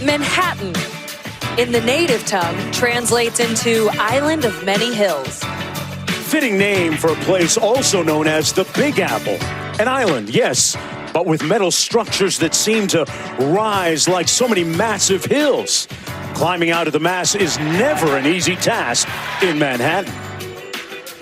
Manhattan, in the native tongue, translates into Island of Many Hills. Fitting name for a place also known as the Big Apple. An island, yes, but with metal structures that seem to rise like so many massive hills. Climbing out of the mass is never an easy task in Manhattan.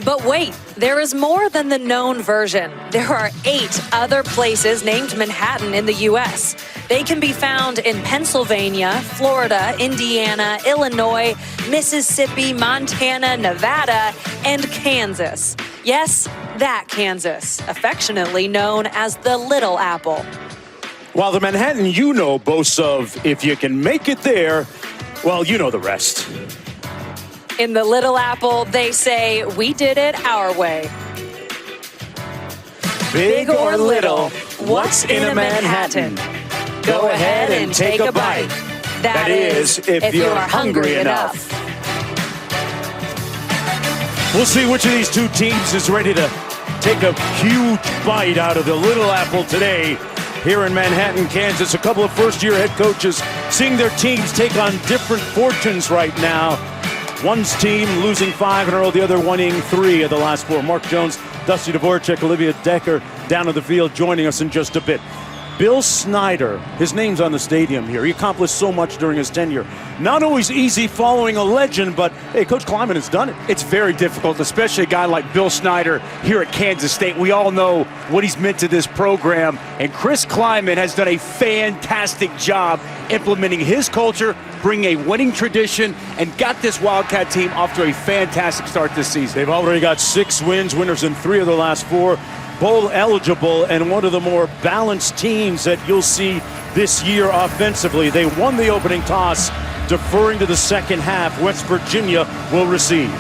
But wait, there is more than the known version. There are 8 other places named Manhattan in the U.S. They can be found in Pennsylvania, Florida, Indiana, Illinois, Mississippi, Montana, Nevada, and Kansas. Yes, that Kansas, affectionately known as the Little Apple. While the Manhattan you know boasts of, if you can make it there, well, you know the rest. In the Little Apple, they say, we did it our way. Big or little, what's in a Manhattan? Go ahead and take a bite. That is, if you're hungry enough. We'll see which of these two teams is ready to take a huge bite out of the Little Apple today. Here in Manhattan, Kansas, a couple of first-year head coaches seeing their teams take on different fortunes right now. One's team losing 5 in a row, the other winning 3 of the last 4. Mark Jones, Dusty Dvorak, Olivia Decker down on the field joining us in just a bit. Bill Snyder, his name's on the stadium here. He accomplished so much during his tenure. Not always easy following a legend, but hey, Coach Kleiman has done it. It's very difficult, especially a guy like Bill Snyder here at Kansas State. We all know what he's meant to this program, and Chris Kleiman has done a fantastic job implementing his culture, bringing a winning tradition, and got this Wildcat team off to a fantastic start this season. They've already got 6 wins, winners in 3 of the last 4. Bowl eligible and one of the more balanced teams that you'll see this year offensively. They won the opening toss, deferring to the second half. West Virginia will receive.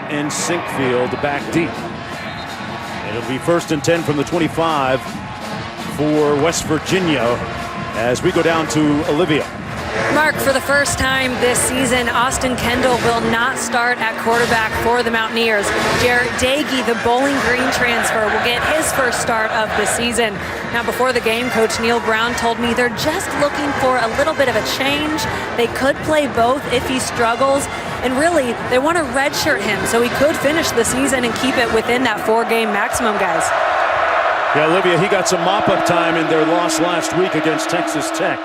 In sink field, back deep. It'll be 1st and 10 from the 25 for West Virginia as we go down to Olivia. Mark, for the first time this season, Austin Kendall will not start at quarterback for the Mountaineers. Jarrett Dagey, the Bowling Green transfer, will get his first start of the season. Now, before the game, Coach Neil Brown told me they're just looking for a little bit of a change. They could play both if he struggles. And really, they want to redshirt him so he could finish the season and keep it within that 4-game maximum, guys. Yeah, Olivia, he got some mop-up time in their loss last week against Texas Tech.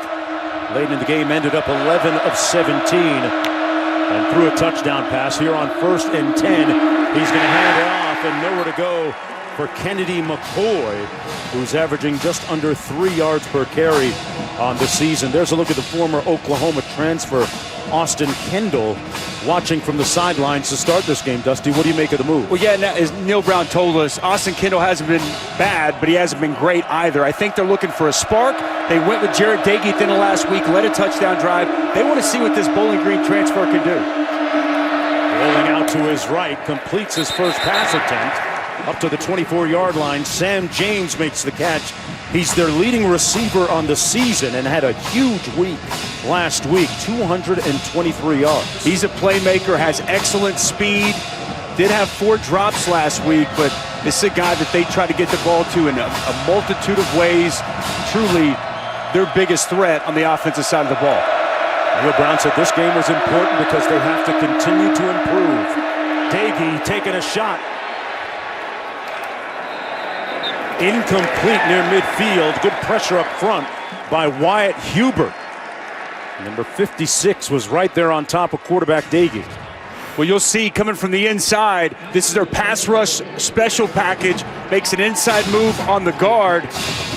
Late in the game, ended up 11 of 17 and threw a touchdown pass. Here on 1st and 10, he's going to hand it off and nowhere to go for Kennedy McCoy, who's averaging just under 3 yards per carry on the season. There's a look at the former Oklahoma transfer, Austin Kendall, watching from the sidelines to start this game. Dusty, what do you make of the move? Well, yeah, now, as Neil Brown told us, Austin Kendall hasn't been bad, but he hasn't been great either. I think they're looking for a spark. They went with Jarrett Dagey at the end of last week, led a touchdown drive. They want to see what this Bowling Green transfer can do. Rolling out to his right, completes his first pass attempt. Up to the 24-yard line, Sam James makes the catch. He's their leading receiver on the season and had a huge week last week, 223 yards. He's a playmaker, has excellent speed. Did have 4 drops last week, but this is a guy that they try to get the ball to in a multitude of ways. Truly their biggest threat on the offensive side of the ball. Neil Brown said this game was important because they have to continue to improve. Dagey taking a shot. Incomplete near midfield. Good pressure up front by Wyatt Hubert. Number 56 was right there on top of quarterback Dagey. Well, you'll see coming from the inside, this is their pass rush special package. Makes an inside move on the guard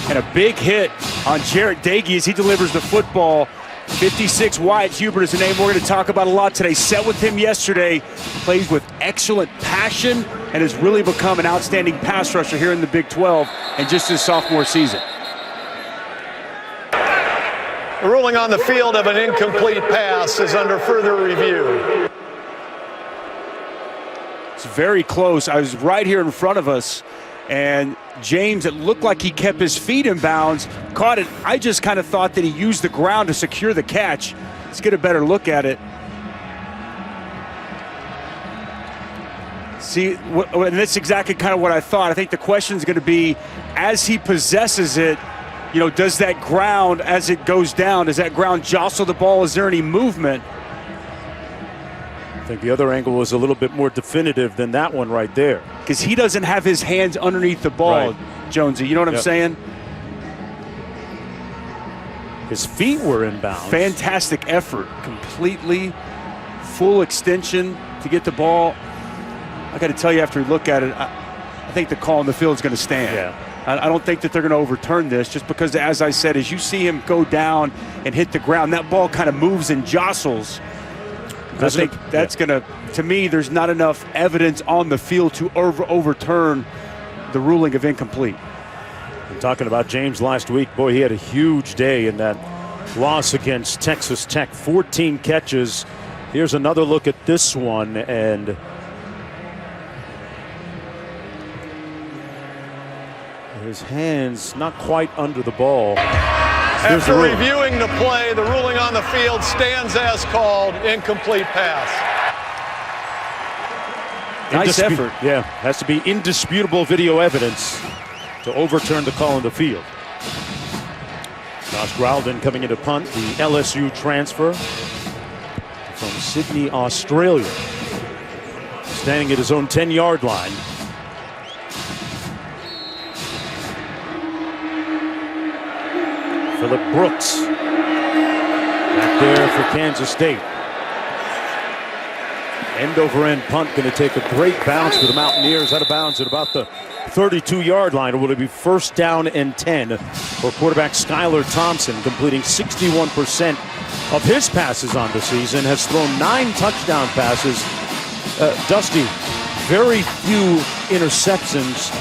and a big hit on Jarrett Dagey as he delivers the football. 56 Wyatt Hubert is a name we're going to talk about a lot today. Set with him yesterday, plays with excellent passion and has really become an outstanding pass rusher here in the Big 12 and just his sophomore season. The ruling on the field of an incomplete pass is under further review. It's very close. I was right here in front of us, And James, it looked like he kept his feet in bounds, caught it. I just kind of thought that he used the ground to secure the catch. Let's get a better look at it. See, and that's exactly kind of what I thought. I think the question is going to be, as he possesses it, you know, does that ground, as it goes down, does that ground jostle the ball? Is there any movement? I think the other angle was a little bit more definitive than that one right there. Because he doesn't have his hands underneath the ball, right. Jonesy. You know what I'm saying? His feet were in bounds. Fantastic effort. Completely full extension to get the ball. I got to tell you, after we look at it, I think the call on the field is going to stand. Yeah. I don't think that they're going to overturn this, just because, as I said, as you see him go down and hit the ground, that ball kind of moves and jostles. I think that's going to me, there's not enough evidence on the field to overturn the ruling of incomplete. I'm talking about James last week. Boy, he had a huge day in that loss against Texas Tech. 14 catches. Here's another look at this one, and his hands not quite under the ball. After reviewing the play, the ruling on the field stands as called. Incomplete pass. Nice effort. Yeah, has to be indisputable video evidence to overturn the call on the field. Josh Graldin coming into punt, the LSU transfer from Sydney, Australia. Standing at his own 10-yard line. Phillip Brooks back there for Kansas State. End over end punt, going to take a great bounce for the Mountaineers, out of bounds at about the 32-yard line. Or will it be first down and 10 for quarterback Skylar Thompson, completing 61% of his passes on the season, has thrown 9 touchdown passes. Dusty, very few interceptions,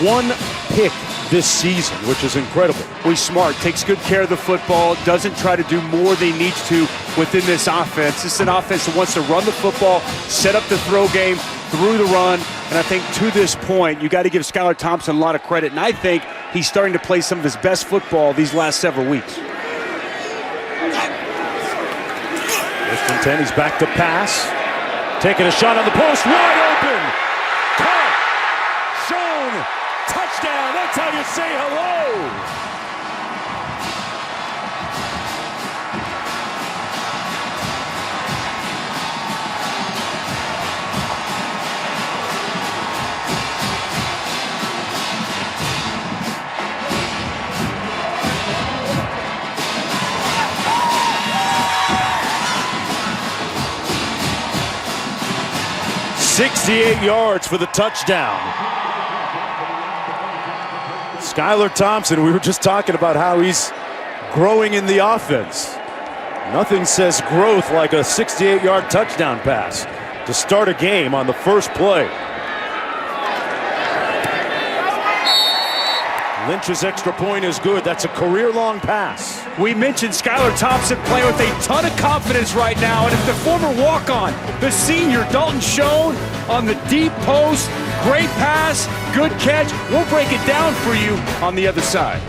1 pick this season, which is incredible. Well, he's smart, takes good care of the football, doesn't try to do more than he needs to within this offense. This is an offense that wants to run the football, set up the throw game through the run, and I think to this point, you got to give Skylar Thompson a lot of credit, and I think he's starting to play some of his best football these last several weeks. First and 10, he's back to pass. Taking a shot on the post, wide open. Caught, shown, touchdown. That's how you say hello. "68 yards for the touchdown." Skylar Thompson, we were just talking about how he's growing in the offense. Nothing says growth like a 68-yard touchdown pass to start a game on the first play. Lynch's extra point is good. That's a career-long pass. We mentioned Skylar Thompson playing with a ton of confidence right now, and if the former walk-on, the senior Dalton Schoen on the deep post, great pass, good catch. We'll break it down for you on the other side.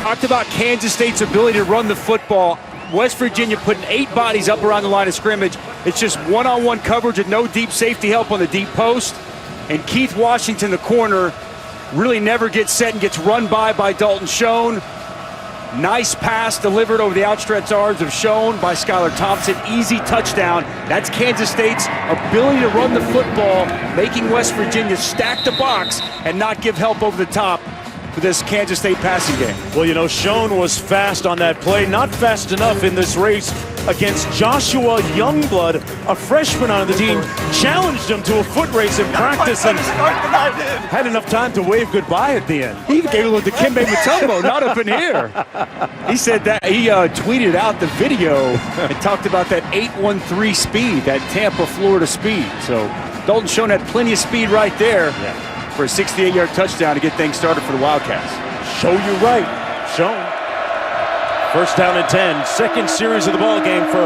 Talked about Kansas State's ability to run the football. West Virginia putting 8 bodies up around the line of scrimmage. It's just one-on-one coverage and no deep safety help on the deep post. And Keith Washington, the corner, really never gets set and gets run by Dalton Schoen. Nice pass delivered over the outstretched arms of Schoen by Skylar Thompson. Easy touchdown. That's Kansas State's ability to run the football, making West Virginia stack the box and not give help over the top for this Kansas State passing game. Well, you know, Schoen was fast on that play, not fast enough in this race against Joshua Youngblood, a freshman on the team, challenged him to a foot race in practice and had enough time to wave goodbye at the end. He even gave a little Dikembe Mutombo, not up in here. He said that he tweeted out the video and talked about that 813 speed, that Tampa, Florida speed. So Dalton Schoen had plenty of speed right there. Yeah. For a 68-yard touchdown to get things started for the Wildcats. Show you right. Schoen. First down and 10. Second series of the ball game for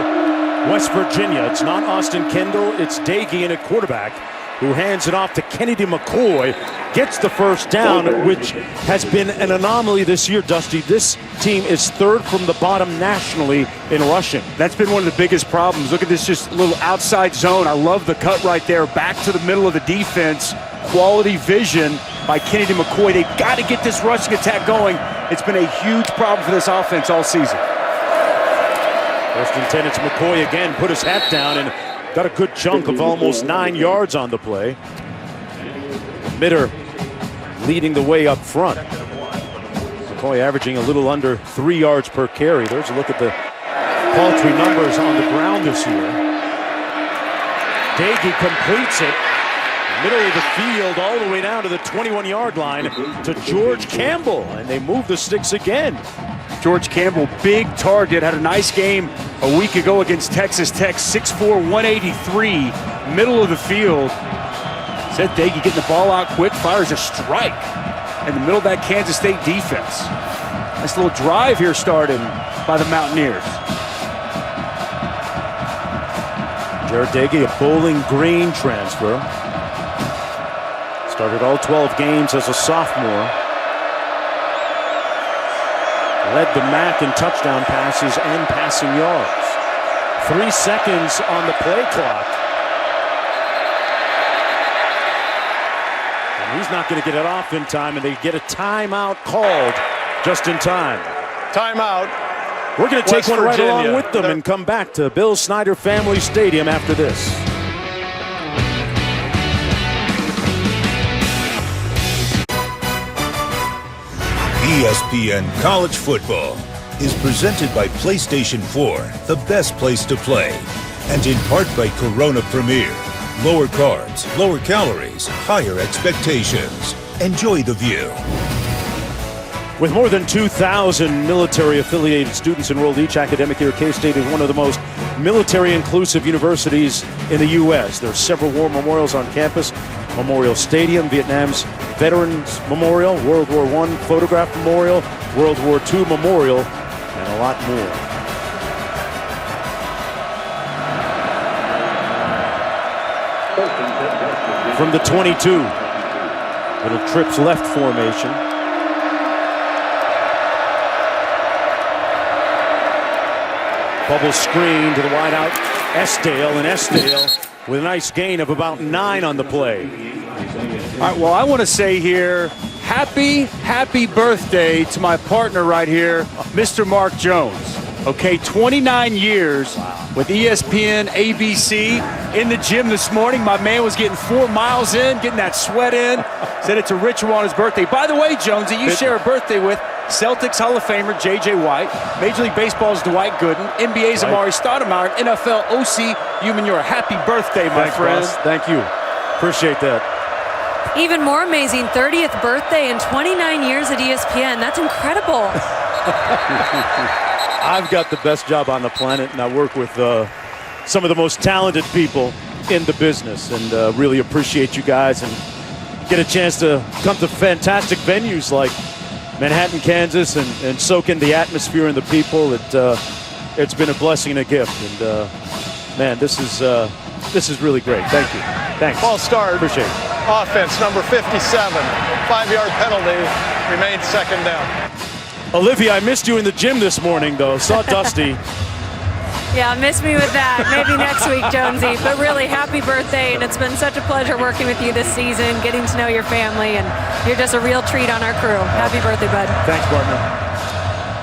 West Virginia. It's not Austin Kendall, it's Daigie in at quarterback, who hands it off to Kennedy McCoy, gets the first down, which has been an anomaly this year, Dusty. This team is third from the bottom nationally in rushing. That's been one of the biggest problems. Look at this just little outside zone. I love the cut right there, back to the middle of the defense. Quality vision by Kennedy McCoy. They've got to get this rushing attack going. It's been a huge problem for this offense all season. First and 10, it's McCoy again, put his hat down and got a good chunk of almost 9 yards on the play. Mitter leading the way up front. McCoy averaging a little under 3 yards per carry. There's a look at the paltry numbers on the ground this year. Daigie completes it. Middle of the field all the way down to the 21-yard line to George Campbell, and they move the sticks again. George Campbell, big target, had a nice game a week ago against Texas Tech, 6'4", 183, middle of the field. Said Daigie getting the ball out quick, fires a strike in the middle of that Kansas State defense. Nice little drive here started by the Mountaineers. Jared Daigie, a Bowling Green transfer. Started all 12 games as a sophomore. Led the MAC in touchdown passes and passing yards. 3 seconds on the play clock. And he's not going to get it off in time, and they get a timeout called just in time. Timeout. We're going to take West one right Virginia. along with them and come back to Bill Snyder Family Stadium after this. ESPN College Football is presented by PlayStation 4, the best place to play, and in part by Corona Premier. Lower carbs, lower calories, higher expectations. Enjoy the view. With more than 2,000 military-affiliated students enrolled each academic year, K-State is one of the most military-inclusive universities in the U.S. There are several war memorials on campus. Memorial Stadium, Vietnam's Veterans Memorial, World War I Photograph Memorial, World War II Memorial, and a lot more. From the 22, little trips left formation. Bubble screen to the wideout, Esdale, and Esdale with a nice gain of about 9 on the play. All right, well, I want to say here, happy birthday to my partner right here, Mr. Mark Jones. Okay, 29 years with ESPN, ABC. In the gym this morning, my man was getting 4 miles in, getting that sweat in. Said it's a ritual on his birthday. By the way, Jonesy, you share a birthday with Celtics Hall of Famer J.J. White, Major League Baseball's Dwight Gooden, NBA's Amari Stoudemire, and NFL OC You're a happy birthday, my friend. Boss. Thank you. Appreciate that. Even more amazing, 30th birthday and 29 years at ESPN. That's incredible. I've got the best job on the planet, and I work with some of the most talented people in the business, and really appreciate you guys and get a chance to come to fantastic venues like Manhattan, Kansas, and soak in the atmosphere and the people. It's been a blessing and a gift, and man, this is really great. Thank you. Thanks. Ball start. Appreciate it. Offense, number 57. 5-yard penalty. Remains second down. Olivia, I missed you in the gym this morning, though. Saw Dusty. Yeah, miss me with that. Maybe next week, Jonesy. But really, happy birthday, and it's been such a pleasure working with you this season, getting to know your family, and you're just a real treat on our crew. Happy birthday, bud. Thanks, partner.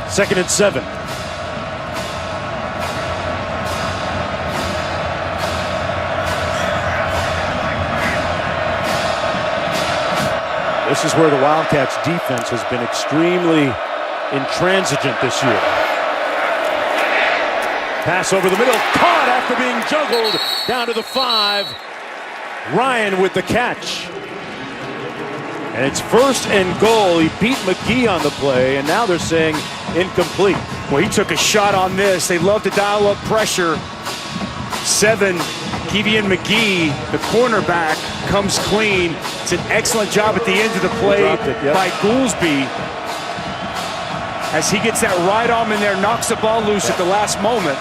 2nd and 7. This is where the Wildcats defense has been extremely intransigent this year. Pass over the middle, caught after being juggled down to the 5. Ryan with the catch. And it's 1st and goal. He beat McGee on the play, and now they're saying incomplete. Well, he took a shot on this. They love to dial up pressure. 7, Kevian McGee, the cornerback, comes clean. It's an excellent job at the end of the play by Goolsby. As he gets that right arm in there, knocks the ball loose at the last moment.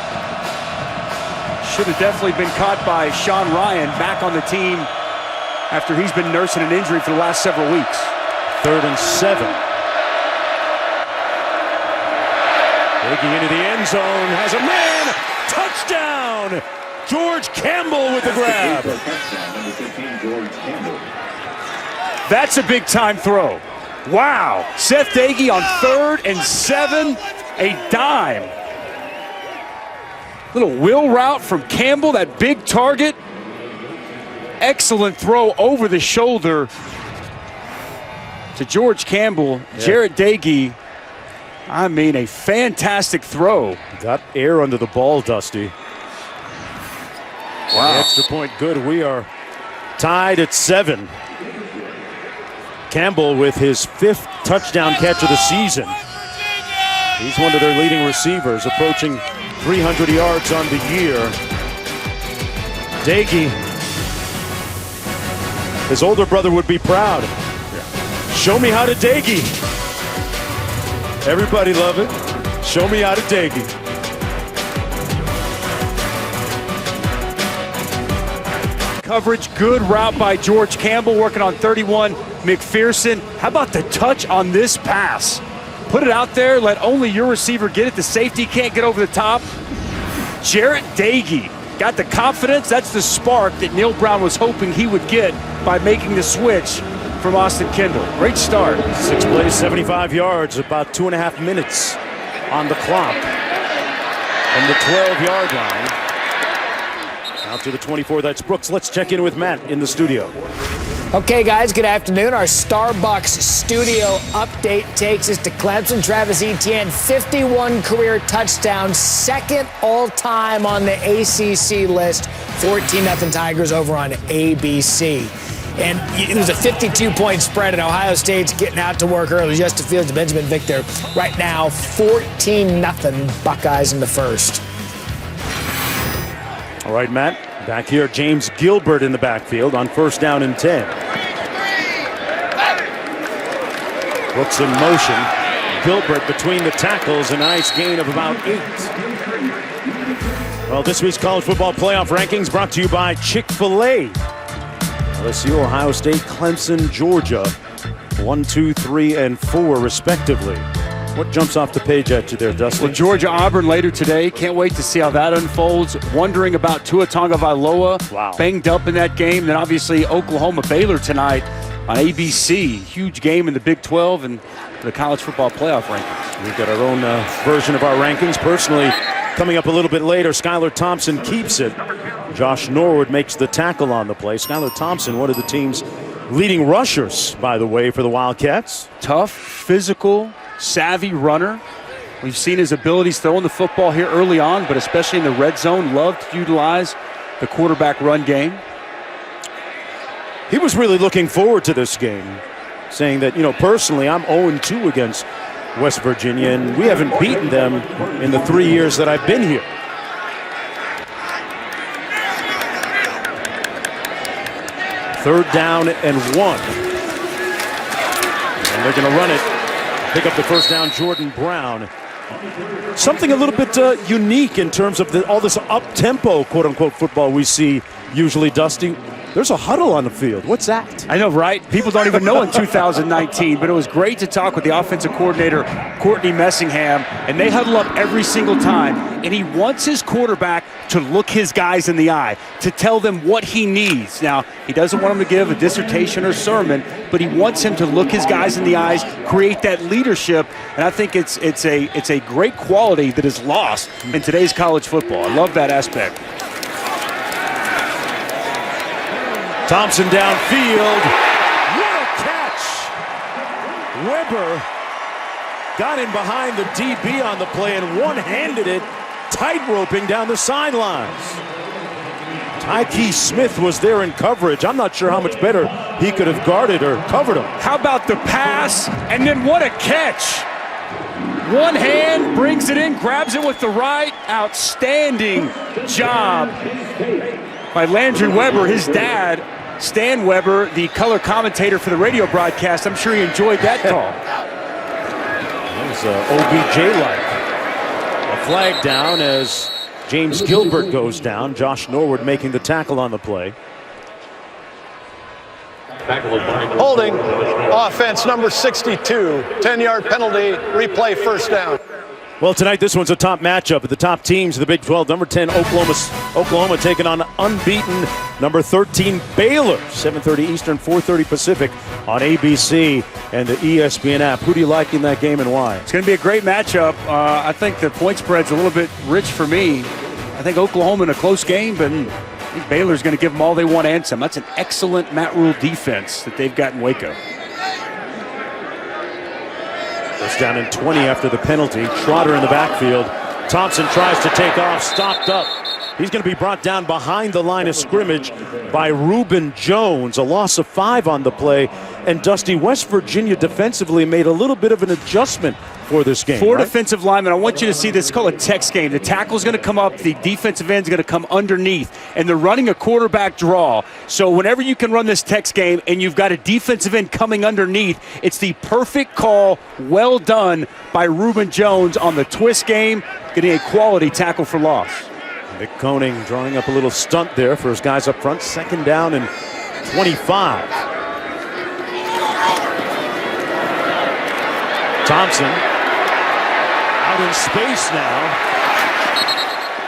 Should have definitely been caught by Sean Ryan, back on the team after he's been nursing an injury for the last several weeks. 3rd and 7. Taking into the end zone, has a man, touchdown! George Campbell with the grab. That's a big time throw. Wow, Seth Dagey on 3rd and 7, a dime. Little wheel route from Campbell, that big target. Excellent throw over the shoulder to George Campbell. Yeah. Jarrett Dagey, I mean, a fantastic throw. Got air under the ball, Dusty. Wow. The extra point good. We are tied at 7. Campbell with his 5th touchdown catch of the season. He's one of their leading receivers, approaching 300 yards on the year. Dagey, his older brother would be proud. Show me how to Dagey. Everybody love it. Show me how to Dagey. Coverage, good route by George Campbell, working on 31 McPherson. How about the touch on this pass? Put it out there, let only your receiver get it. The safety can't get over the top. Jarrett Dagey got the confidence. That's the spark that Neil Brown was hoping he would get by making the switch from Austin Kendall. Great start. 6 plays, 75 yards, about 2.5 minutes on the clock. From the 12-yard line out to the 24. That's Brooks. Let's check in with Matt in the studio. Okay, guys, good afternoon. Our Starbucks studio update takes us to Clemson. Travis Etienne, 51 career touchdowns, 2nd all-time on the ACC list. 14-0 Tigers over on ABC. And it was a 52-point spread, and Ohio State's getting out to work early. Justin Fields to Benjamin Victor. Right now, 14-0 Buckeyes in the first. All right, Matt. Back here, James Gilbert in the backfield on 1st down and 10. Brooks in motion. Gilbert between the tackles, a nice gain of about 8. Well, this week's college football playoff rankings brought to you by Chick-fil-A. LSU, Ohio State, Clemson, Georgia, 1, 2, 3, and 4, respectively. What jumps off the page at you there, Dustin? Well, Georgia Auburn later today. Can't wait to see how that unfolds. Wondering about Tua Tagovailoa. Wow. Banged up in that game. Then obviously Oklahoma Baylor tonight on ABC. Huge game in the Big 12 and the college football playoff rankings. We've got our own version of our rankings. Personally, coming up a little bit later, Skylar Thompson keeps it. Josh Norwood makes the tackle on the play. Skylar Thompson, one of the team's leading rushers, by the way, for the Wildcats. Tough, physical, savvy runner. We've seen his abilities throwing the football here early on, but especially in the red zone, loved to utilize the quarterback run game. He was really looking forward to this game, saying that, personally, I'm 0-2 against West Virginia, and we haven't beaten them in the 3 years that I've been here. Third down and 1. And they're going to run it. Pick up the first down, Jordan Brown. Something a little bit unique in terms of all this up-tempo, quote-unquote, football we see usually, Dusty. There's a huddle on the field. What's that? I know, right? People don't even know in 2019, but it was great to talk with the offensive coordinator, Courtney Messingham, and they huddle up every single time, and he wants his quarterback to look his guys in the eye, to tell them what he needs. Now, he doesn't want him to give a dissertation or sermon, but he wants him to look his guys in the eyes, create that leadership, and I think it's a great quality that is lost in today's college football. I love that aspect. Thompson downfield. What a catch! Weber got in behind the DB on the play and one-handed it, tight-roping down the sidelines. Tyke Smith was there in coverage. I'm not sure how much better he could have guarded or covered him. How about the pass? And then what a catch! One hand brings it in, grabs it with the right. Outstanding job by Landry Weber, his dad. Stan Weber, the color commentator for the radio broadcast. I'm sure he enjoyed that call. That was OBJ-like. A flag down as James Gilbert goes down. Josh Norwood making the tackle on the play. Holding, offense number 62, 10-yard penalty, replay first down. Well, tonight this one's a top matchup. The top teams of the Big 12. Number 10, Oklahoma taking on unbeaten number 13, Baylor. 7:30 Eastern, 4:30 Pacific on ABC and the ESPN app. Who do you like in that game and why? It's going to be a great matchup. I think the point spread's a little bit rich for me. I think Oklahoma in a close game, but I think Baylor's going to give them all they want and some. That's an excellent Matt Rule defense that they've got in Waco. First down and 20 after the penalty. Trotter in the backfield. Thompson tries to take off, stopped up. He's going to be brought down behind the line of scrimmage by Reuben Jones. A loss of 5 on the play. And Dusty, West Virginia defensively made a little bit of an adjustment for this game. Four defensive linemen. I want you to see this. It's called a text game. The tackle's going to come up. The defensive end's going to come underneath. And they're running a quarterback draw. So whenever you can run this text game and you've got a defensive end coming underneath, it's the perfect call. Well done by Reuben Jones on the twist game. Getting a quality tackle for loss. Mick Koenig drawing up a little stunt there for his guys up front. Second down and 25. Thompson out in space now.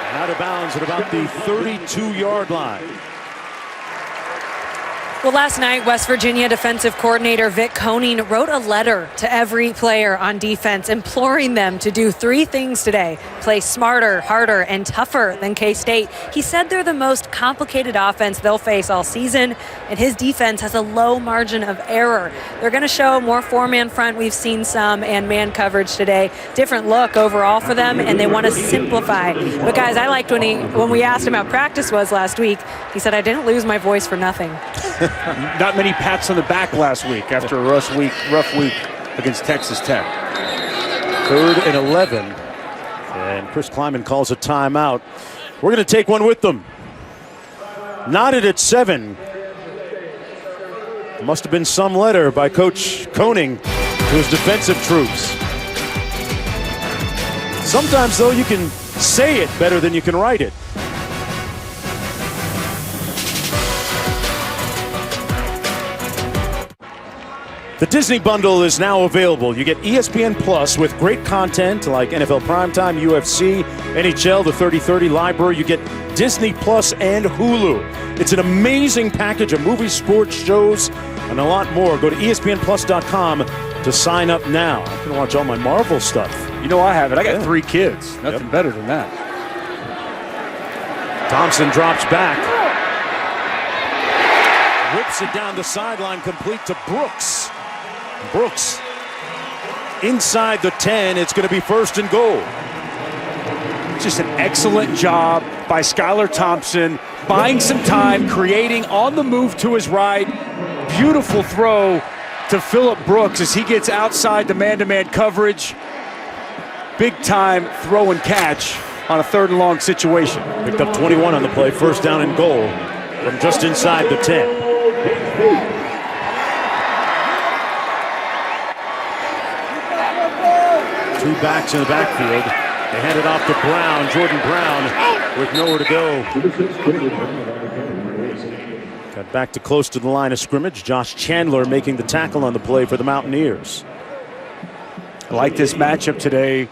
And out of bounds at about the 32-yard line. Well, last night, West Virginia defensive coordinator Vic Koenig wrote a letter to every player on defense imploring them to do 3 things today: play smarter, harder, and tougher than K-State. He said they're the most complicated offense they'll face all season, and his defense has a low margin of error. They're going to show more 4-man front. We've seen some, and man coverage today. Different look overall for them, and they want to simplify. But guys, I liked when we asked him how practice was last week, he said, "I didn't lose my voice for nothing." Not many pats on the back last week after a rough week against Texas Tech. 3rd and 11. And Chris Kleiman calls a timeout. We're going to take one with them. Knotted at 7. Must have been some letter by Coach Koenig to his defensive troops. Sometimes, though, you can say it better than you can write it. The Disney Bundle is now available. You get ESPN Plus with great content like NFL Primetime, UFC, NHL, the 30-30 library. You get Disney Plus and Hulu. It's an amazing package of movies, sports, shows, and a lot more. Go to ESPNplus.com to sign up now. I can watch all my Marvel stuff. You know I have it. I got 3 kids. Nothing better than that. Thompson drops back. Whips it down the sideline, complete to Brooks. Brooks inside the 10. It's going to be 1st and goal. Just an excellent job by Skylar Thompson, buying some time, creating on the move to his right. Beautiful throw to Phillip Brooks as he gets outside the man-to-man coverage. Big time throw and catch on a 3rd and long situation. Picked up 21 on the play, 1st down and goal from just inside the 10. Two backs in the backfield. They hand it off to Brown. Jordan Brown with nowhere to go. Got back to close to the line of scrimmage. Josh Chandler making the tackle on the play for the Mountaineers. I like this matchup today.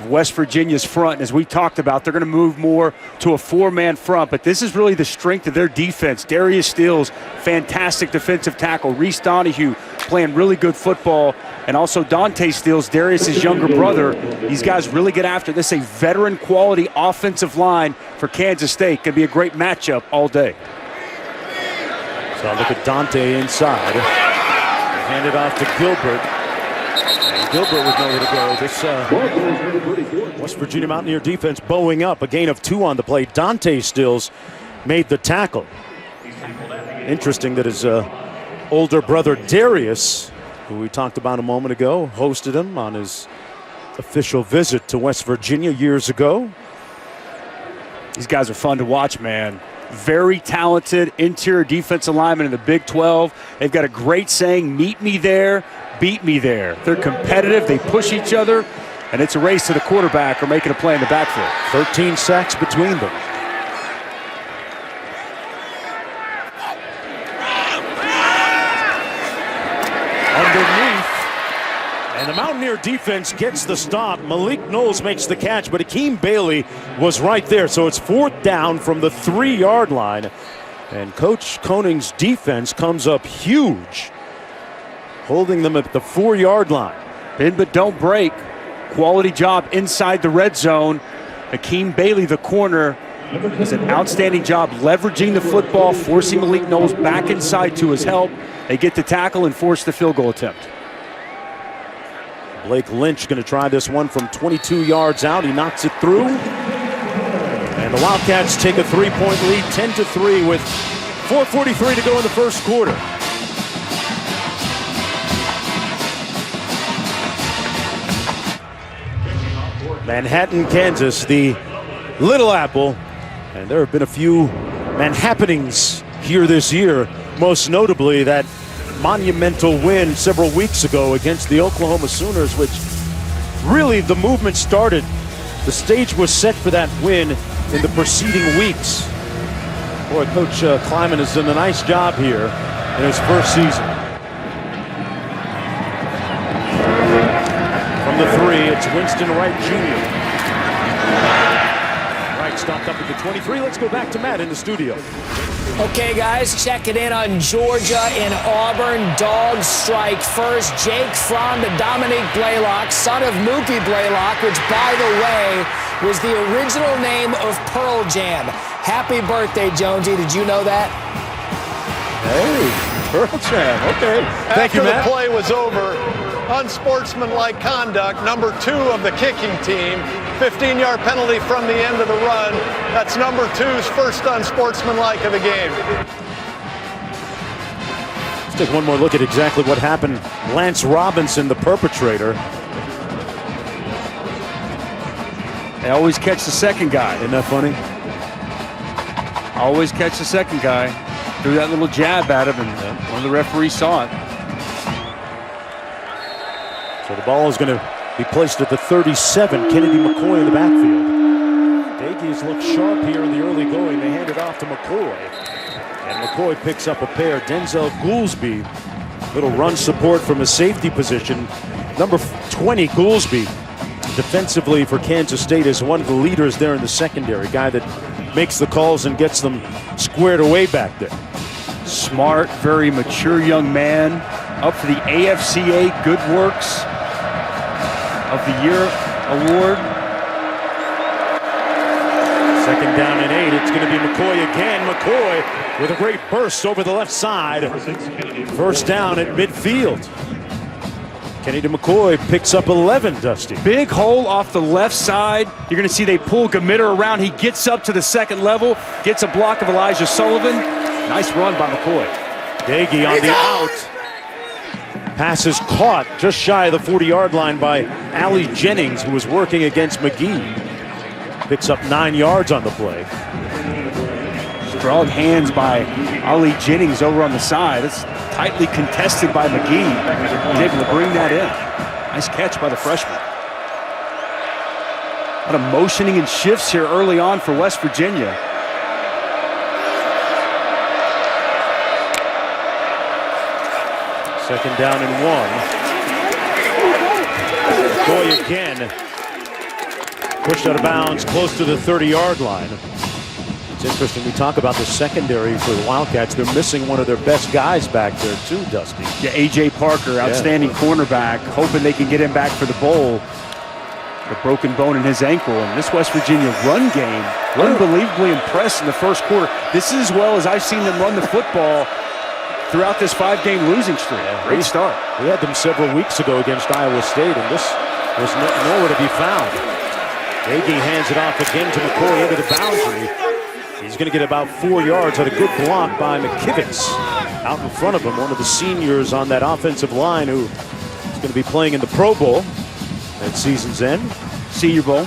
West Virginia's front, as we talked about, they're going to move more to a 4-man front, but this is really the strength of their defense. Darius Stills, fantastic defensive tackle. Reese Donahue playing really good football, and also Dante Stills, Darius' younger brother. These guys really get after this. A veteran quality offensive line for Kansas State. Could be a great matchup all day. So look at Dante inside. Hand it off to Gilbert. And Gilbert with nowhere to go. This West Virginia Mountaineer defense bowing up. A gain of 2 on the play. Dante Stills made the tackle. Interesting that his older brother Darius, who we talked about a moment ago, hosted him on his official visit to West Virginia years ago. These guys are fun to watch, man. Very talented interior defensive linemen in the Big 12. They've got a great saying, meet me there, beat me there. They're competitive, they push each other, and it's a race to the quarterback or making a play in the backfield. 13 sacks between them. Underneath, and the Mountaineer defense gets the stop. Malik Knowles makes the catch, but Akeem Bailey was right there. So it's 4th down from the 3-yard line. And Coach Koning's defense comes up huge, holding them at the 4-yard line. Bend but don't break. Quality job inside the red zone. Akeem Bailey, the corner, does an outstanding job leveraging the football, forcing Malik Knowles back inside to his help. They get the tackle and force the field goal attempt. Blake Lynch going to try this one from 22 yards out. He knocks it through. And the Wildcats take a 3-point lead, 10-3 with 4:43 to go in the first quarter. Manhattan, Kansas, the Little Apple. And there have been a few Manhappenings here this year, most notably that monumental win several weeks ago against the Oklahoma Sooners, which really the movement started. The stage was set for that win in the preceding weeks. Boy, Coach Kleiman has done a nice job here in his first season. From the 3, it's Winston Wright Jr. Wright stopped up at the 23. Let's go back to Matt in the studio. Okay, guys, checking in on Georgia and Auburn. Dogs strike first. Jake Fromm to Dominique Blaylock, son of Mookie Blaylock, which, by the way, was the original name of Pearl Jam. Happy birthday, Jonesy. Did you know that? Hey, Pearl Jam. Okay. Thank you, Matt. After the play was over, unsportsmanlike conduct, number 2 of the kicking team. 15-yard penalty from the end of the run. That's number 2's first unsportsmanlike of the game. Let's take one more look at exactly what happened. Lance Robinson, the perpetrator. They always catch the second guy. Isn't that funny? Always catch the second guy. Threw that little jab at him, and one of the referees saw it. So the ball is going to be placed at the 37. Kennedy McCoy in the backfield. Dagies look sharp here in the early going. They hand it off to McCoy. And McCoy picks up a pair. Denzel Goolsby, little run support from his safety position. Number 20, Goolsby, defensively for Kansas State, is one of the leaders there in the secondary. Guy that makes the calls and gets them squared away back there. Smart, very mature young man. Up for the AFCA Good Works of the Year award. 2nd down and 8. It's going to be McCoy again. McCoy with a great burst over the left side. First down at midfield. Kennedy McCoy picks up 11, Dusty. Big hole off the left side. You're going to see they pull Gamitter around. He gets up to the second level, gets a block of Elijah Sullivan. Nice run by McCoy. Daigie on the out. Pass is caught just shy of the 40-yard line by Allie Jennings, who was working against McGee. Picks up 9 yards on the play. Strong hands by Ali Jennings over on the side. It's tightly contested by McGee. He's able to bring that in. Nice catch by the freshman. A lot of motioning and shifts here early on for West Virginia. Second down and 1. McCoy again. Pushed out of bounds close to the 30-yard line. It's interesting, we talk about the secondary for the Wildcats. They're missing one of their best guys back there too, Dusty. Yeah, A.J. Parker, outstanding cornerback, hoping they can get him back for the bowl. The broken bone in his ankle. And this West Virginia run game, unbelievably impressed in the first quarter. This is as well as I've seen them run the football throughout this 5-game losing streak. Great start. We had them several weeks ago against Iowa State, and this was nowhere to be found. Daigie hands it off again to McCoy into the boundary. He's going to get about 4 yards on a good block by McKivitz. Out in front of him, one of the seniors on that offensive line who is going to be playing in the Pro Bowl at season's end. Senior Bowl.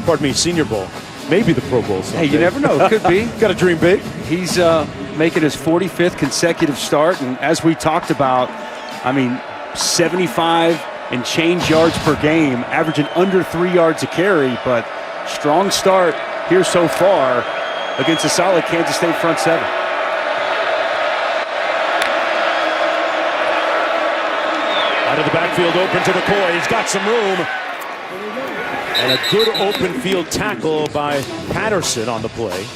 Pardon me, Senior Bowl. Maybe the Pro Bowl someday. Hey, you never know. It could be. Got to dream big. He's making his 45th consecutive start, and as we talked about, I mean, 75 and change yards per game, averaging under 3 yards a carry, but strong start here so far against a solid Kansas State front seven. Out of the backfield, open to McCoy. He's got some room. And a good open field tackle by Patterson on the play.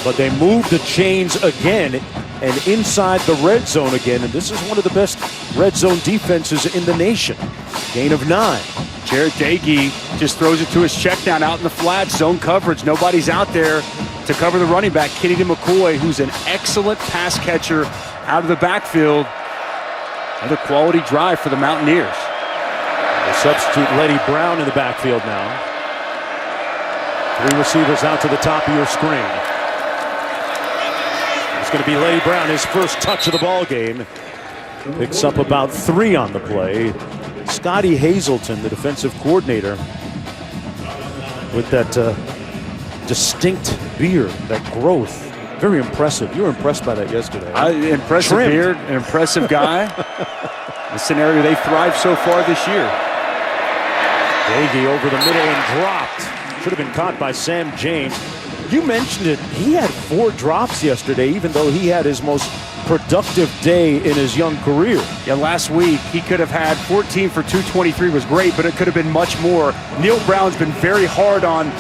But they moved the chains again and inside the red zone again. And this is one of the best red zone defenses in the nation. Gain of 9. Jarret Doege just throws it to his check down out in the flat, zone coverage. Nobody's out there to cover the running back, Kennedy McCoy, who's an excellent pass catcher out of the backfield. Another quality drive for the Mountaineers. They substitute Letty Brown in the backfield now. 3 receivers out to the top of your screen. It's going to be Letty Brown, his first touch of the ball game. Picks up about 3 on the play. Scotty Hazelton, the defensive coordinator, with that distinct beard, that growth. Very impressive. You were impressed by that yesterday. Impressive beard, an impressive guy. The scenario they thrived so far this year. Doege over the middle and dropped. Should have been caught by Sam James. You mentioned it. He had 4 drops yesterday, even though he had his most productive day in his young career. Yeah, last week he could have had 14 for 223, was great, but it could have been much more. Neil Brown's been very hard on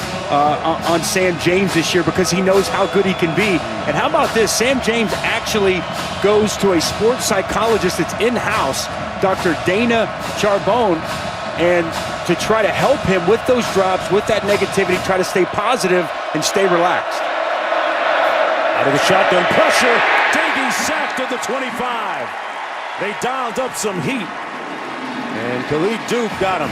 Sam James this year because he knows how good he can be. And how about this? Sam James actually goes to a sports psychologist that's in-house, Dr. Dana Charbonne, and to try to help him with those drops, with that negativity, try to stay positive and stay relaxed. Out of the shotgun pressure, Doege sacked at the 25. They dialed up some heat, and Khalid Duke got him.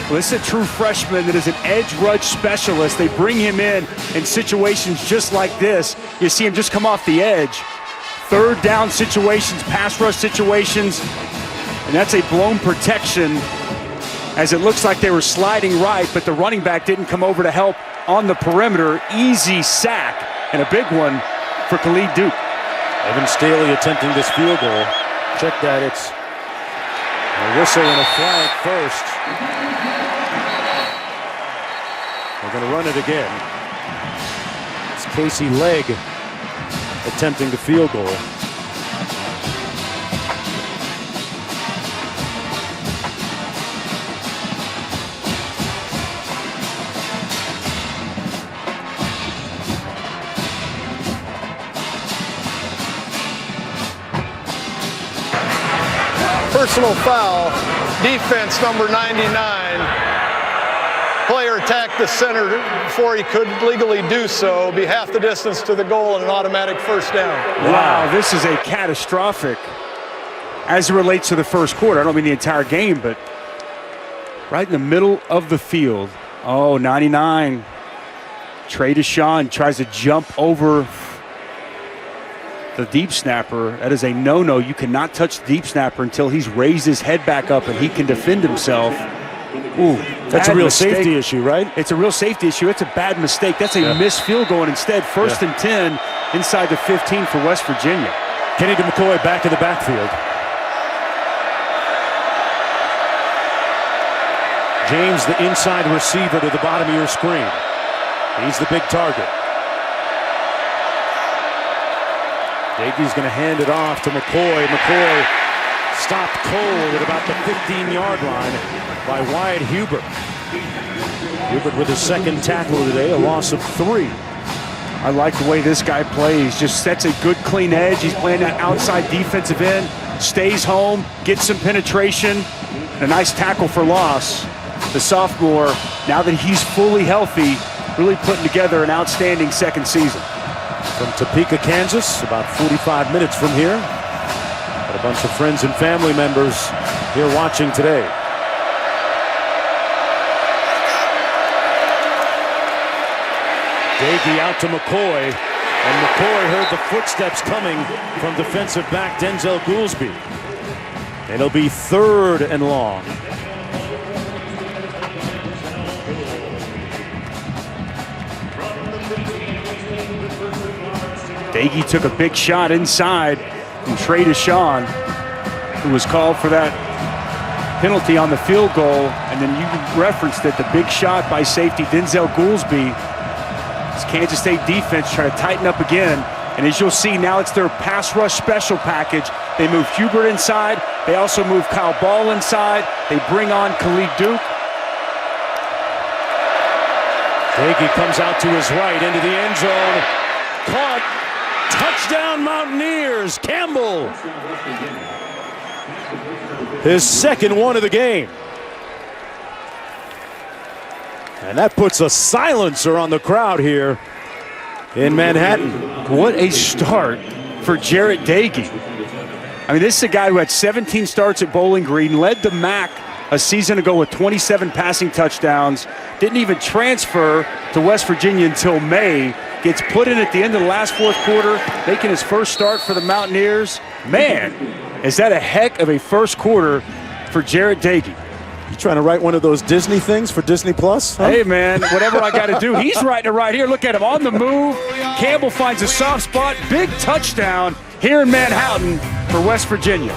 Well, this is a true freshman that is an edge rush specialist. They bring him in situations just like this. You see him just come off the edge. 3rd down situations, pass rush situations, and that's a blown protection as it looks like they were sliding right, but the running back didn't come over to help on the perimeter. Easy sack, and a big one for Khalid Duke. Evan Staley attempting this field goal. Check that, it's a whistle and a flag first. They're going to run it again. It's Casey Legg attempting the field goal. Personal foul, defense number 99. Player attacked the center before he could legally do so. Be half the distance to the goal and an automatic first down. Wow, this is a catastrophic as it relates to the first quarter. I don't mean the entire game, but right in the middle of the field. Oh, 99. Trey Deshawn tries to jump over the deep snapper. That is a no-no. You cannot touch the deep snapper until he's raised his head back up and he can defend himself. Ooh, that's a real safety issue, right? It's a real safety issue. It's a bad mistake. That's a missed field goal, and instead, 1st and 10 inside the 15 for West Virginia. Kennedy McCoy back in the backfield. James, the inside receiver to the bottom of your screen. He's the big target. Doege's going to hand it off to McCoy. McCoy stopped cold at about the 15-yard line by Wyatt Hubert. Hubert with his 2nd tackle today, a loss of 3. I like the way this guy plays. Just sets a good, clean edge. He's playing that outside defensive end, stays home, gets some penetration, and a nice tackle for loss. The sophomore, now that he's fully healthy, really putting together an outstanding 2nd season. From Topeka, Kansas, about 45 minutes from here. Got a bunch of friends and family members here watching today. Doege out to McCoy, and McCoy heard the footsteps coming from defensive back Denzel Goolsby. And it'll be 3rd and long. Doege took a big shot inside from Trey Deshawn. who was called for that penalty on the field goal. And then you referenced it, the big shot by safety Denzel Goolsby. This Kansas State defense trying to tighten up again. And as you'll see, now it's their pass rush special package. They move Hubert inside. They also move Kyle Ball inside. They bring on Khalid Duke. Daigie comes out to his right into the end zone. Caught. Touchdown Mountaineers. Campbell. His second one of the game. And that puts a silencer on the crowd here in Manhattan. What a start for Jarret Daigie. I mean, this is a guy who had 17 starts at Bowling Green, led the MAC a season ago with 27 passing touchdowns, didn't even transfer to West Virginia until May, gets put in at the end of the last fourth quarter, making his first start for the Mountaineers. Man, is that a heck of a first quarter for Jarret Daigie. You trying to write one of those Disney things for Disney Plus? Huh? Hey, man, whatever I got to do. He's writing it right here. Look at him on the move. Campbell finds a soft spot. Big touchdown here in Manhattan for West Virginia.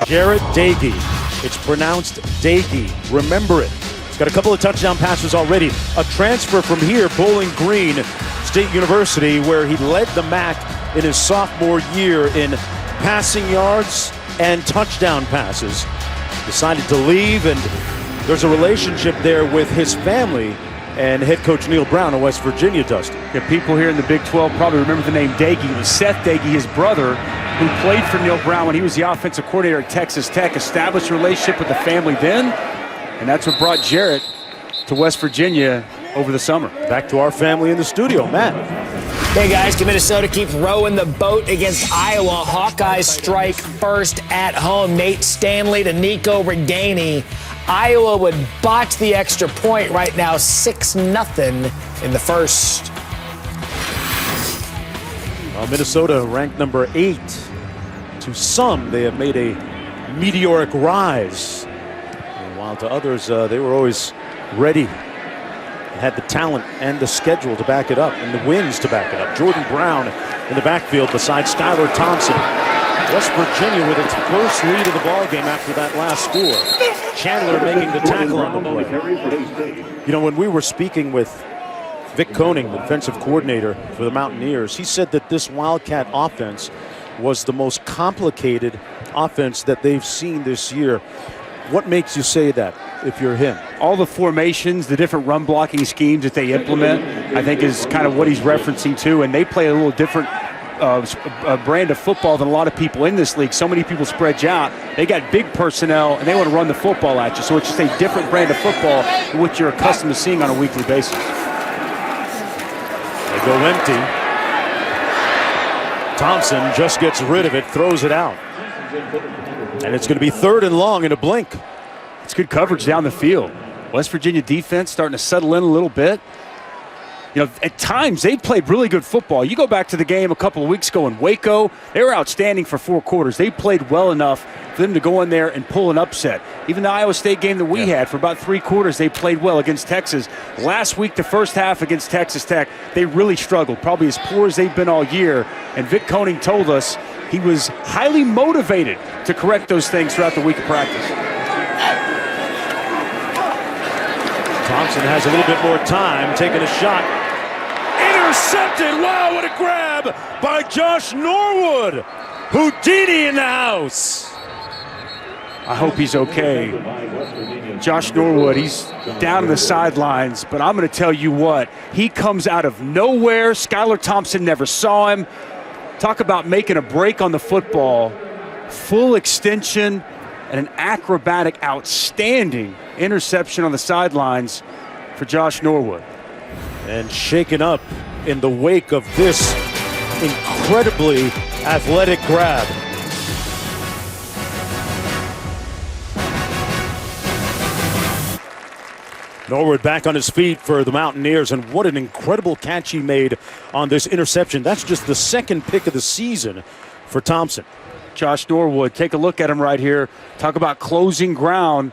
Jarret Daigie. It's pronounced Daigie. Remember it. He's got a couple of touchdown passes already. A transfer from here, Bowling Green State University, where he led the MAC in his sophomore year in passing yards and touchdown passes. Decided to leave, and there's a relationship there with his family and head coach Neil Brown of West Virginia, Dustin. Yeah, people here in the Big 12 probably remember the name Daigie. It was Seth Daigie, his brother, who played for Neil Brown when he was the offensive coordinator at Texas Tech, established a relationship with the family then, and that's what brought Jarret to West Virginia over the summer. Back to our family in the studio, Matt. Hey guys, can Minnesota keep rowing the boat against Iowa? Hawkeyes strike first at home. Nate Stanley to Nico Reganey. Iowa would botch the extra point right now, 6-0 in the first. Well, Minnesota ranked number 8. To some, they have made a meteoric rise. And while to others, they were always ready. Had the talent and the schedule to back it up and the wins to back it up. Jordan Brown in the backfield beside Skylar Thompson. West Virginia with its first lead of the ballgame after that last score. Chandler making the tackle on the play. You know, when we were speaking with Vic Koenig, the defensive coordinator for the Mountaineers, he said that this Wildcat offense was the most complicated offense that they've seen this year. What makes you say that if you're him? All the formations, the different run blocking schemes that they implement, I think is kind of what he's referencing to, and they play a little different brand of football than a lot of people in this league. So many people spread you out. They got big personnel, and they want to run the football at you. So it's just a different brand of football than what you're accustomed to seeing on a weekly basis. They go empty. Thompson just gets rid of it, throws it out. And it's going to be 3rd and long in a blink. It's good coverage down the field. West Virginia defense starting to settle in a little bit. You know, at times they've played really good football. You go back to the game a couple of weeks ago in Waco, they were outstanding for 4 quarters. They played well enough for them to go in there and pull an upset. Even the Iowa State game that we had, for about 3 quarters, they played well against Texas. Last week, the first half against Texas Tech, they really struggled, probably as poor as they've been all year. And Vic Koenig told us he was highly motivated to correct those things throughout the week of practice. Thompson has a little bit more time, taking a shot. Intercepted! Wow, what a grab by Josh Norwood. Houdini in the house. I hope he's okay. Josh Norwood, he's down the sidelines, but I'm going to tell you what, he comes out of nowhere. Skylar Thompson never saw him. Talk about making a break on the football. Full extension and an acrobatic, outstanding interception on the sidelines for Josh Norwood. And shaken up in the wake of this incredibly athletic grab. Norwood back on his feet for the Mountaineers, and what an incredible catch he made on this interception. That's just the 2nd pick of the season for Thompson. Josh Norwood, take a look at him right here. Talk about closing ground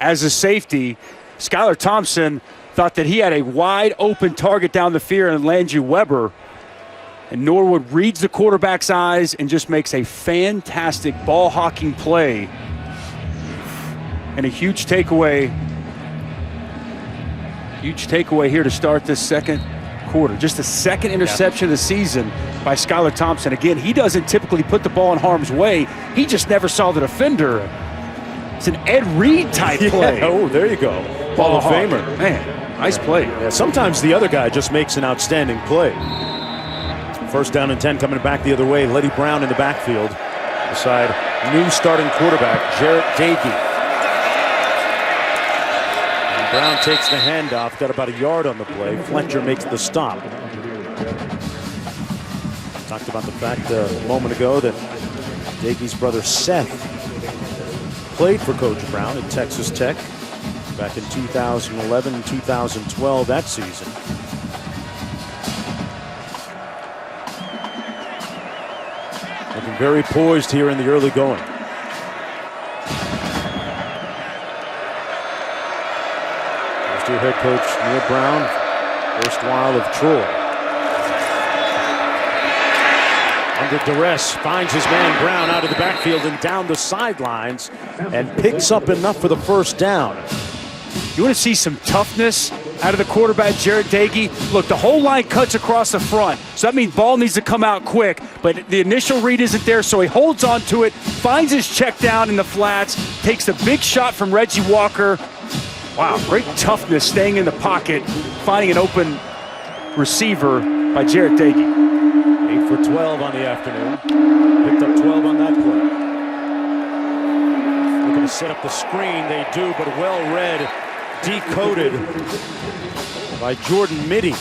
as a safety. Skylar Thompson thought that he had a wide open target down the field and Landry Weber. And Norwood reads the quarterback's eyes and just makes a fantastic ball hawking play. And a huge takeaway here to start this second quarter. Just the second interception of the season by Skylar Thompson. Again, he doesn't typically put the ball in harm's way. He just never saw the defender. It's an Ed Reed type play. Oh, there you go. Hall of Famer. Man, nice play. Yeah, sometimes the other guy just makes an outstanding play. First down and 10 coming back the other way. Letty Brown in the backfield. Beside new starting quarterback, Jarrett Dagey. Brown takes the handoff, got about a yard on the play. Fletcher makes the stop. Talked about the fact a moment ago that Dagey's brother Seth played for Coach Brown at Texas Tech back in 2011 and 2012 that season. Looking very poised here in the early going. First-year head coach Neil Brown, first while of Troy. Under duress, finds his man Brown out of the backfield and down the sidelines and picks up enough for the first down. You want to see some toughness out of the quarterback, Jarrett Dagey? Look, the whole line cuts across the front, so that means ball needs to come out quick, but the initial read isn't there, so he holds on to it, finds his check down in the flats, takes the big shot from Reggie Walker. Wow, great toughness staying in the pocket, finding an open receiver by Jarrett Dagey. 8 for 12 on the afternoon. Picked up 12 on that play. Looking to set up the screen. They do, but well read, decoded by Jordan Mitty.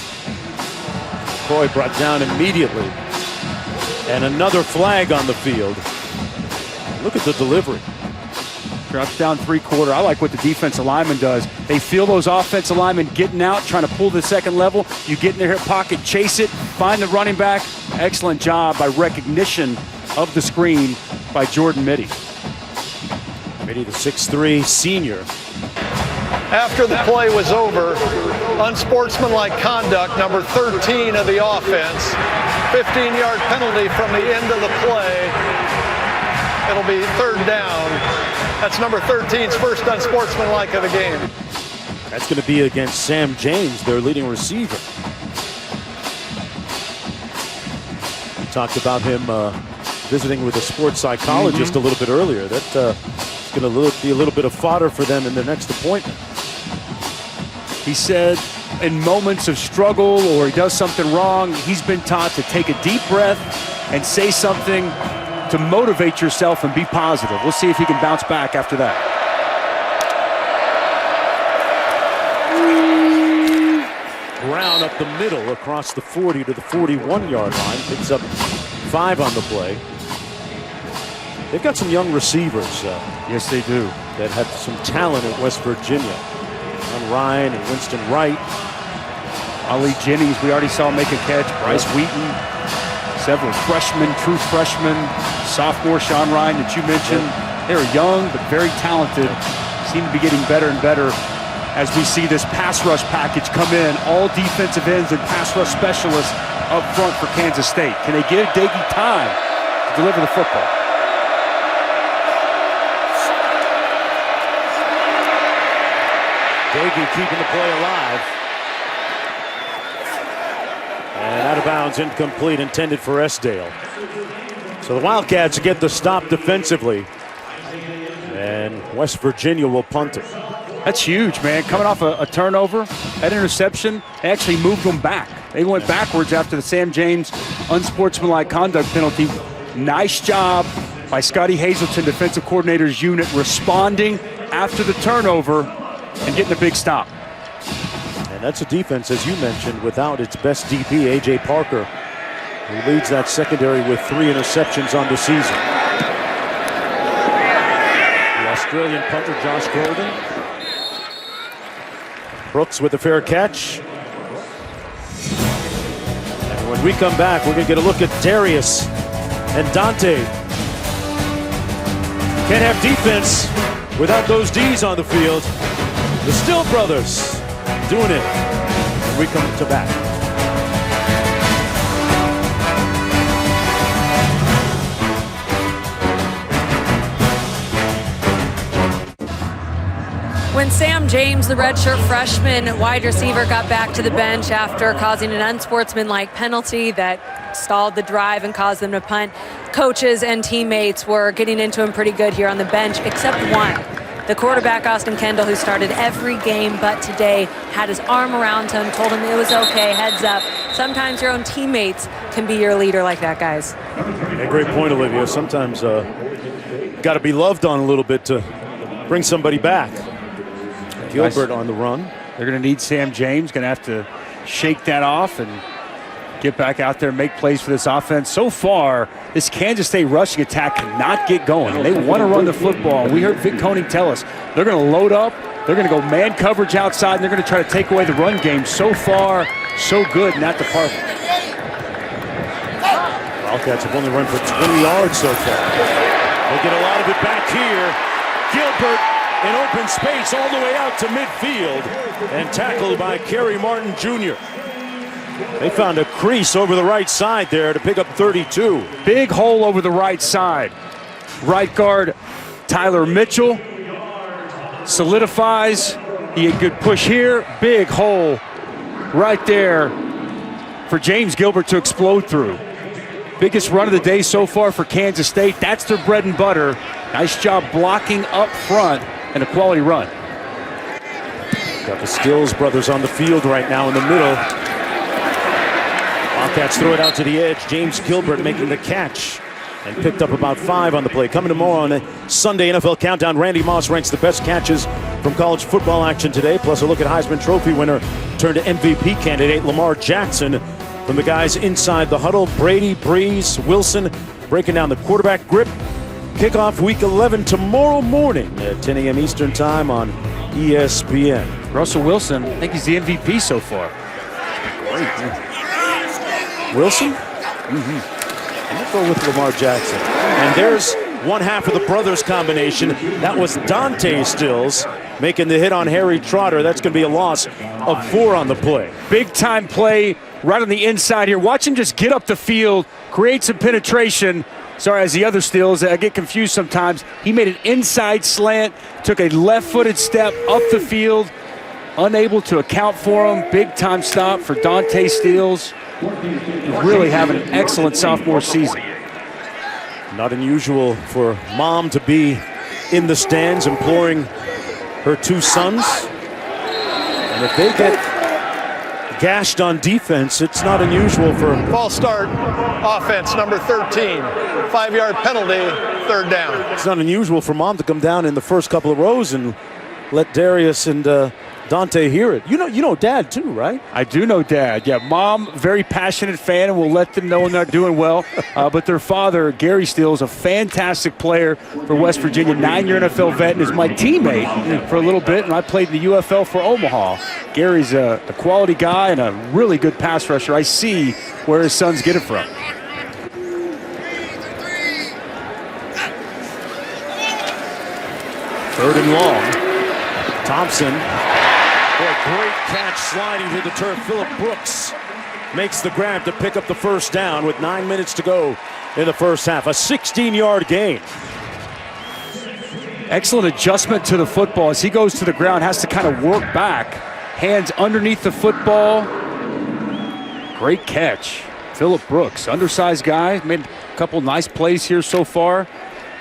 Croy brought down immediately. And another flag on the field. Look at the delivery. Drops down three-quarter. I like what the defensive lineman does. They feel those offensive linemen getting out, trying to pull the second level. You get in their hip pocket, chase it, find the running back. Excellent job by recognition of the screen by Jordan Mitty. Mitty, the 6'3" senior. After the play was over, unsportsmanlike conduct, number 13 of the offense, 15-yard penalty from the end of the play. It'll be third down. That's number 13's first unsportsmanlike of the game. That's going to be against Sam James, their leading receiver. We talked about him visiting with a sports psychologist a little bit earlier. That's going to be a little bit of fodder for them in their next appointment. He said in moments of struggle or he does something wrong, he's been taught to take a deep breath and say something to motivate yourself and be positive. We'll see if he can bounce back after that. Brown up the middle across the 40 to the 41-yard line. Picks up 5 on the play. They've got some young receivers. Yes, they do. That have some talent at West Virginia. John Ryan and Winston Wright. Ali Jennings, we already saw him make a catch. Bryce Wheaton. Several freshmen, true freshmen, sophomore Sean Ryan that you mentioned. They're young but very talented. Seem to be getting better and better as we see this pass rush package come in. All defensive ends and pass rush specialists up front for Kansas State. Can they give Dagey time to deliver the football? Dagey keeping the play alive. And out of bounds, incomplete, intended for Esdale. So the Wildcats get the stop defensively. And West Virginia will punt it. That's huge, man. Coming off a turnover, that interception, they actually moved them back. They went backwards after the Sam James unsportsmanlike conduct penalty. Nice job by Scotty Hazelton, defensive coordinator's unit, responding after the turnover and getting a big stop. And that's a defense, as you mentioned, without its best DP, A.J. Parker, who leads that secondary with 3 interceptions on the season. The Australian punter, Josh Golden. Brooks with a fair catch. And when we come back, we're going to get a look at Darius and Dante. Can't have defense without those D's on the field. The Still brothers doing it. And we come to back. When Sam James, the redshirt freshman wide receiver, got back to the bench after causing an unsportsmanlike penalty that stalled the drive and caused them to punt, coaches and teammates were getting into him pretty good here on the bench, except one. The quarterback, Austin Kendall, who started every game but today, had his arm around him, told him it was okay, heads up. Sometimes your own teammates can be your leader like that, guys. Yeah, great point, Olivia. Sometimes got to be loved on a little bit to bring somebody back. Gilbert on the run. They're going to need Sam James. Going to have to shake that off and get back out there and make plays for this offense. So far, this Kansas State rushing attack cannot get going. They want to run the football. We heard Vic Koenig tell us they're going to load up. They're going to go man coverage outside, and they're going to try to take away the run game. So far, so good in that department. Wildcats have only run for 20 yards so far. They'll get a lot of it back here. Gilbert in open space all the way out to midfield and tackled by Kerry Martin Jr. They found a crease over the right side there to pick up 32. Big hole over the right side. Right guard Tyler Mitchell solidifies. He had good push here. Big hole right there for James Gilbert to explode through. Biggest run of the day so far for Kansas State. That's their bread and butter. Nice job blocking up front and a quality run. Got the Stills brothers on the field right now in the middle. Wildcats throw it out to the edge. James Gilbert making the catch and picked up about 5 on the play. Coming tomorrow on a Sunday NFL Countdown, Randy Moss ranks the best catches from college football action today. Plus a look at Heisman Trophy winner turned MVP candidate Lamar Jackson from the guys inside the huddle. Brady, Breeze, Wilson breaking down the quarterback grip. Kickoff week 11 tomorrow morning at 10 a.m. Eastern time on ESPN. Russell Wilson, I think he's the MVP so far. Wilson? I'm going to go with Lamar Jackson. And there's one half of the brothers combination. That was Dante Stills making the hit on Harry Trotter. That's going to be a loss of 4 on the play. Big time play right on the inside here. Watch him just get up the field, create some penetration. Sorry, as the other Stills, I get confused sometimes. He made an inside slant, took a left-footed step up the field, unable to account for him. Big time stop for Dante Stills. Really having an excellent sophomore season. Not unusual for mom to be in the stands imploring her 2 sons. And if they get gashed on defense, it's not unusual for False start, offense number 13. 5-yard penalty, 3rd down. It's not unusual for mom to come down in the first couple of rows and let Darius and Dante hear it. You know Dad too, right? I do know Dad. Yeah, Mom, very passionate fan, and will let them know when they're doing well. But their father, Gary Stills, a fantastic player for West Virginia, 9-year NFL vet, and is my teammate for a little bit, and I played in the UFL for Omaha. Gary's a quality guy and a really good pass rusher. I see where his sons get it from. Third and long. Thompson. Great catch sliding through the turf. Phillip Brooks makes the grab to pick up the first down with 9 minutes to go in the first half. A 16-yard gain. Excellent adjustment to the football as he goes to the ground, has to kind of work back. Hands underneath the football. Great catch. Phillip Brooks, undersized guy, made a couple nice plays here so far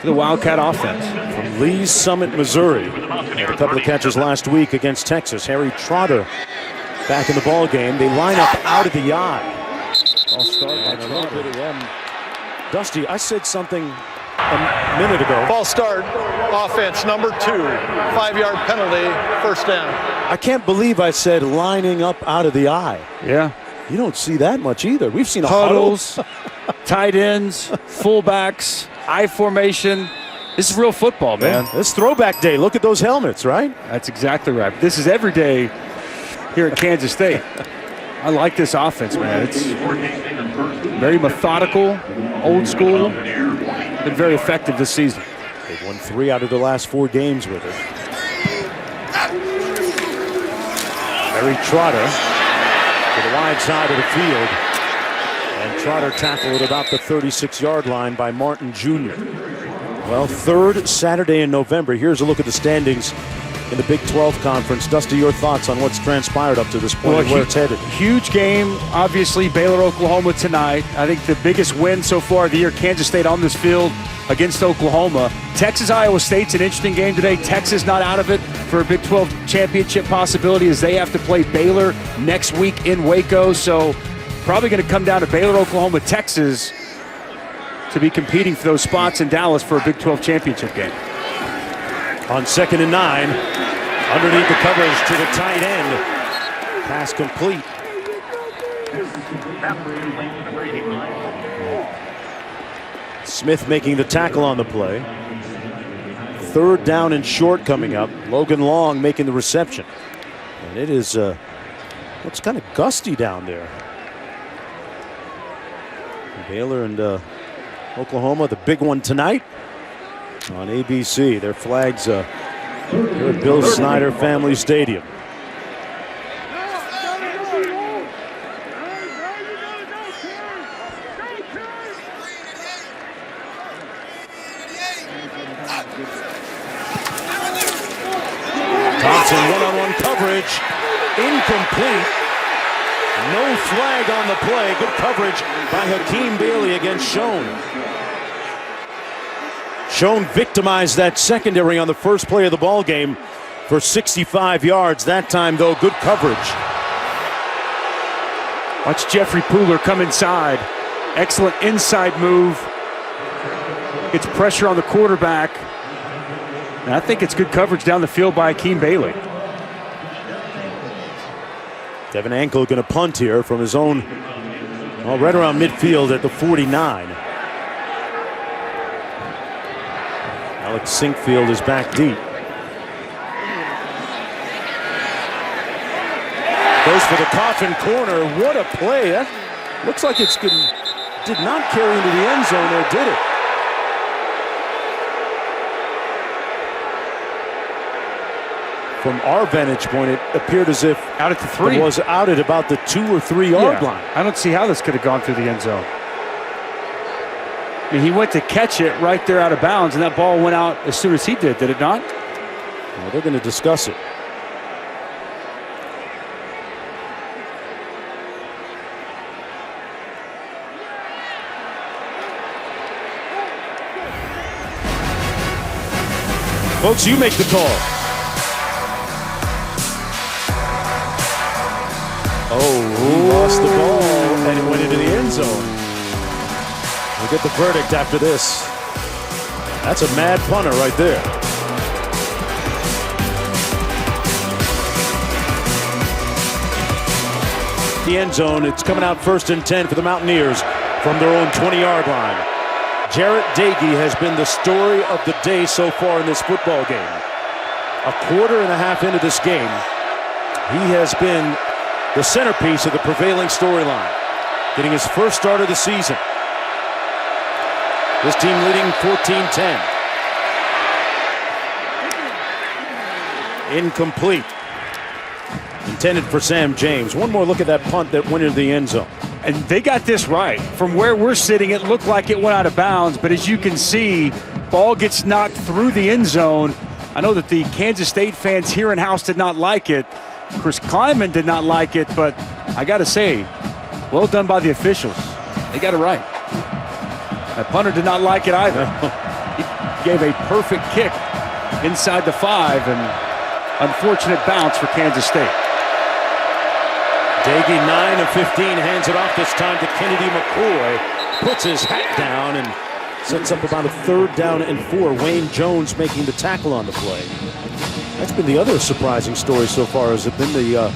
for the Wildcat offense. From Lee's Summit, Missouri. Had a couple of catches last week against Texas. Harry Trotter back in the ball game. They line up out of the eye. I'll start by Trotter. Dusty, I said something a minute ago. False start, offense number 2. 5-yard penalty, 1st down. I can't believe I said lining up out of the eye. Yeah. You don't see that much either. We've seen a huddles, tight ends, fullbacks, I formation. This is real football, man. It's throwback day. Look at those helmets, right? That's exactly right. This is every day here at Kansas State. I like this offense, man. It's very methodical, old school. Been very effective this season. They've won 3 out of the last 4 games with it. Harry Trotter to the wide side of the field. And Trotter tackled at about the 36-yard line by Martin Jr. Well, third Saturday in November. Here's a look at the standings in the Big 12 Conference. Dusty, your thoughts on what's transpired up to this point and where it's headed? Huge game, obviously, Baylor-Oklahoma tonight. I think the biggest win so far of the year, Kansas State on this field against Oklahoma. Texas-Iowa State's an interesting game today. Texas not out of it for a Big 12 championship possibility as they have to play Baylor next week in Waco. So probably going to come down to Baylor, Oklahoma, Texas to be competing for those spots in Dallas for a Big 12 championship game. On 2nd and 9, underneath the coverage to the tight end. Pass complete. Smith making the tackle on the play. 3rd down and short coming up. Logan Long making the reception. And it is, looks kind of gusty down there. Baylor and Oklahoma, the big one tonight on ABC. Their flags here at Bill Snyder Family Stadium. Thompson one-on-one coverage, incomplete. No flag on the play. Good coverage by Hakeem Bailey against Schoen. Schoen victimized that secondary on the first play of the ball game for 65 yards. That time, though, good coverage. Watch Jeffrey Pooler come inside. Excellent inside move. Gets pressure on the quarterback. And I think it's good coverage down the field by Hakeem Bailey. Devin Ankle going to punt here from his own, well, right around midfield at the 49. Alex Sinkfield is back deep. Goes for the coffin corner. What a play. That looks like it's good. Did not carry into the end zone, or did it? From our vantage point, it appeared as if out at the 3. It was out at about the 2 or 3 yard line. I don't see how this could have gone through the end zone. I mean, he went to catch it right there out of bounds, and that ball went out as soon as he did it not? Well, they're going to discuss it. Folks, you make the call. Oh, he lost the ball, and it went into the end zone. We'll get the verdict after this. That's a mad punter right there. The end zone, it's coming out 1st and 10 for the Mountaineers from their own 20-yard line. Jarrett Doege has been the story of the day so far in this football game. A quarter and a half into this game, he has been the centerpiece of the prevailing storyline, getting his first start of the season. This team leading 14-10. Incomplete. Intended for Sam James. One more look at that punt that went into the end zone. And they got this right. From where we're sitting, it looked like it went out of bounds, but as you can see, ball gets knocked through the end zone. I know that the Kansas State fans here in house did not like it. Chris Kleiman did not like it, but I got to say, well done by the officials. They got it right. That punter did not like it either. He gave a perfect kick inside the 5, and unfortunate bounce for Kansas State. Doege, 9 of 15, hands it off this time to Kennedy McCoy. Puts his hat down and sets up about a 3rd down and 4. Wayne Jones making the tackle on the play. That's been the other surprising story so far, has it been the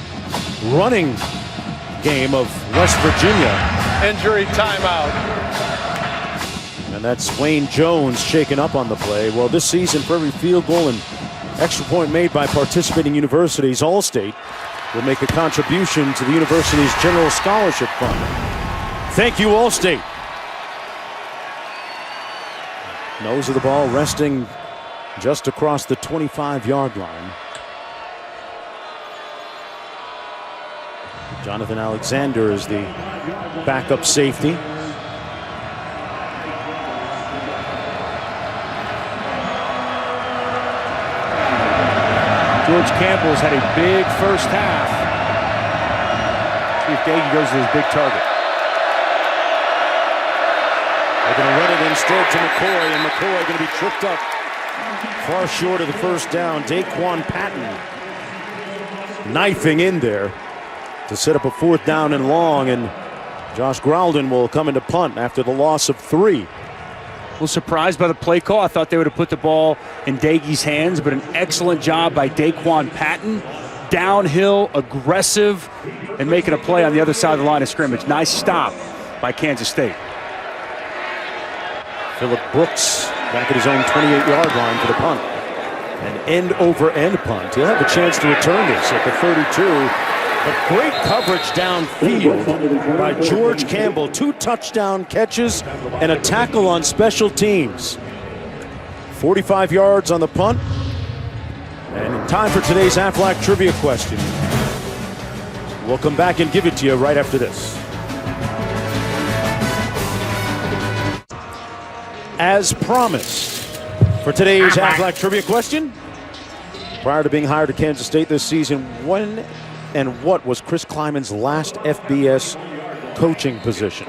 running game of West Virginia. Injury timeout. And that's Wayne Jones shaken up on the play. Well, this season, for every field goal and extra point made by participating universities, Allstate will make a contribution to the university's General Scholarship Fund. Thank you, Allstate. Nose of the ball resting just across the 25-yard line. Jonathan Alexander is the backup safety. George Campbell has had a big first half. See if Dagey goes to his big target. They're going to run it instead to McCoy, and McCoy going to be tripped up far short of the first down. Daquan Patton knifing in there to set up a 4th down and long, and Josh Graldin will come into punt after the loss of 3. A little surprised by the play call. I thought they would have put the ball in Dagey's hands, but an excellent job by Daquan Patton. Downhill, aggressive, and making a play on the other side of the line of scrimmage. Nice stop by Kansas State. Phillip Brooks back at his own 28-yard line for the punt. An end-over-end punt. He'll have a chance to return this at the 32. But great coverage downfield by George Campbell. 2 touchdown catches and a tackle on special teams. 45 yards on the punt. And time for today's Aflac trivia question. We'll come back and give it to you right after this. As promised, for today's Aflac trivia question, prior to being hired at Kansas State this season, when and what was Chris Kleiman's last FBS coaching position?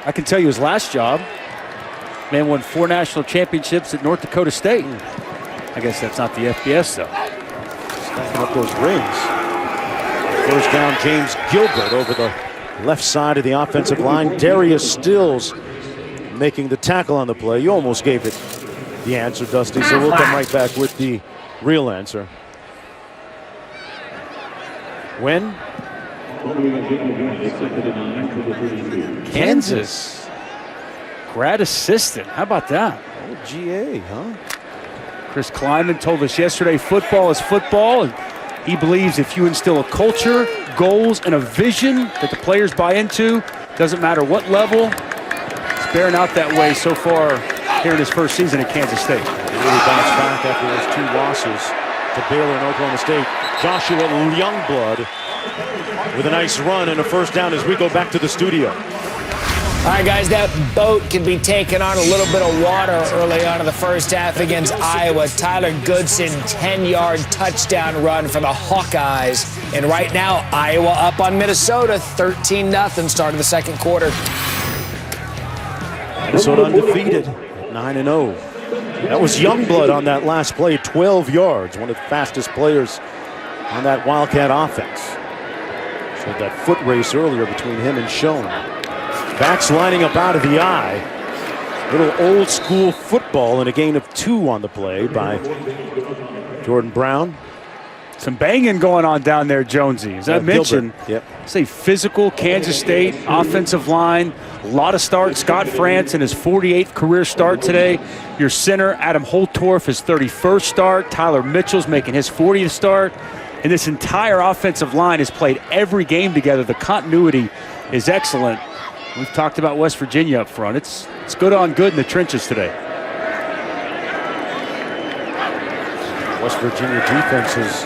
I can tell you his last job. Man won 4 national championships at North Dakota State. I guess that's not the FBS, though. Stacking up those rings. First down, James Gilbert over the left side of the offensive line. Darius Stills making the tackle on the play. You almost gave it the answer, Dusty, so we'll come right back with the real answer. When? Kansas. Grad assistant. How about that? Oh, GA, huh? Chris Kleiman told us yesterday football is football, and he believes if you instill a culture, goals, and a vision that the players buy into, doesn't matter what level, it's bearing out that way so far here in his first season at Kansas State. They really bounced back after those 2 losses to Baylor and Oklahoma State. Joshua Youngblood with a nice run and a first down as we go back to the studio. All right, guys, that boat can be taking on a little bit of water early on in the first half against Iowa. Tyler Goodson, 10-yard touchdown run for the Hawkeyes. And right now, Iowa up on Minnesota, 13-0, start of the second quarter. Minnesota undefeated, 9-0. That was Youngblood on that last play, 12 yards, one of the fastest players on that Wildcat offense. Showed that foot race earlier between him and Schoen. Backs lining up out of the eye. Little old school football and a gain of 2 on the play by Jordan Brown. Some banging going on down there, Jonesy. As I mentioned, yep. Say physical Kansas State offensive line. A lot of starts. Scott France in his 48th career start today. Your center, Adam Holtorf, his 31st start. Tyler Mitchell's making his 40th start. And this entire offensive line has played every game together. The continuity is excellent. We've talked about West Virginia up front. It's good on good in the trenches today. West Virginia defense has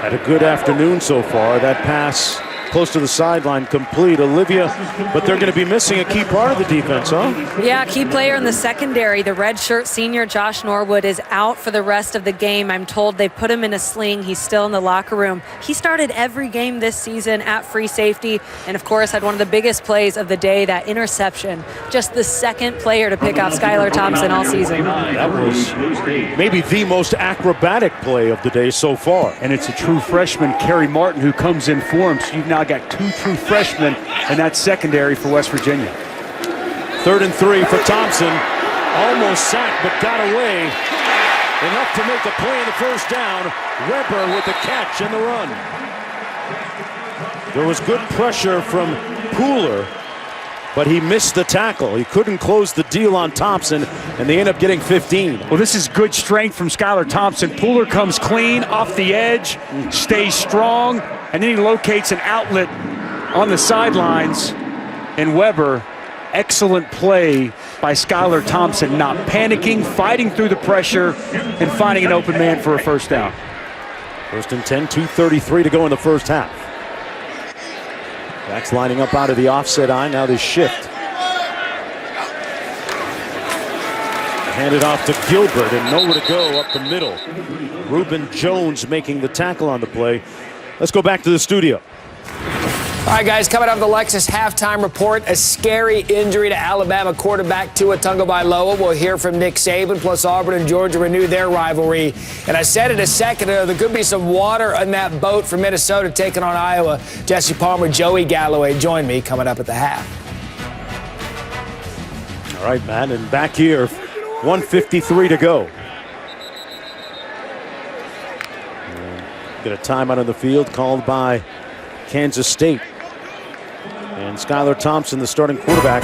had a good afternoon so far. That pass close to the sideline, complete. Olivia, but they're going to be missing a key part of the defense, huh? Yeah, key player in the secondary. The redshirt senior Josh Norwood is out for the rest of the game. I'm told they put him in a sling. He's still in the locker room. He started every game this season at free safety, and of course had one of the biggest plays of the day, that interception. Just the second player to pick off Skylar Thompson all season. That was maybe the most acrobatic play of the day so far. And it's a true freshman, Kerry Martin, who comes in for him. So you've now got 2 true freshmen in that secondary for West Virginia. 3rd and 3 for Thompson. Almost sacked, but got away. Enough to make the play in the first down. Weber with the catch and the run. There was good pressure from Pooler, but he missed the tackle. He couldn't close the deal on Thompson, and they end up getting 15. Well, this is good strength from Skylar Thompson. Pooler comes clean off the edge, stays strong, and then he locates an outlet on the sidelines. And Weber, excellent play by Skylar Thompson, not panicking, fighting through the pressure, and finding an open man for a first down. First and 10, 2:33 to go in the first half. Backs lining up out of the offset eye. Now they shift. Hand it off to Gilbert and nowhere to go up the middle. Reuben Jones making the tackle on the play. Let's go back to the studio. All right, guys, coming up the Lexus halftime report, a scary injury to Alabama quarterback Tua Tagovailoa. We'll hear from Nick Saban, plus Auburn and Georgia renew their rivalry. And I said it a second ago, there could be some water on that boat for Minnesota taking on Iowa. Jesse Palmer, Joey Galloway join me coming up at the half. All right, Matt, and back here, 1:53 to go. Get a timeout on the field called by Kansas State. And Skylar Thompson, the starting quarterback,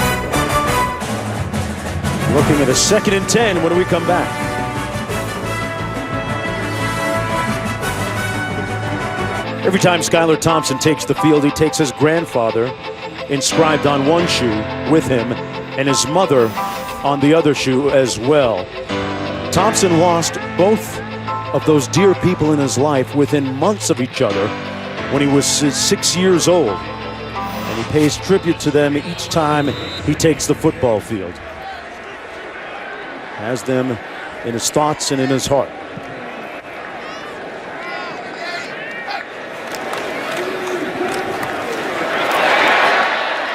looking at a 2nd and 10 when we come back. Every time Skylar Thompson takes the field, he takes his grandfather inscribed on one shoe with him and his mother on the other shoe as well. Thompson lost both of those dear people in his life within months of each other when he was 6 years old. And he pays tribute to them each time he takes the football field. Has them in his thoughts and in his heart.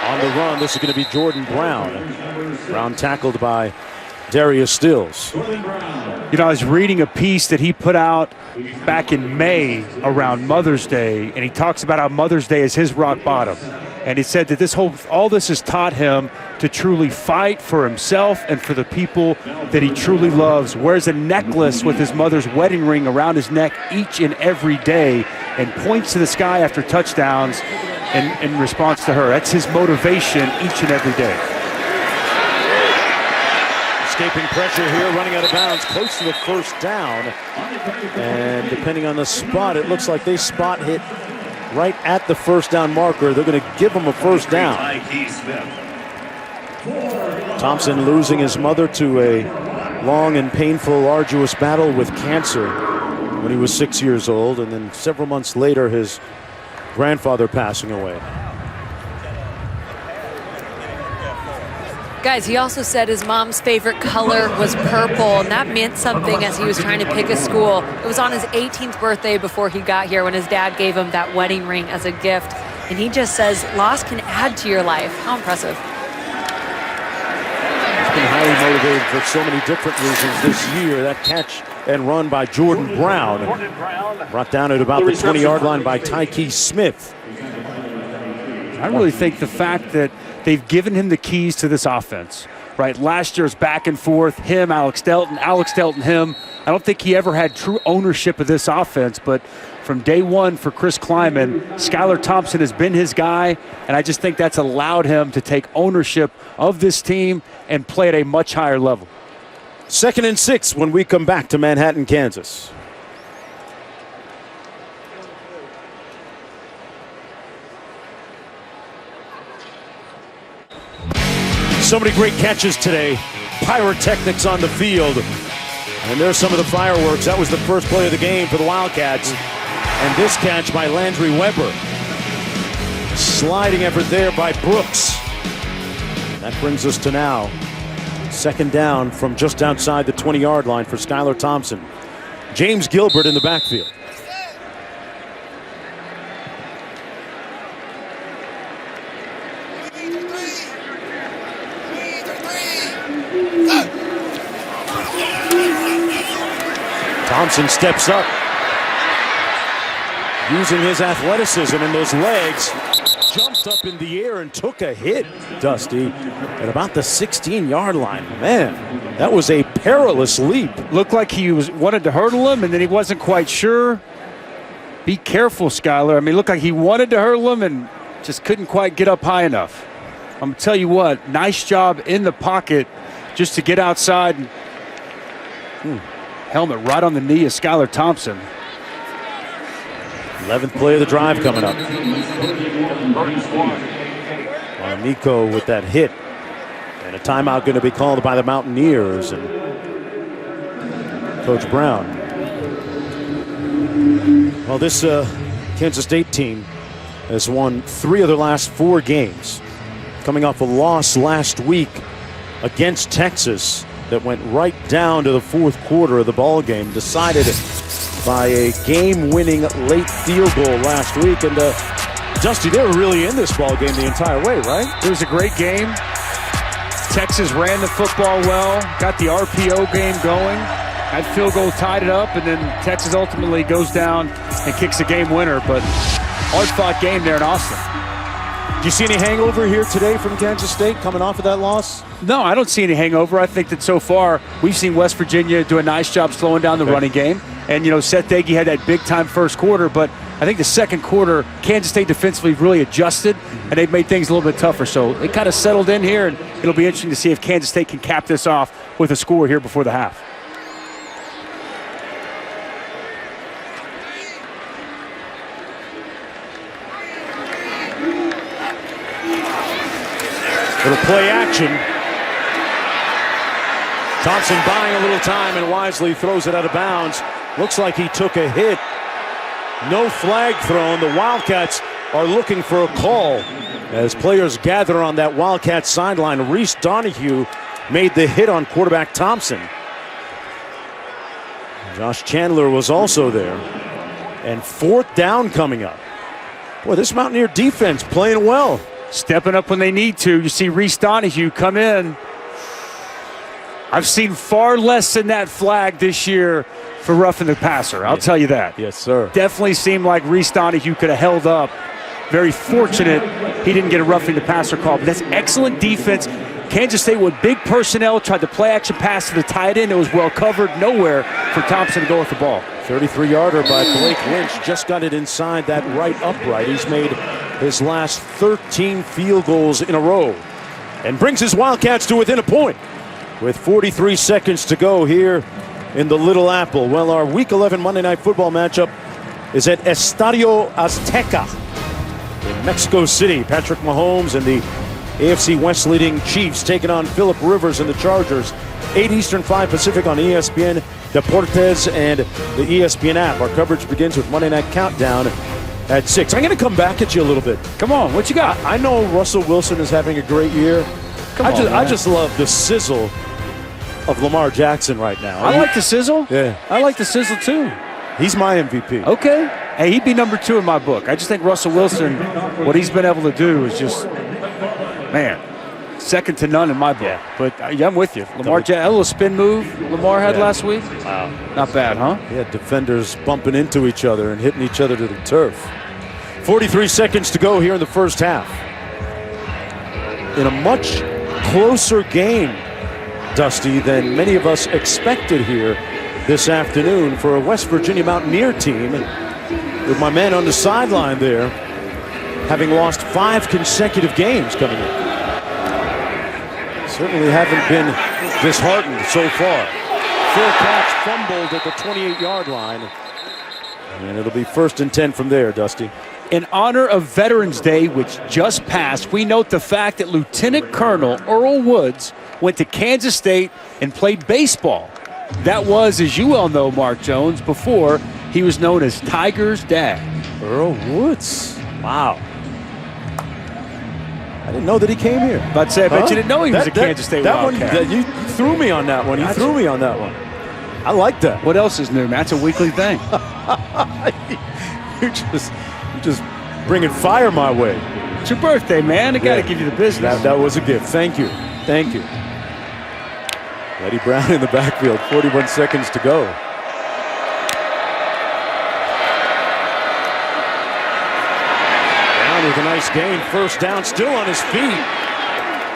On the run, this is going to be Jordan Brown. Brown tackled by Darius Stills. You know, I was reading a piece that he put out back in May around Mother's Day, and he talks about how Mother's Day is his rock bottom. And he said that all this has taught him to truly fight for himself and for the people that he truly loves. Wears a necklace with his mother's wedding ring around his neck each and every day and points to the sky after touchdowns in response to her. That's his motivation each and every day. Escaping pressure here, running out of bounds, close to the first down. And depending on the spot, it looks like they spot hit right at the first down marker. They're going to give him a first down. Thompson losing his mother to a long and painful, arduous battle with cancer when he was 6 years old. And then several months later, his grandfather passing away. Guys, he also said his mom's favorite color was purple, and that meant something as he was trying to pick a school. It was on his 18th birthday before he got here when his dad gave him that wedding ring as a gift. And he just says, loss can add to your life. How impressive. He's been highly motivated for so many different reasons this year. That catch and run by Jordan Brown, brought down at about the 20-yard line by Tyke Smith. I really think the fact that they've given him the keys to this offense, right? Last year's back and forth, him, Alex Delton, him. I don't think he ever had true ownership of this offense, but from day one for Chris Kleiman, Skylar Thompson has been his guy, and I just think that's allowed him to take ownership of this team and play at a much higher level. 2nd and 6 when we come back to Manhattan, Kansas. So many great catches today. Pyrotechnics on the field. And there's some of the fireworks. That was the first play of the game for the Wildcats. And this catch by Landry Weber. Sliding effort there by Brooks. That brings us to now 2nd down from just outside the 20-yard line for Skylar Thompson. James Gilbert in the backfield. Thompson steps up, using his athleticism and those legs, jumped up in the air and took a hit, Dusty, at about the 16-yard line. Man, that was a perilous leap. Looked like he wanted to hurdle him, and then he wasn't quite sure. Be careful, Skylar. I mean, looked like he wanted to hurdle him and just couldn't quite get up high enough. I'm going to tell you what, nice job in the pocket just to get outside. Helmet right on the knee of Skylar Thompson. 11th play of the drive coming up. Nico with that hit. And a timeout going to be called by the Mountaineers and Coach Brown. Well, this Kansas State team has won 3 of their last 4 games, coming off a loss last week against Texas that went right down to the 4th quarter of the ball game, decided by a game-winning late field goal last week. And Dusty, they were really in this ball game the entire way, right? It was a great game. Texas ran the football well, got the RPO game going. That field goal tied it up, and then Texas ultimately goes down and kicks a game winner. But hard-fought game there in Austin. Do you see any hangover here today from Kansas State coming off of that loss? No, I don't see any hangover. I think that so far we've seen West Virginia do a nice job slowing down the running game. And, you know, Seth Doege had that big-time first quarter, but I think the second quarter, Kansas State defensively really adjusted, and they've made things a little bit tougher. So they kind of settled in here, and it'll be interesting to see if Kansas State can cap this off with a score here before the half. Little play action. Thompson buying a little time and wisely throws it out of bounds. Looks like he took a hit. No flag thrown. The Wildcats are looking for a call as players gather on that Wildcats sideline. Reese Donahue made the hit on quarterback Thompson. Josh Chandler was also there. And 4th down coming up. Boy, this Mountaineer defense playing well. Stepping up when they need to. You see Reese Donahue come in. I've seen far less than that flag this year for roughing the passer. I'll tell you that. Yes, sir. Definitely seemed like Reese Donahue could have held up. Very fortunate he didn't get a roughing the passer call. But that's excellent defense. Kansas State with big personnel tried to play action pass to the tight end. It was well covered. Nowhere for Thompson to go with the ball. 33-yarder by Blake Lynch. Just got it inside that right upright. He's made his last 13 field goals in a row and brings his Wildcats to within a point with 43 seconds to go here in the Little Apple. Well, our Week 11 Monday Night Football matchup is at Estadio Azteca in Mexico City. Patrick Mahomes and the AFC West leading Chiefs taking on Phillip Rivers and the Chargers. 8 Eastern, 5 Pacific on ESPN, Deportes, and the ESPN app. Our coverage begins with Monday Night Countdown at 6. I'm going to come back at you a little bit. Come on, what you got? I know Russell Wilson is having a great year. I just love the sizzle of Lamar Jackson right now. I like the sizzle. Yeah. I like the sizzle too. He's my MVP. Okay. Hey, he'd be number 2 in my book. I just think Russell Wilson, what he's been able to do is just, man, second to none in my book. Yeah. But I'm with you. Lamar, a little spin move Lamar had last week. Wow. Not bad, huh? Yeah, defenders bumping into each other and hitting each other to the turf. 43 seconds to go here in the first half. In a much closer game, Dusty, than many of us expected here this afternoon for a West Virginia Mountaineer team. With my man on the sideline there, having lost 5 consecutive games coming in. Certainly haven't been disheartened so far. Phil Cox fumbled at the 28-yard line. And it'll be 1st and 10 from there, Dusty. In honor of Veterans Day, which just passed, we note the fact that Lieutenant Colonel Earl Woods went to Kansas State and played baseball. That was, as you well know, Mark Jones, before he was known as Tiger's dad. Earl Woods. Wow. I didn't know that he came here. About to say, I bet you didn't know he was a Kansas State Wildcat. You threw me on that one. You threw me on that one. I like that. What else is new, man? That's a weekly thing. You're just bringing fire my way. It's your birthday, man. I got to give you the business. That was a gift. Thank you. Thank you. Eddie Brown in the backfield. 41 seconds to go. Brown with a nice gain. First down, still on his feet.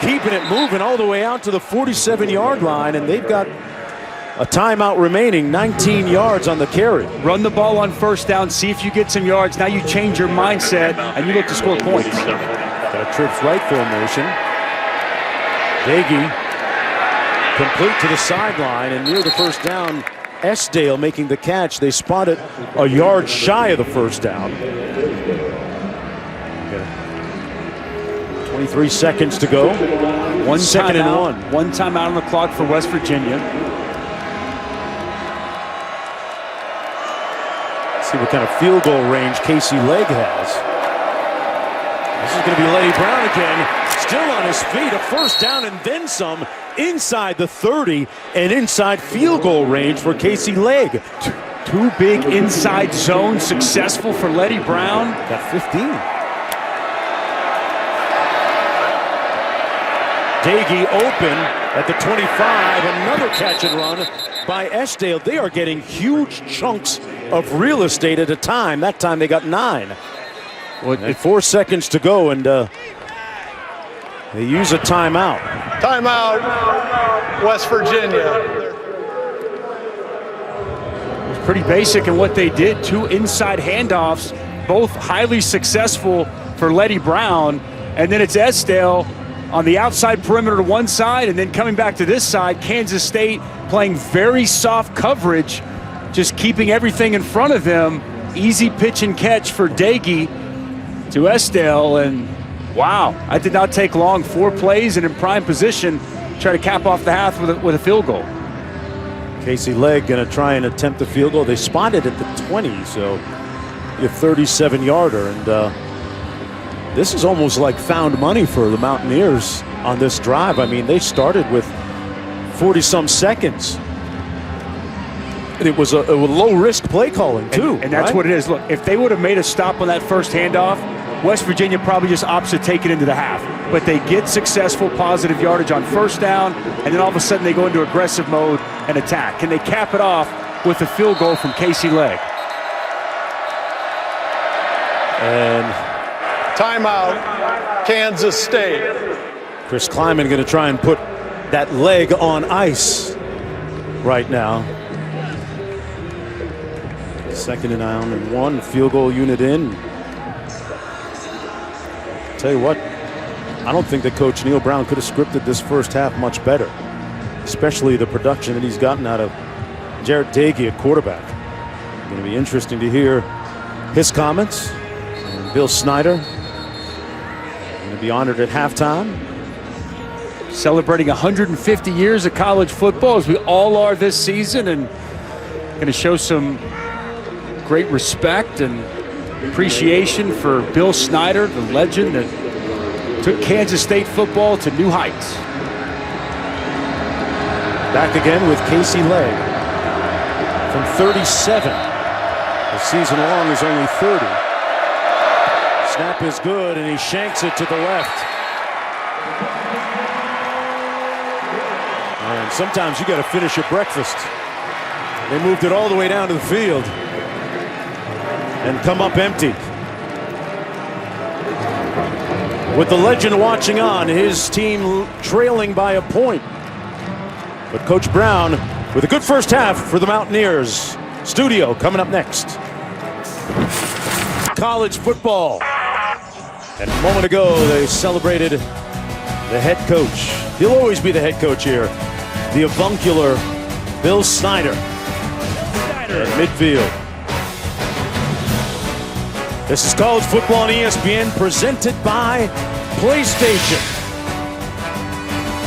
Keeping it moving all the way out to the 47-yard line, and they've got a timeout remaining, 19 yards on the carry. Run the ball on first down, see if you get some yards. Now you change your mindset, and you look to score points. Got a trips right formation. Doege complete to the sideline, and near the first down, Esdale making the catch. They spot it a yard shy of the first down. 23 seconds to go. 1 second and 1. 1 timeout on the clock for West Virginia. See what kind of field goal range Casey Legg has. This is going to be Letty Brown again. Still on his feet. A first down and then some inside the 30 and inside field goal range for Casey Legg. Two big inside zones successful for Letty Brown. Got 15. Dagey open at the 25. Another catch and run by Esdale. They are getting huge chunks of real estate at a time. That time they got 9. Well, 4 seconds to go, and they use a timeout. Timeout, West Virginia. Pretty basic in what they did. 2 inside handoffs, both highly successful for Letty Brown. And then it's Esdale on the outside perimeter to one side, and then coming back to this side, Kansas State playing very soft coverage, just keeping everything in front of them. Easy pitch and catch for Dagey to Esdale, and wow, that did not take long. 4 plays and in prime position, try to cap off the half with a field goal. Casey Legg going to try and attempt the field goal. They spotted at the 20, so a 37-yarder, and this is almost like found money for the Mountaineers on this drive. I mean, they started with 40-some seconds. And it was a low-risk play calling, too. And that's what it is. Look, if they would have made a stop on that first handoff, West Virginia probably just opts to take it into the half. But they get successful positive yardage on first down, and then all of a sudden they go into aggressive mode and attack. Can they cap it off with a field goal from Casey Legg? And timeout, Kansas State. Chris Kleiman going to try and put that leg on ice right now. 2nd and down and 1, field goal unit in. Tell you what, I don't think that Coach Neil Brown could have scripted this first half much better, especially the production that he's gotten out of Jarrett Dagey at quarterback. Going to be interesting to hear his comments. And Bill Snyder going to be honored at halftime. Celebrating 150 years of college football, as we all are this season, and going to show some great respect and appreciation for Bill Snyder, the legend that took Kansas State football to new heights. Back again with Casey Legg from 37. The season long is only 30. Snap is good, and he shanks it to the left. And sometimes you got to finish your breakfast. They moved it all the way down to the field and come up empty. With the legend watching on, his team trailing by a point. But Coach Brown with a good first half for the Mountaineers. Studio coming up next. College football. And a moment ago, they celebrated the head coach. He'll always be the head coach here. The avuncular Bill Snyder at midfield. This is college football on ESPN, presented by PlayStation.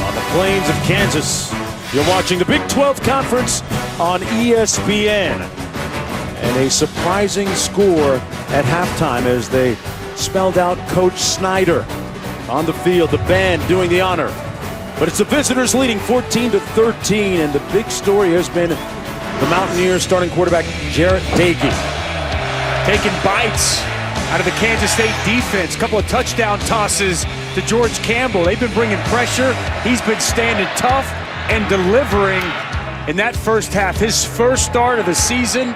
On the plains of Kansas, you're watching the Big 12 Conference on ESPN. And a surprising score at halftime as they spelled out Coach Snyder on the field, the band doing the honor. But it's the visitors leading 14-13, and the big story has been the Mountaineers starting quarterback Jarrett Dagey. Taking bites out of the Kansas State defense. A couple of touchdown tosses to George Campbell. They've been bringing pressure. He's been standing tough and delivering in that first half. His first start of the season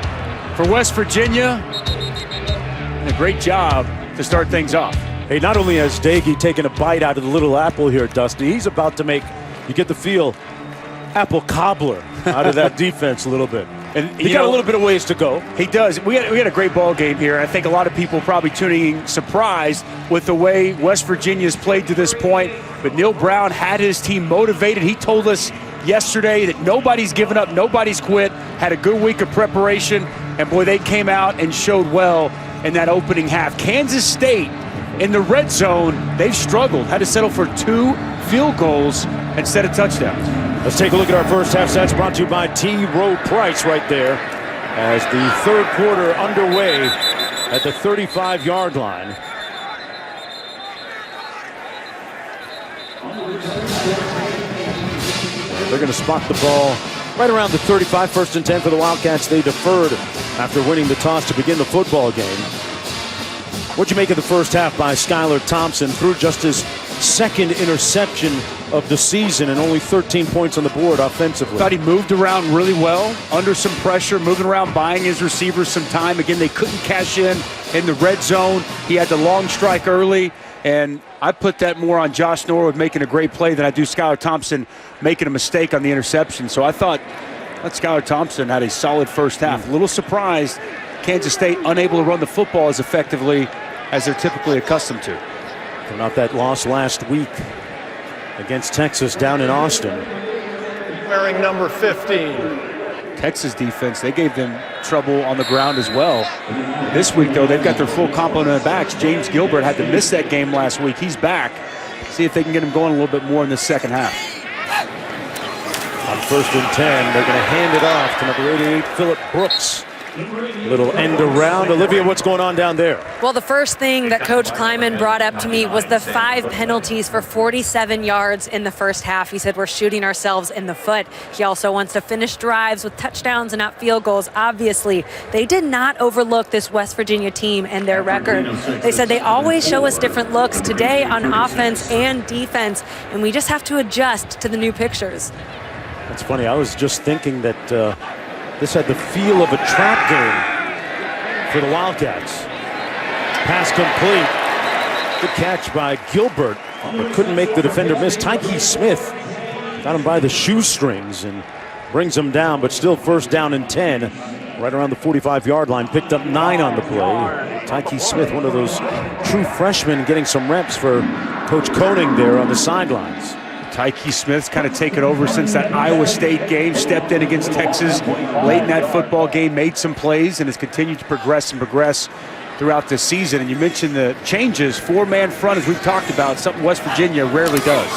for West Virginia. And a great job to start things off. Hey, not only has Dagey taken a bite out of the little apple here, Dusty, he's about to make, you get the feel, apple cobbler out of that defense a little bit. And he got a little bit of ways to go. He does. We had a great ball game here. I think a lot of people probably tuning in surprised with the way West Virginia's played to this point. But Neil Brown had his team motivated. He told us yesterday that nobody's given up, nobody's quit, had a good week of preparation, and boy, they came out and showed well in that opening half. Kansas State in the red zone, they've struggled, had to settle for 2 field goals instead of touchdowns. Let's take a look at our first half stats brought to you by T. Rowe Price right there. as the third quarter underway at the 35-yard line. They're going to spot the ball right around the 35, 1st and 10 for the Wildcats. They deferred after winning the toss to begin the football game. What'd you make of the first half by Skylar Thompson? Threw just his second interception of the season and only 13 points on the board offensively. Thought he moved around really well, under some pressure, moving around, buying his receivers some time. Again, they couldn't cash in the red zone. He had the long strike early, and I put that more on Josh Norwood making a great play than I do Skylar Thompson making a mistake on the interception. So I thought that Skylar Thompson had a solid first half. A little surprised Kansas State unable to run the football as effectively as they're typically accustomed to. Coming off that loss last week against Texas down in Austin. Wearing number 15. Texas defense, they gave them trouble on the ground as well. This week, though, they've got their full complement of backs. James Gilbert had to miss that game last week. He's back. See if they can get him going a little bit more in the second half. On 1st and 10, they're going to hand it off to number 88, Phillip Brooks. Little end around. Olivia, what's going on down there? Well, the first thing that Coach Kleiman brought up to me was the 5 penalties for 47 yards in the first half. He said we're shooting ourselves in the foot. He also wants to finish drives with touchdowns and not field goals. Obviously, they did not overlook this West Virginia team and their record. They said they always show us different looks today on offense and defense, and we just have to adjust to the new pictures. That's funny. I was just thinking that this had the feel of a trap game for the Wildcats. Pass complete. Good catch by Gilbert, but couldn't make the defender miss. Tyke Smith got him by the shoestrings and brings him down, but still 1st down and 10. Right around the 45-yard line. Picked up 9 on the play. Tyke Smith, one of those true freshmen, getting some reps for Coach Koenig there on the sidelines. Tyke Smith's kind of taken over since that Iowa State game, stepped in against Texas late in that football game, made some plays, and has continued to progress throughout this season. And you mentioned the changes, 4-man front, as we've talked about, something West Virginia rarely does.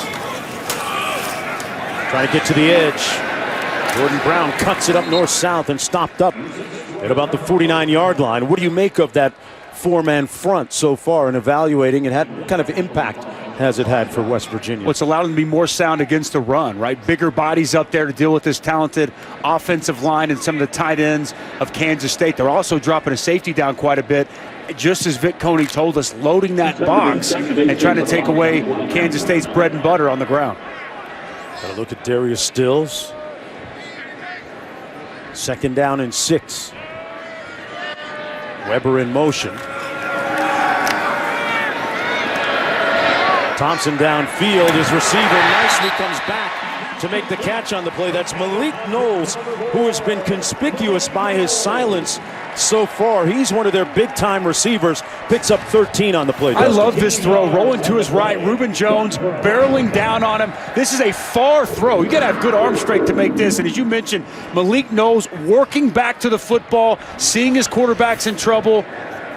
Trying to get to the edge. Jordan Brown cuts it up north-south and stopped up at about the 49-yard line. What do you make of that 4-man front so far in evaluating, and what kind of impact has it had for West Virginia? Well, it's allowed them to be more sound against the run, right? Bigger bodies up there to deal with this talented offensive line and some of the tight ends of Kansas State. They're also dropping a safety down quite a bit, just as Vic Koenig told us, loading that box and trying to take away Kansas State's bread and butter on the ground. Got to look at Darius Stills. 2nd down and 6. Weber in motion. Thompson downfield. His receiver nicely comes back to make the catch on the play. That's Malik Knowles, who has been conspicuous by his silence so far. He's one of their big-time receivers. Picks up 13 on the play. I love this throw. Rolling to his right. Reuben Jones barreling down on him. This is a far throw. You got to have good arm strength to make this. And as you mentioned, Malik Knowles working back to the football, seeing his quarterbacks in trouble.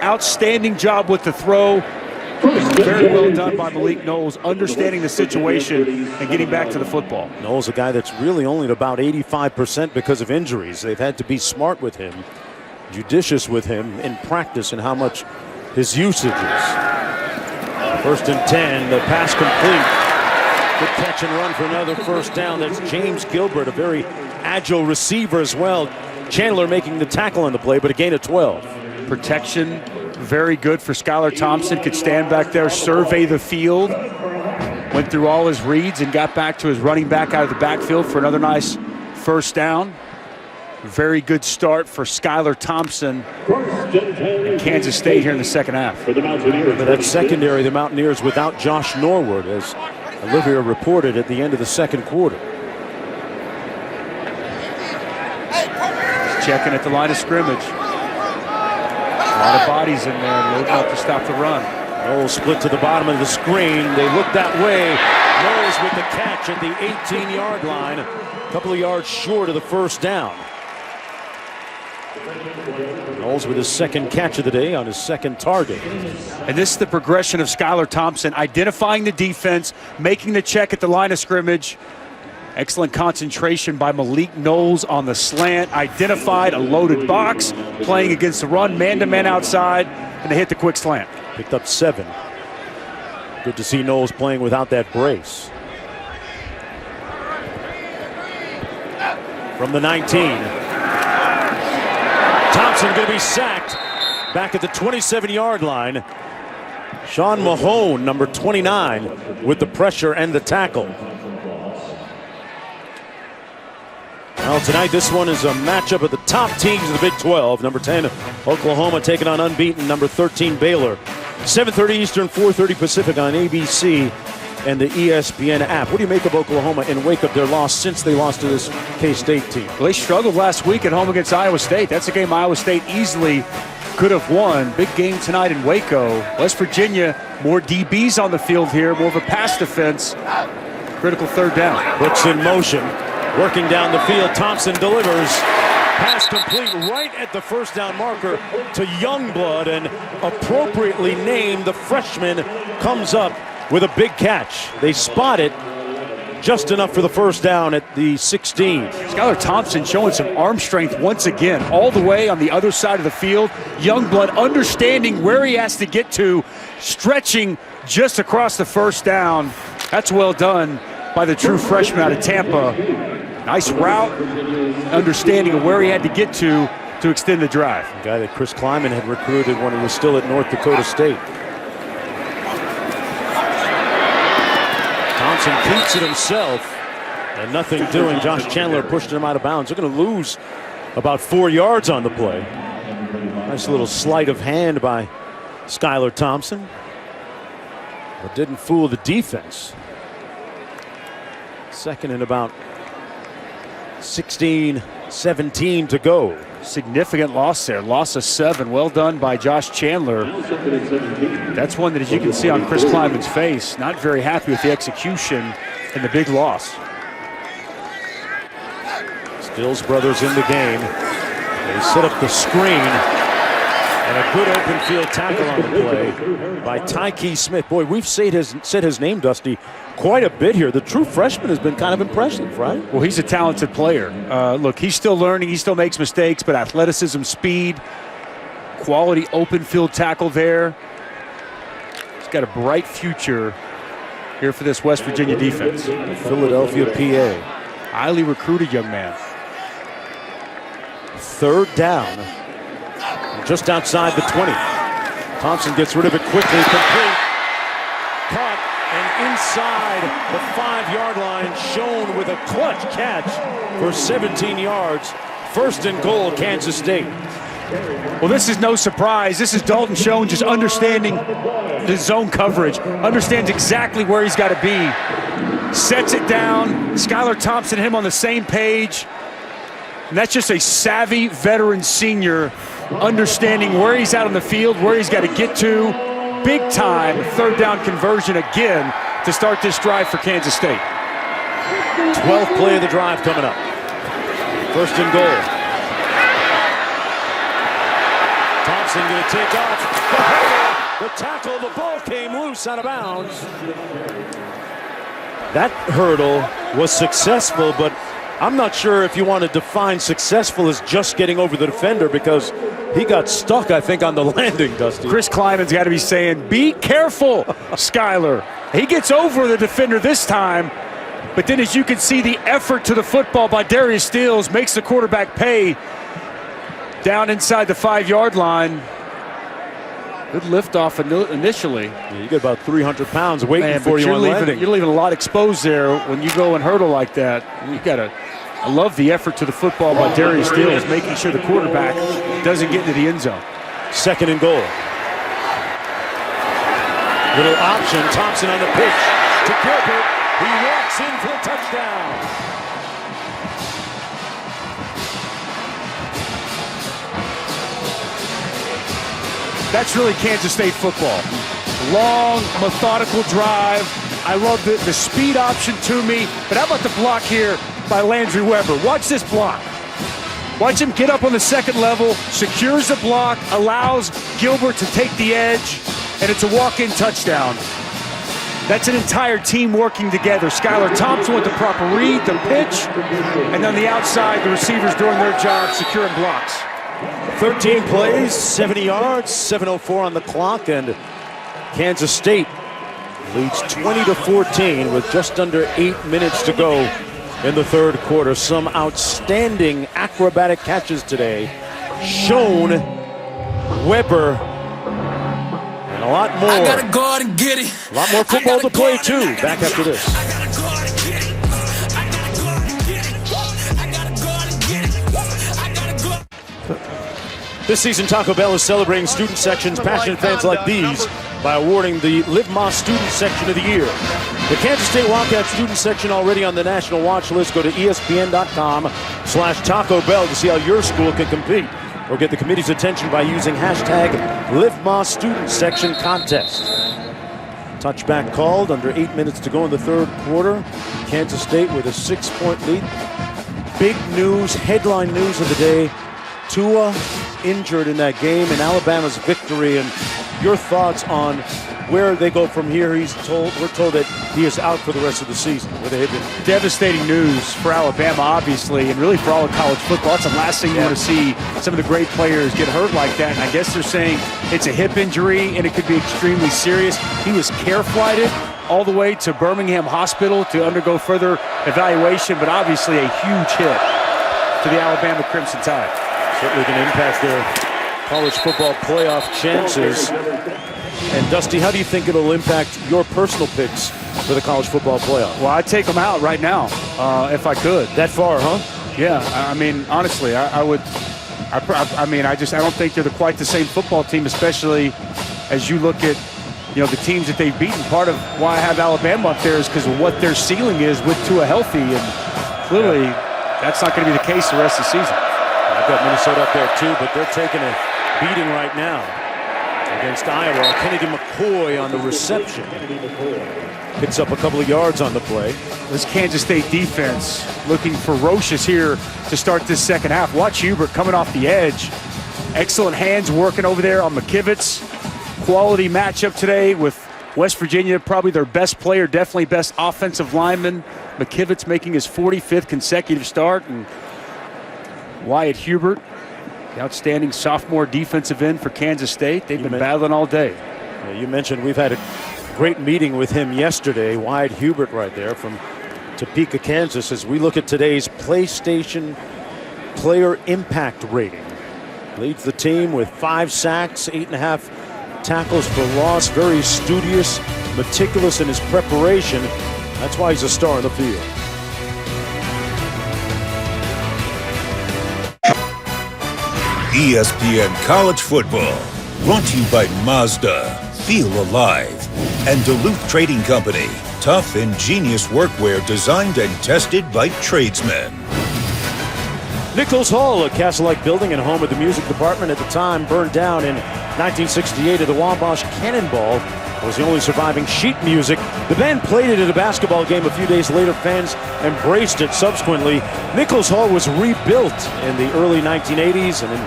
Outstanding job with the throw. Very well done by Malik Knowles, understanding the situation and getting back to the football. Knowles, a guy that's really only at about 85% because of injuries. They've had to be smart with him, judicious with him in practice and how much his usage is. 1st and 10, the pass complete. Good catch and run for another 1st down. That's James Gilbert, a very agile receiver as well. Chandler making the tackle on the play, but a gain of 12. Protection very good for Skylar Thompson. Could stand back there, survey the field. Went through all his reads and got back to his running back out of the backfield for another nice 1st down. Very good start for Skylar Thompson and Kansas State here in the second half. For that secondary, the Mountaineers without Josh Norwood, as Olivia reported at the end of the second quarter. Checking at the line of scrimmage. A lot of bodies in there, loading up to stop the run. Knowles split to the bottom of the screen. They look that way. Knowles with the catch at the 18-yard line. A couple of yards short of the 1st down. Knowles with his 2nd catch of the day on his 2nd target. And this is the progression of Skylar Thompson, identifying the defense, making the check at the line of scrimmage, Excellent concentration by Malik Knowles on the slant. Identified a loaded box, playing against the run, man-to-man outside, and they hit the quick slant. Picked up 7. Good to see Knowles playing without that brace. From the 19. Thompson going to be sacked back at the 27-yard line. Sean Mahone, number 29, with the pressure and the tackle. Well, tonight this one is a matchup of the top teams of the Big 12. Number 10, Oklahoma, taking on unbeaten number 13, Baylor. 7:30 Eastern, 4:30 Pacific on ABC and the ESPN app. What do you make of Oklahoma in wake of their loss since they lost to this K-State team? Well, they struggled last week at home against Iowa State. That's a game Iowa State easily could have won. Big game tonight in Waco. West Virginia, more DBs on the field here, more of a pass defense. Critical third down. Brooks in motion, working down the field. Thompson delivers. Pass complete right at the first down marker to Youngblood, and appropriately named, the freshman comes up with a big catch. They spot it just enough for the first down at the 16. Skylar Thompson showing some arm strength once again, all the way on the other side of the field. Youngblood understanding where he has to get to, stretching just across the first down. That's well done by the true freshman out of Tampa. Nice route, understanding of where he had to get to extend the drive. A guy that Chris Kleiman had recruited when he was still at North Dakota State. Thompson keeps it himself, and nothing doing. Josh Chandler pushed him out of bounds. They're going to lose about 4 yards on the play. Nice little sleight of hand by Skylar Thompson, but didn't fool the defense. Second and about 16-17 to go. Significant loss there. Loss of 7. Well done by Josh Chandler. That's one that, as you can see on Chris Kleiman's face, not very happy with the execution and the big loss. Stills brothers in the game. They set up the screen. And a good open field tackle on the play by Tyke Smith. Boy, we've said his name, Dusty, quite a bit here. The true freshman has been kind of impressive, right? Well, he's a talented player. Look, he's still learning. He still makes mistakes, but athleticism, speed, quality open field tackle there. He's got a bright future here for this West Virginia defense. Philadelphia, PA. Highly recruited young man. Third down. Just outside the 20. Thompson gets rid of it quickly, complete. Caught and inside the 5-yard line, shown with a clutch catch for 17 yards. First and goal, Kansas State. Well, this is no surprise. This is Dalton Schoen just understanding the zone coverage, understands exactly where he's got to be. Sets it down. Skylar Thompson and him on the same page. And that's just a savvy veteran senior understanding where he's out on the field, where he's got to get to. Big time third down conversion again to start this drive for Kansas State. 12th play of the drive coming up. First and goal. Thompson going to take off. The tackle of the ball came loose out of bounds. That hurdle was successful, but I'm not sure if you want to define successful as just getting over the defender, because he got stuck, I think, on the landing, Dusty. Chris Kleiman's got to be saying, be careful, Skylar. He gets over the defender this time, but then as you can see, the effort to the football by Darius Steele makes the quarterback pay down inside the 5-yard line. Good liftoff initially. Yeah, you get about 300 pounds waiting for you on landing. You're leaving a lot exposed there when you go and hurdle like that. You got to. I love the effort to the football by Darius Steele, making sure the quarterback doesn't get into the end zone. Second and goal. Little option. Thompson on the pitch to Gilbert. He walks in for a touchdown. That's really Kansas State football. Long, methodical drive. I love the speed option to me. But how about the block here by Landry Weber? Watch this block. Watch him get up on the second level, secures the block, allows Gilbert to take the edge, and it's a walk-in touchdown. That's an entire team working together. Skylar Thompson with the proper read, the pitch, and on the outside, the receivers doing their job, securing blocks. 13 plays, 70 yards, 7:04 on the clock, and Kansas State leads 20-14 with just under 8 minutes to go in the third quarter. Some outstanding acrobatic catches today. Schoen, Weber, and a lot more. I gotta go out and get it. A lot more football to play too. Back after this. This season, Taco Bell is celebrating student sections, passionate fans like these, by awarding the Live Moss Student Section of the Year. The Kansas State Wildcats student section already on the national watch list. Go to ESPN.com/Taco Bell to see how your school can compete, or get the committee's attention by using hashtag Live Moss Student Section Contest. Touchback called, under 8 minutes to go in the third quarter. Kansas State with a 6-point lead. Big news, headline news of the day: Tua injured in that game, and Alabama's victory. And your thoughts on where they go from here? We're told that he is out for the rest of the season with a hip injury. Devastating news for Alabama, obviously, and really for all of college football. That's the last thing you want to see, some of the great players get hurt like that. And I guess they're saying it's a hip injury and it could be extremely serious. He was care flighted all the way to Birmingham Hospital to undergo further evaluation, but obviously a huge hit to the Alabama Crimson Tide. Certainly can impact their college football playoff chances. And Dusty, how do you think it'll impact your personal picks for the college football playoff? Well, I'd take them out right now if I could. That far, huh? Yeah, I mean, honestly, I would. I don't think they're quite the same football team, especially as you look at, the teams that they've beaten. Part of why I have Alabama up there is because of what their ceiling is with Tua healthy, and clearly that's not going to be the case the rest of the season. I've got Minnesota up there too, but they're taking a beating right now against Iowa. Kennedy McCoy on the reception. Picks up a couple of yards on the play. This Kansas State defense looking ferocious here to start this second half. Watch Hubert coming off the edge. Excellent hands working over there on McKivitz. Quality matchup today with West Virginia, probably their best player, definitely best offensive lineman. McKivitz making his 45th consecutive start, and Wyatt Hubert, the outstanding sophomore defensive end for Kansas State. They've been battling all day. You mentioned we've had a great meeting with him yesterday. Wyatt Hubert right there from Topeka, Kansas, as we look at today's PlayStation player impact rating. Leads the team with 5 sacks, 8.5 tackles for loss. Very studious, meticulous in his preparation. That's why he's a star on the field. ESPN College Football, brought to you by Mazda, Feel Alive, and Duluth Trading Company, tough, ingenious workwear designed and tested by tradesmen. Nichols Hall, a castle-like building and home of the music department at the time, burned down in 1968. The Wabash Cannonball was the only surviving sheet music. The band played it at a basketball game a few days later. Fans embraced it subsequently. Nichols Hall was rebuilt in the early 1980s, and in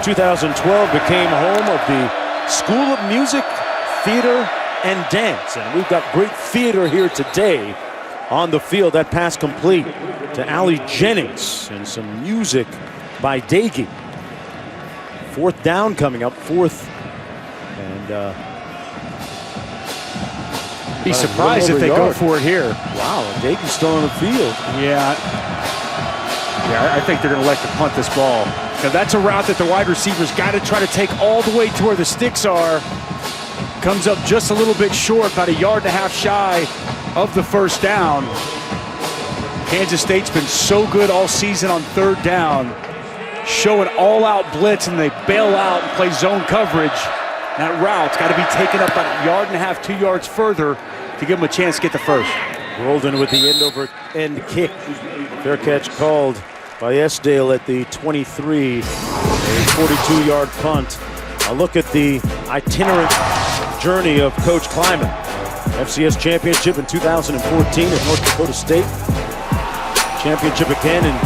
2012 became home of the School of Music, Theater, and Dance. And we've got great theater here today on the field. That pass complete to Allie Jennings, and some music by Dagey. 4th down coming up, 4th, and be surprised if they go for it here. Wow, Dagey's still on the field. Yeah, I think they're going to elect to punt this ball. Now that's a route that the wide receivers got to try to take all the way to where the sticks are. Comes up just a little bit short, about 1.5 yards shy of the first down. Kansas State's been so good all season on 3rd down, showing all-out blitz, and they bail out and play zone coverage. That route's got to be taken up about 1.5 yards, 2 yards further to give them a chance to get the first. Rolled in with the end-over-end kick. Fair catch called by Esdale at the 23. A 42-yard punt. A look at the itinerant journey of Coach Kleiman. FCS championship in 2014 at North Dakota State. Championship again in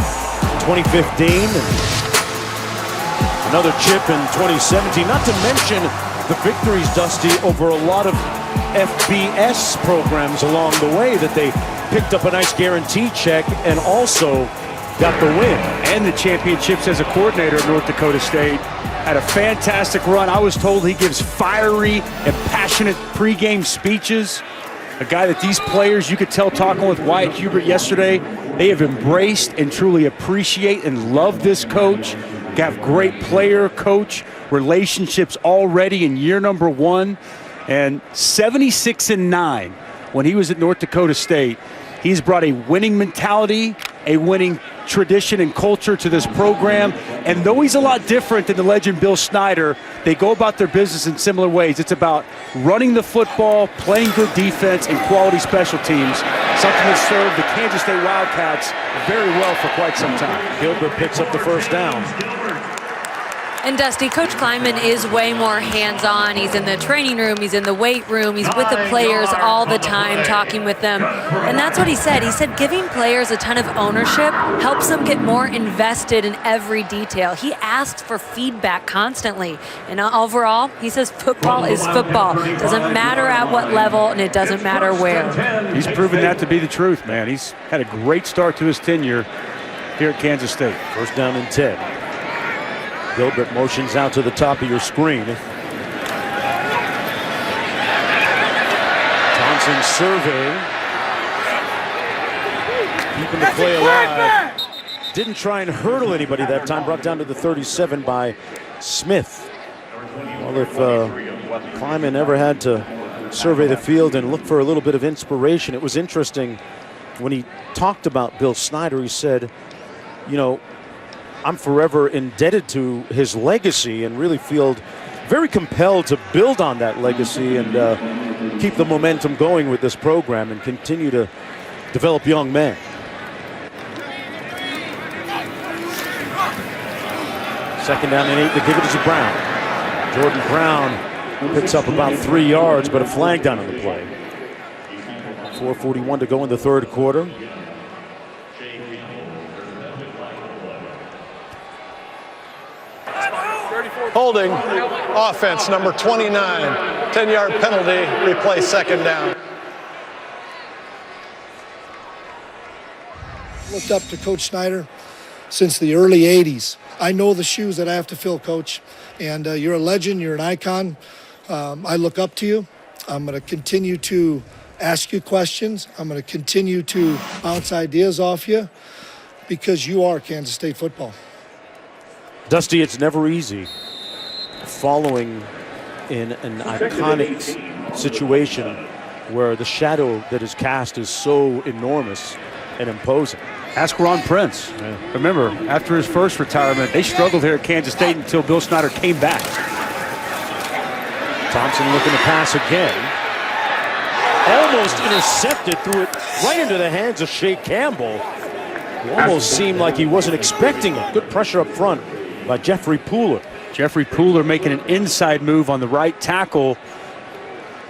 2015. And another chip in 2017. Not to mention the victories, Dusty, over a lot of FBS programs along the way that they picked up a nice guarantee check and also got the win. And the championships as a coordinator at North Dakota State. Had a fantastic run. I was told he gives fiery and passionate pregame speeches. A guy that these players, you could tell talking with Wyatt Hubert yesterday, they have embraced and truly appreciate and love this coach. Got great player-coach relationships already in year number 1. And 76-9 when he was at North Dakota State. He's brought a winning mentality, a winning tradition and culture to this program. And though he's a lot different than the legend Bill Snyder, they go about their business in similar ways. It's about running the football, playing good defense, and quality special teams, something that served the Kansas State Wildcats very well for quite some time. Gilbert picks up the first down. And Dusty, Coach Kleinman is way more hands-on. He's in the training room, he's in the weight room, he's with the players all the time, talking with them. And that's what he said. He said giving players a ton of ownership helps them get more invested in every detail. He asks for feedback constantly. And overall, he says football is football. It doesn't matter at what level, and it doesn't matter where. He's proven that to be the truth, man. He's had a great start to his tenure here at Kansas State. First down and 10. Gilbert motions out to the top of your screen. Thompson surveying. Keeping the play alive. Didn't try and hurdle anybody that time. Brought down to the 37 by Smith. Well, if Kleinman ever had to survey the field and look for a little bit of inspiration, it was interesting when he talked about Bill Snyder. He said, you know, I'm forever indebted to his legacy and really feel very compelled to build on that legacy and keep the momentum going with this program and continue to develop young men. Second down and 8, they give it to Brown. Jordan Brown picks up about 3 yards, but a flag down on the play. 4:41 to go in the third quarter. Holding, offense number 29, 10-yard penalty, replay second down. Looked up to Coach Snyder since the early 80s. I know the shoes that I have to fill, Coach, and you're a legend, you're an icon. I look up to you. I'm going to continue to ask you questions. I'm going to continue to bounce ideas off you because you are Kansas State football. Dusty, it's never easy following in an iconic situation where the shadow that is cast is so enormous and imposing. Ask Ron Prince. Yeah. Remember, after his first retirement, they struggled here at Kansas State until Bill Snyder came back. Thompson looking to pass again. Almost intercepted, threw it right into the hands of Shea Campbell. It almost seemed like he wasn't expecting it. Good pressure up front by Jeffrey Pooler. Jeffrey Pooler making an inside move on the right tackle.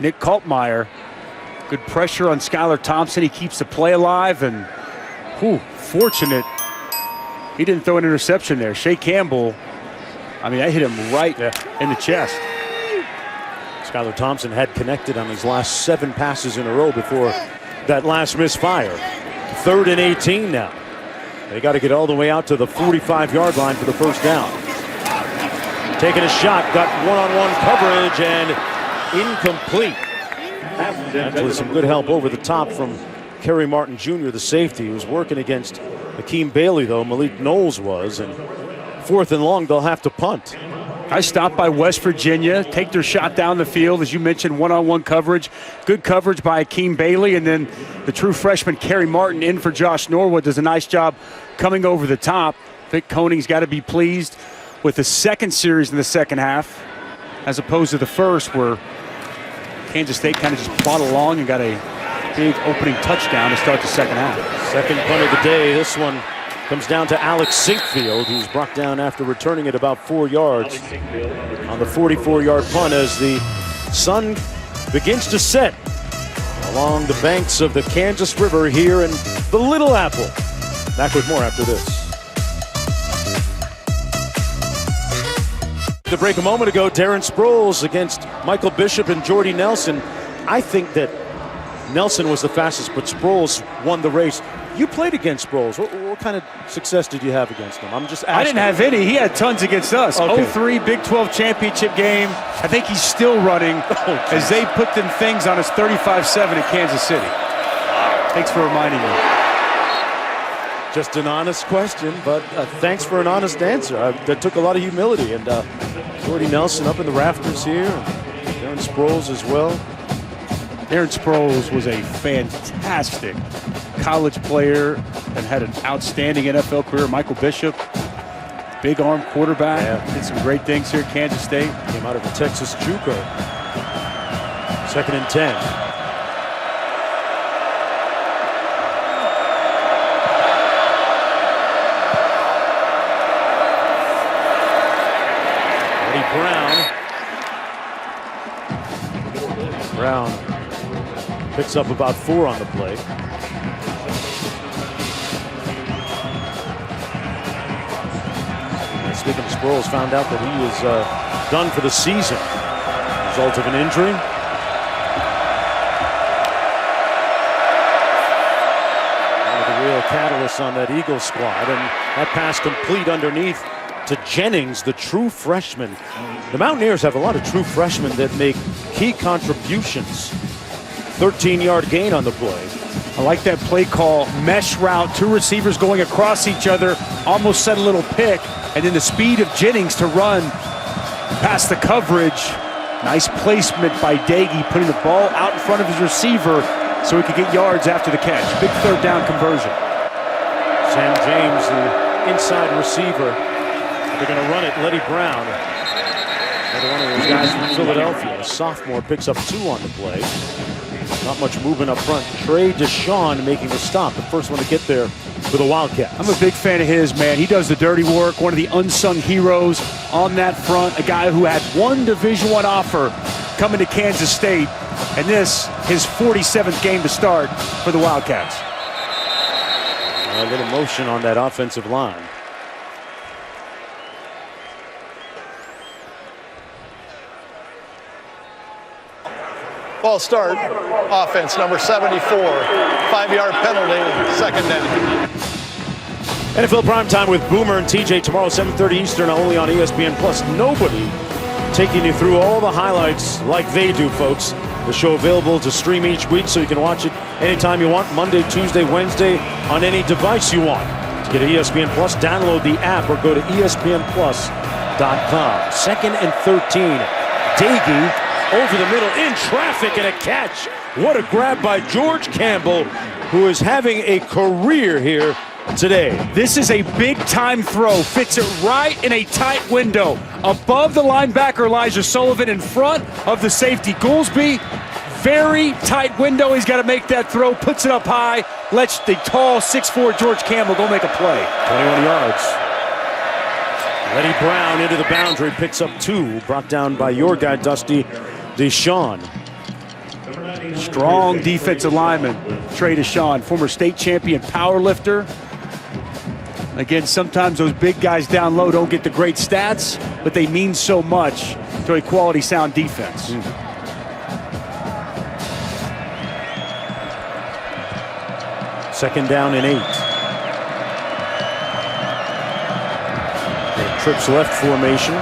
Nick Kaltmeyer. Good pressure on Skylar Thompson. He keeps the play alive, and fortunate he didn't throw an interception there. Shea Campbell, I mean, that hit him right in the chest. Skylar Thompson had connected on his last 7 passes in a row before that last misfire. 3rd and 18 now. They got to get all the way out to the 45-yard line for the first down. Taking a shot, got one-on-one coverage and incomplete. Actually, some good help over the top from Kerry Martin Jr., the safety, who was working against Akeem Bailey, though. Malik Knowles was. And 4th and long, they'll have to punt. I stopped by West Virginia, take their shot down the field. As you mentioned, one-on-one coverage. Good coverage by Akeem Bailey. And then the true freshman, Kerry Martin, in for Josh Norwood, does a nice job coming over the top. Vic Koning's got to be pleased with the second series in the second half, as opposed to the first, where Kansas State kind of just plodded along and got a big opening touchdown to start the second half. Second punt of the day. This one comes down to Alex Sinkfield, who's brought down after returning it about 4 yards on the 44-yard punt as the sun begins to set along the banks of the Kansas River here in the Little Apple. Back with more after this. The break a moment ago, Darren Sproles against Michael Bishop and Jordy Nelson. I think that Nelson was the fastest, but Sproles won the race. You played against Sproles. What kind of success did you have against him? I'm just asking. I didn't have any. He had tons against us. Okay. 0-3 Big 12 championship game. I think he's still running as they put them things on us 35-7 in Kansas City. Thanks for reminding me. Just an honest question, but thanks for an honest answer. That took a lot of humility. And Jordy Nelson up in the rafters here. And Darren Sproles as well. Darren Sproles was a fantastic college player and had an outstanding NFL career. Michael Bishop, big arm quarterback, did some great things here at Kansas State. Came out of the Texas JUCO. 2nd and 10. Brown picks up about 4 on the play. And speaking of Sproles, found out that he is done for the season. Result of an injury. One of the real catalysts on that Eagles squad. And that pass complete underneath to Jennings, the true freshman. The Mountaineers have a lot of true freshmen that make key contributions. 13-yard gain on the play. I like that play call. Mesh route, 2 receivers going across each other, almost set a little pick, and then the speed of Jennings to run past the coverage. Nice placement by Dagey, putting the ball out in front of his receiver so he could get yards after the catch. Big 3rd down conversion. Sam James, the inside receiver. They're going to run it. Letty Brown, another one of those guys from Philadelphia. A sophomore picks up 2 on the play. Not much movement up front. Trey Deshawn making the stop, the first one to get there for the Wildcats. I'm a big fan of his, man. He does the dirty work. One of the unsung heroes on that front. A guy who had 1 Division I offer coming to Kansas State. And this, his 47th game to start for the Wildcats. A little motion on that offensive line. Ball start, offense number 74, 5-yard penalty, 2nd down. NFL Primetime with Boomer and TJ tomorrow, 7:30 Eastern, only on ESPN+. Nobody taking you through all the highlights like they do, folks. The show available to stream each week, so you can watch it anytime you want, Monday, Tuesday, Wednesday, on any device you want. To get ESPN+, download the app or go to ESPNplus.com. 2nd and 13. Dagey over the middle, in traffic, and a catch. What a grab by George Campbell, who is having a career here today. This is a big-time throw. Fits it right in a tight window. Above the linebacker, Elijah Sullivan, in front of the safety, Goolsby. Very tight window. He's got to make that throw. Puts it up high. Lets the tall 6'4" George Campbell go make a play. 21 yards. Letty Brown into the boundary, picks up 2. Brought down by your guy, Dusty Deshawn. Strong defensive lineman, Trey Deshawn, former state champion power lifter. Again, sometimes those big guys down low don't get the great stats, but they mean so much to a quality, sound defense. 2nd down and 8. Trips left formation.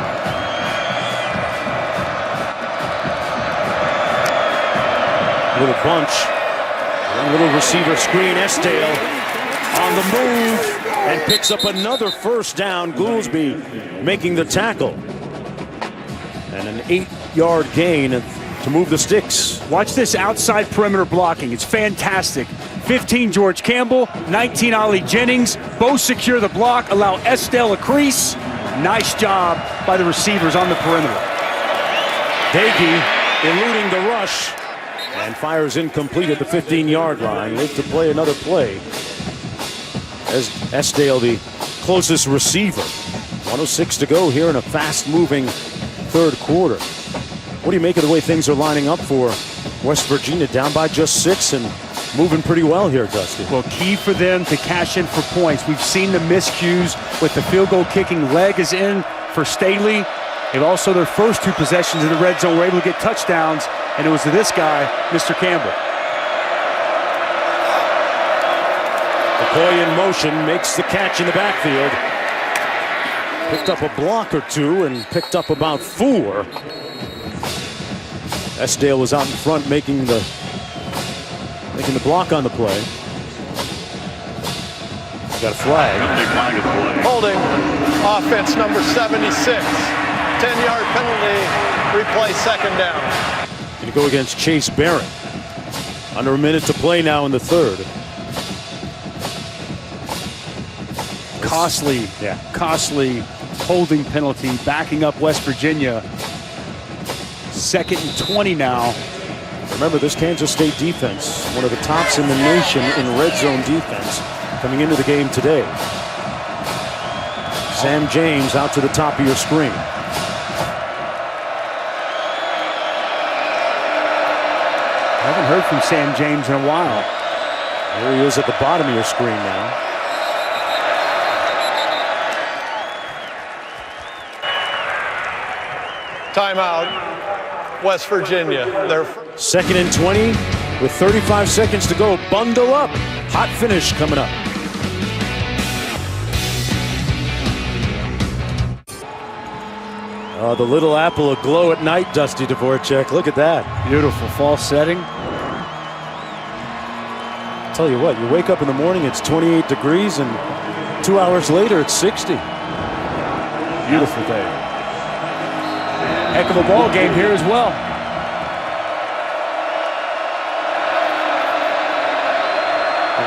Little bunch. One little receiver screen. Esdale on the move and picks up another 1st down. Goolsby making the tackle. And an 8-yard gain to move the sticks. Watch this outside perimeter blocking. It's fantastic. 15 George Campbell, 19 Ollie Jennings. Both secure the block, allow Esdale a crease. Nice job by the receivers on the perimeter. Dagey eluding the rush and fires incomplete at the 15-yard line. Live to play another play. As Esdale, the closest receiver. 1:06 to go here in a fast-moving 3rd quarter. What do you make of the way things are lining up for West Virginia? Down by just 6 and moving pretty well here, Dusty. Well, key for them to cash in for points. We've seen the miscues with the field goal kicking. Leg is in for Staley. And also their first 2 possessions in the red zone were able to get touchdowns, and it was to this guy, Mr. Campbell. McCoy in motion, makes the catch in the backfield. Picked up a block or 2 and picked up about 4. Esdale was out in front making the block on the play. Got a flag. Holding, offense number 76. 10-yard penalty, replay second down. Going to go against Chase Barron. Under a minute to play now in the third. Costly holding penalty, backing up West Virginia. 2nd and 20 now. Remember, this Kansas State defense, one of the tops in the nation in red zone defense, coming into the game today. Sam James out to the top of your screen. I haven't heard from Sam James in a while. There he is at the bottom of your screen now. Timeout, West Virginia. Their 2nd and 20 with 35 seconds to go. Bundle up. Hot finish coming up. The Little Apple aglow at night, Dusty Dvorak. Look at that. Beautiful fall setting. Tell you what, you wake up in the morning, it's 28 degrees, and 2 hours later, it's 60. Beautiful day. Heck of a ball game here as well.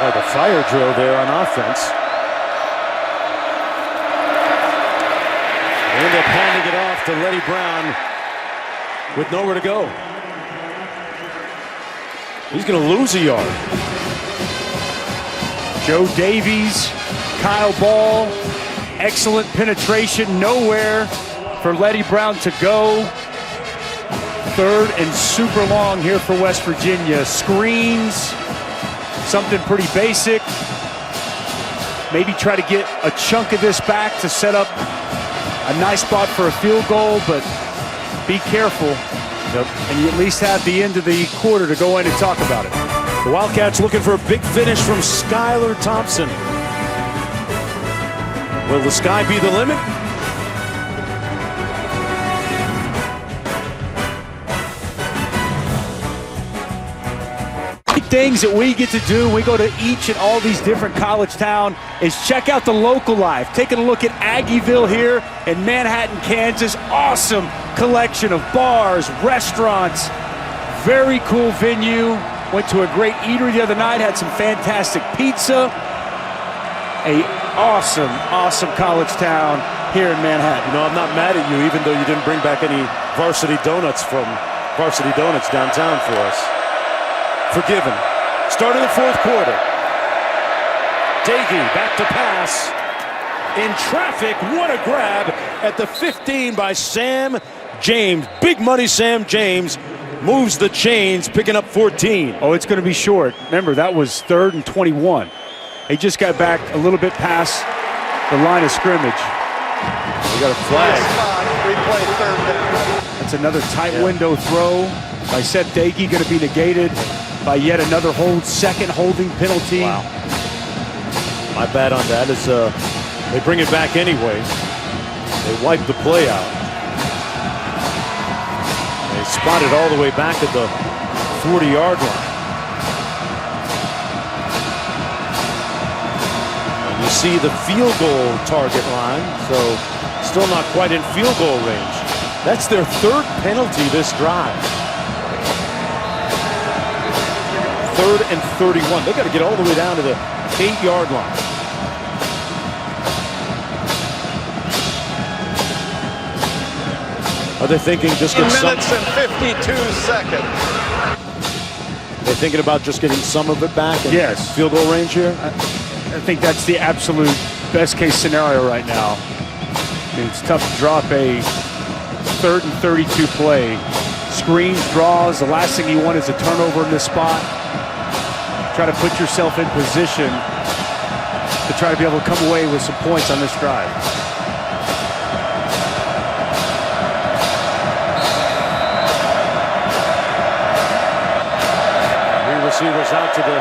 Like a fire drill there on offense. They end up handing it off to Letty Brown with nowhere to go. He's going to lose a yard. Joe Davies, Kyle Ball, excellent penetration, nowhere for Letty Brown to go. 3rd and super long here for West Virginia. Screens, something pretty basic. Maybe try to get a chunk of this back to set up a nice spot for a field goal, but be careful. Yep. And you at least have the end of the quarter to go in and talk about it. The Wildcats looking for a big finish from Skylar Thompson. Will the sky be the limit? Things that we get to do when we go to each and all these different college towns is check out the local life. Taking a look at Aggieville here in Manhattan, Kansas. Awesome collection of bars, restaurants. Very cool venue. Went to a great eatery the other night, had some fantastic pizza. A awesome college town here in Manhattan. You know, I'm not mad at you, even though you didn't bring back any Varsity Donuts from Varsity Donuts downtown for us. Forgiven. Start of the 4th quarter. Dagey back to pass. In traffic, what a grab at the 15 by Sam James. Big money Sam James moves the chains, picking up 14. Oh, it's going to be short. Remember, that was 3rd and 21. He just got back a little bit past the line of scrimmage. We got a flag. replay third down. That's another tight window throw by Seth Dagey, going to be negated by yet another second holding penalty. Wow. My bad on that is they bring it back anyway. They wipe the play out. They spot it all the way back at the 40-yard line. And you see the field goal target line, so still not quite in field goal range. That's their 3rd penalty this drive. 3rd and 31. They got to get all the way down to the 8-yard line. Are they thinking just get 2 minutes and 52 seconds. They're thinking about just getting some of it back in Yes. field goal range here? I think that's the absolute best case scenario right now. I mean, it's tough to drop a 3rd and 32 play. Screens, draws, the last thing you want is a turnover in this spot. Try to put yourself in position to try to be able to come away with some points on this drive. receivers out to the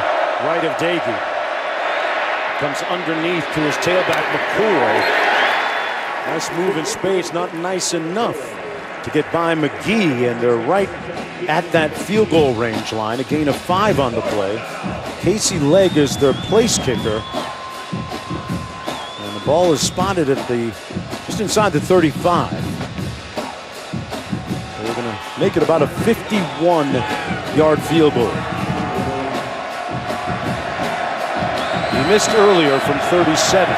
right of Dagey. Comes underneath to his tailback, McCoy. Nice move in space, not nice enough to get by McGee, and they're right at that field goal range line. A gain of 5 on the play. Casey Legg is their place kicker. And the ball is spotted at just inside the 35. They're going to make it about a 51-yard field goal. He missed earlier from 37.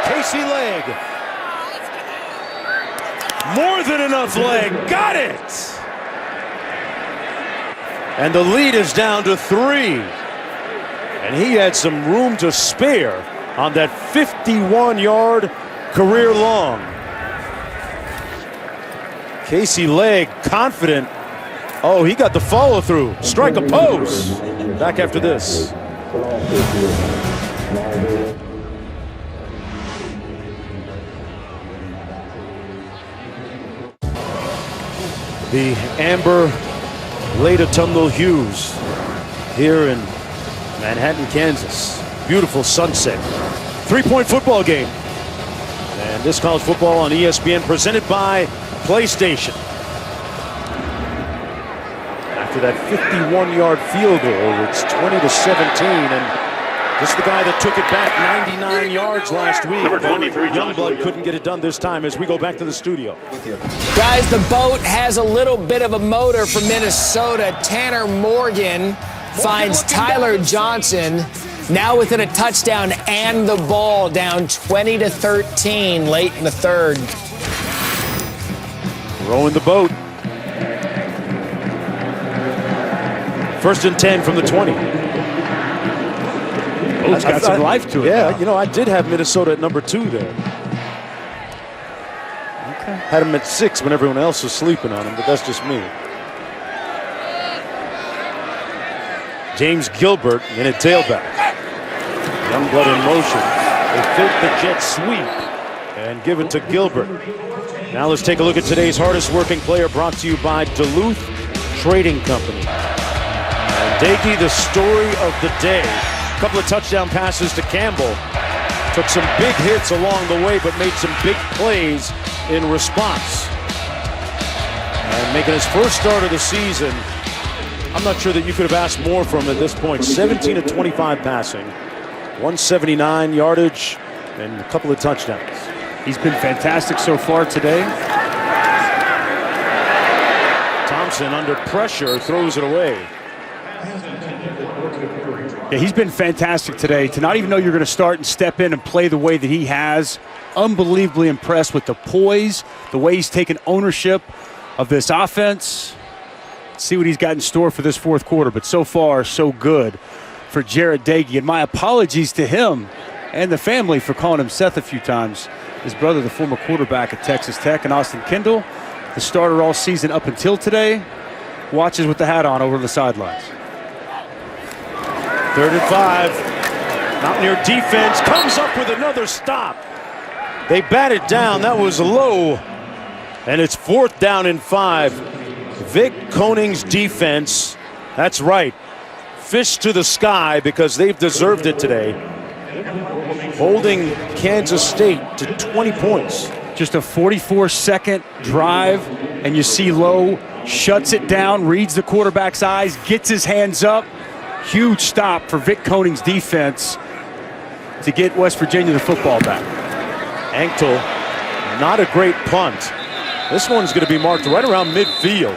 Casey Legg. More than enough leg. Got it! And the lead is down to 3. And he had some room to spare on that 51-yard career long. Casey Legg confident. Oh, he got the follow through. Strike a pose. Back after this. The amber late autumnal hues here in Manhattan, Kansas. Beautiful sunset. 3-point football game. And this college football on ESPN presented by PlayStation. After that 51-yard field goal, it's 20-17, and this is the guy that took it back 99 yards last week. Youngblood couldn't get it done this time as we go back to the studio. Guys, the boat has a little bit of a motor from Minnesota. Tanner Morgan finds Tyler Johnson now within a touchdown and the ball, down 20-13 late in the third. Rowing the boat. 1st and 10 from the 20. It's got some life to it. Yeah, now. you know, I did have Minnesota at number 2 there. Okay. Had him at 6 when everyone else was sleeping on him, but that's just me. James Gilbert in at tailback. Youngblood in motion. They fake the jet sweep and give it to Gilbert. Now let's take a look at today's hardest working player, brought to you by Duluth Trading Company. And Dagey, the story of the day. A couple of touchdown passes to Campbell. Took some big hits along the way, but made some big plays in response. And making his first start of the season, I'm not sure that you could have asked more from him at this point. 17 of 25 passing, 179 yardage, and a couple of touchdowns. He's been fantastic so far today. Thompson under pressure throws it away. Yeah, he's been fantastic today. To not even know you're going to start and step in and play the way that he has. Unbelievably impressed with the poise, the way he's taken ownership of this offense. Let's see what he's got in store for this fourth quarter. But so far, so good for Jarret Dagey. And my apologies to him and the family for calling him Seth a few times. His brother, the former quarterback at Texas Tech, and Austin Kendall, the starter all season up until today, watches with the hat on over the sidelines. 3rd and 5. Mountaineer defense comes up with another stop. They bat it down. That was low. And it's 4th down and 5. Vic Koning's defense, that's right, fish to the sky because they've deserved it today. Holding Kansas State to 20 points. Just a 44-second drive, and you see Lowe shuts it down, reads the quarterback's eyes, gets his hands up. Huge stop for Vic Koning's defense to get West Virginia the football back. Anktel, not a great punt. This one's going to be marked right around midfield.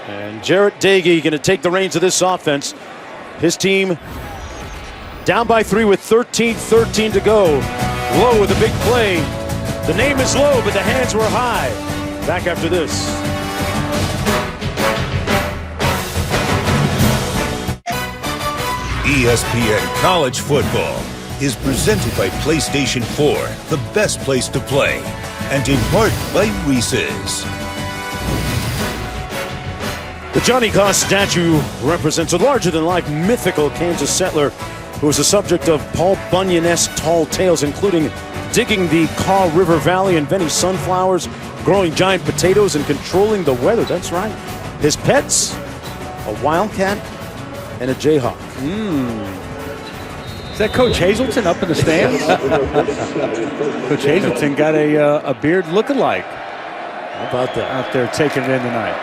And Jarret Dagey going to take the reins of this offense. His team down by 3 with 13 to go. Lowe with a big play. The name is Lowe, but the hands were high. Back after this. ESPN College Football is presented by PlayStation 4, the best place to play, and in part by Reese's. The Johnny Goss statue represents a larger-than-life mythical Kansas settler who was the subject of Paul Bunyan-esque tall tales, including digging the Kaw River Valley, inventing sunflowers, growing giant potatoes, and controlling the weather. That's right. His pets, a wildcat and a jayhawk. Is that Coach Hazelton up in the stands? Coach Hazelton got a beard lookalike. How about that? Out there taking it in tonight.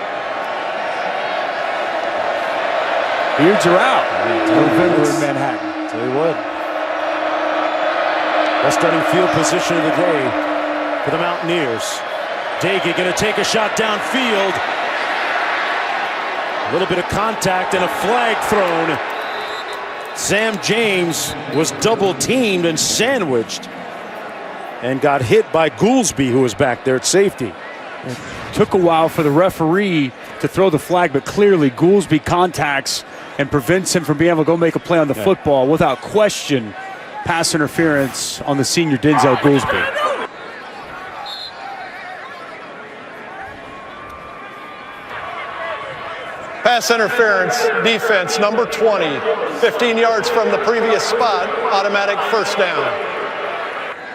Beards are out. November in Manhattan. Tell you what. Best starting field position of the day for the Mountaineers. Daigie going to take a shot downfield. A little bit of contact and a flag thrown. Sam James was double teamed and sandwiched and got hit by Goolsby, who was back there at safety. It took a while for the referee to throw the flag, but clearly Goolsby contacts and prevents him from being able to go make a play on the football. Without question, pass interference on the senior Denzel Goolsby. Pass interference, defense, number 20. 15 yards from the previous spot, automatic first down.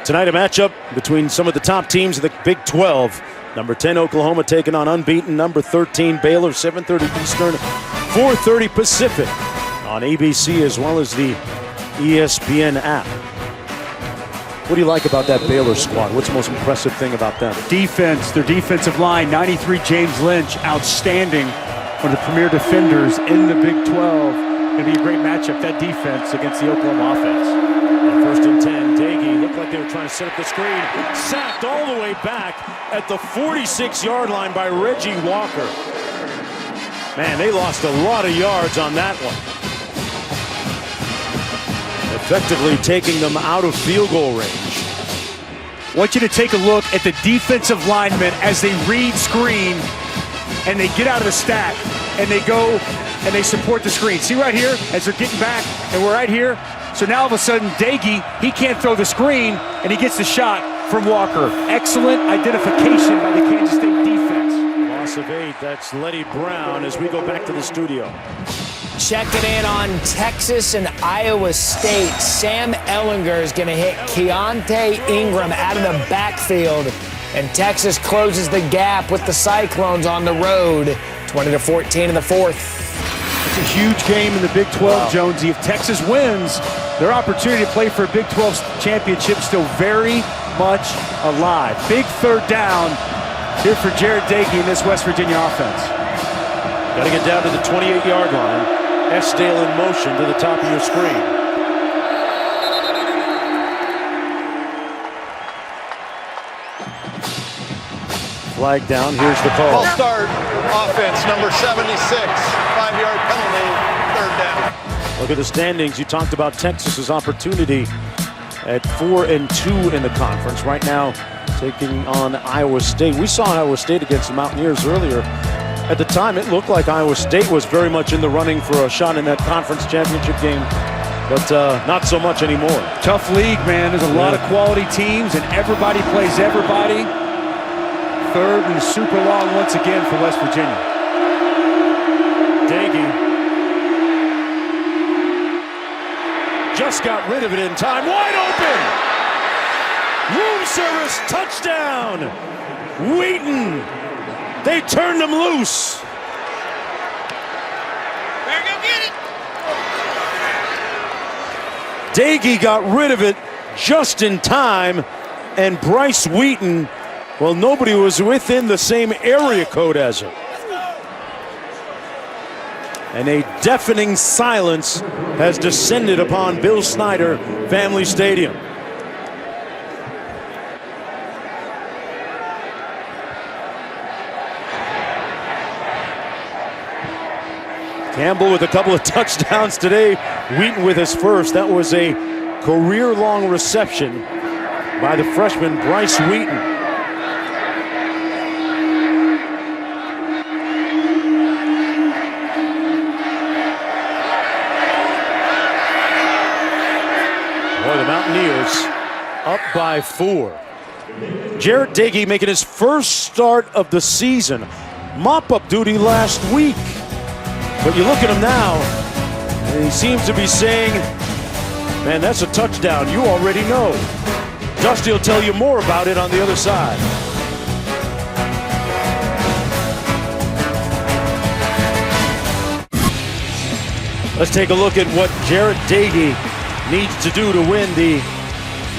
Tonight a matchup between some of the top teams of the Big 12. Number 10 Oklahoma taking on unbeaten number 13 Baylor, 7:30 Eastern, 4:30 Pacific on ABC as well as the ESPN app. What do you like about that Baylor squad? What's the most impressive thing about them? Defense, their defensive line, 93 James Lynch, outstanding. One of the premier defenders in the Big 12. Going to be a great matchup, that defense against the Oklahoma offense. On 1st and 10, Daigie looked like they were trying to set up the screen. Sacked all the way back at the 46-yard line by Reggie Walker. Man, they lost a lot of yards on that one. Effectively taking them out of field goal range. I want you to take a look at the defensive linemen as they read screen and they get out of the stack and they go and they support the screen. See right here, as they're getting back, and we're right here. So now all of a sudden, Daigie, he can't throw the screen, and he gets the shot from Walker. Excellent identification by the Kansas State defense. Loss of 8, that's Letty Brown as we go back to the studio. Checking in on Texas and Iowa State. Sam Ehlinger is going to hit Keontae Ingram out of the backfield. And Texas closes the gap with the Cyclones on the road, 20-14 in the fourth. It's a huge game in the Big 12, Jonesy. If Texas wins, their opportunity to play for a Big 12 championship still very much alive. Big third down here for Jared Daigie in this West Virginia offense. Got to get down to the 28-yard line. Esdale in motion to the top of your screen. Flag down, here's the call. Ball start, offense, number 76, 5-yard penalty, third down. Look at the standings. You talked about Texas's opportunity at 4-2 in the conference. Right now, taking on Iowa State. We saw Iowa State against the Mountaineers earlier. At the time, it looked like Iowa State was very much in the running for a shot in that conference championship game, but not so much anymore. Tough league, man. There's a lot of quality teams, and everybody plays everybody. Third and super long once again for West Virginia. Daigie just got rid of it in time. Wide open! Room service, touchdown! Wheaton! They turned him loose. Better go get it! Daigie got rid of it just in time, and Bryce Wheaton, well, nobody was within the same area code as him. And a deafening silence has descended upon Bill Snyder Family Stadium. Campbell with a couple of touchdowns today. Wheaton with his first. That was a career-long reception by the freshman Bryce Wheaton. Boy, the Mountaineers up by 4. Jarrett Daigie making his first start of the season. Mop-up duty last week. But you look at him now, and he seems to be saying, Man, that's a touchdown. You already know. Dusty will tell you more about it on the other side. Let's take a look at what Jarrett Dagey needs to do to win the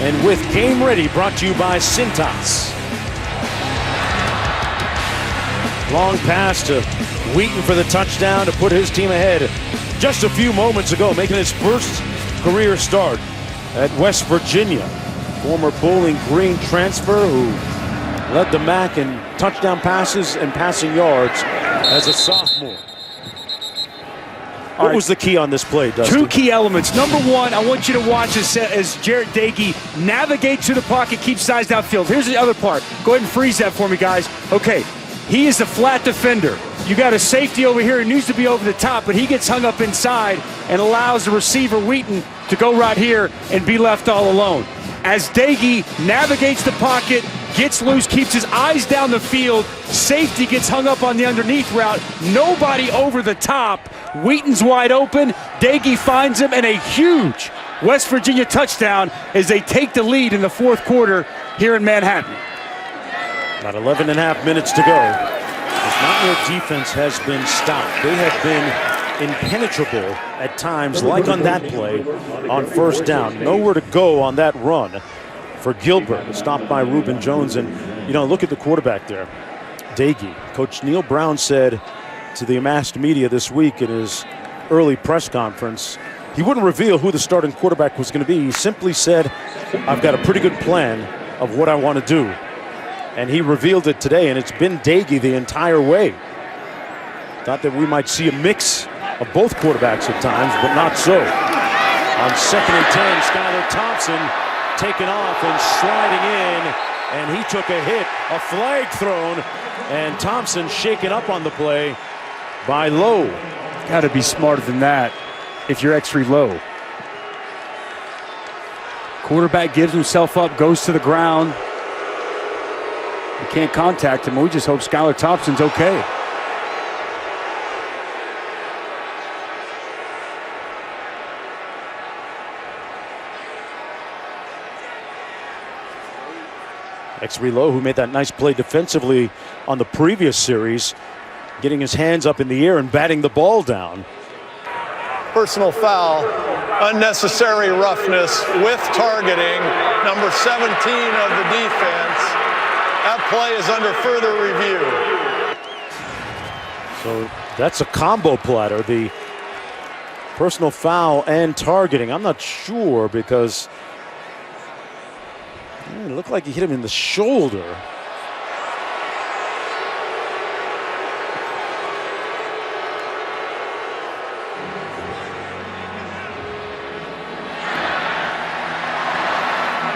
And With Game Ready, brought to you by Cintas. Long pass to Wheaton for the touchdown to put his team ahead just a few moments ago, making his first career start at West Virginia. Former Bowling Green transfer who led the MAC in touchdown passes and passing yards as a sophomore. What was the key on this play, Dustin? Two key elements. Number one, I want you to watch as Jarrett Dagey navigates to the pocket, keeps his eyes downfield. Here's the other part. Go ahead and freeze that for me, guys. Okay, he is the flat defender. You got a safety over here who needs to be over the top, but he gets hung up inside and allows the receiver, Wheaton, to go right here and be left all alone. As Dagey navigates the pocket, gets loose, keeps his eyes down the field, safety gets hung up on the underneath route, nobody over the top. Wheaton's wide open, Dagey finds him, and a huge West Virginia touchdown as they take the lead in the fourth quarter here in Manhattan. About 11 and a half minutes to go. This Mountaineer defense has been stopped. They have been impenetrable at times, like on that play on first down. Nowhere to go on that run for Gilbert, stopped by Reuben Jones. And, you know, look at the quarterback there, Dagey. Coach Neil Brown said to the amassed media this week in his early press conference, he wouldn't reveal who the starting quarterback was going to be. He simply said, I've got a pretty good plan of what I want to do. And he revealed it today, and it's been Dagey the entire way. Thought that we might see a mix of both quarterbacks at times, but not so. On 2nd and 10, Skylar Thompson taken off and sliding in, and he took a hit, a flag thrown, and Thompson shaken up on the play by Lowe. Got to be smarter than that if you're X3 Lowe. Quarterback gives himself up, goes to the ground. We can't contact him. We just hope Skylar Thompson's okay. X3 Lowe, who made that nice play defensively on the previous series, getting his hands up in the air and batting the ball down. Personal foul, unnecessary roughness with targeting, number 17 of the defense. That play is under further review. So that's a combo platter, the personal foul and targeting. I'm not sure because it looked like he hit him in the shoulder.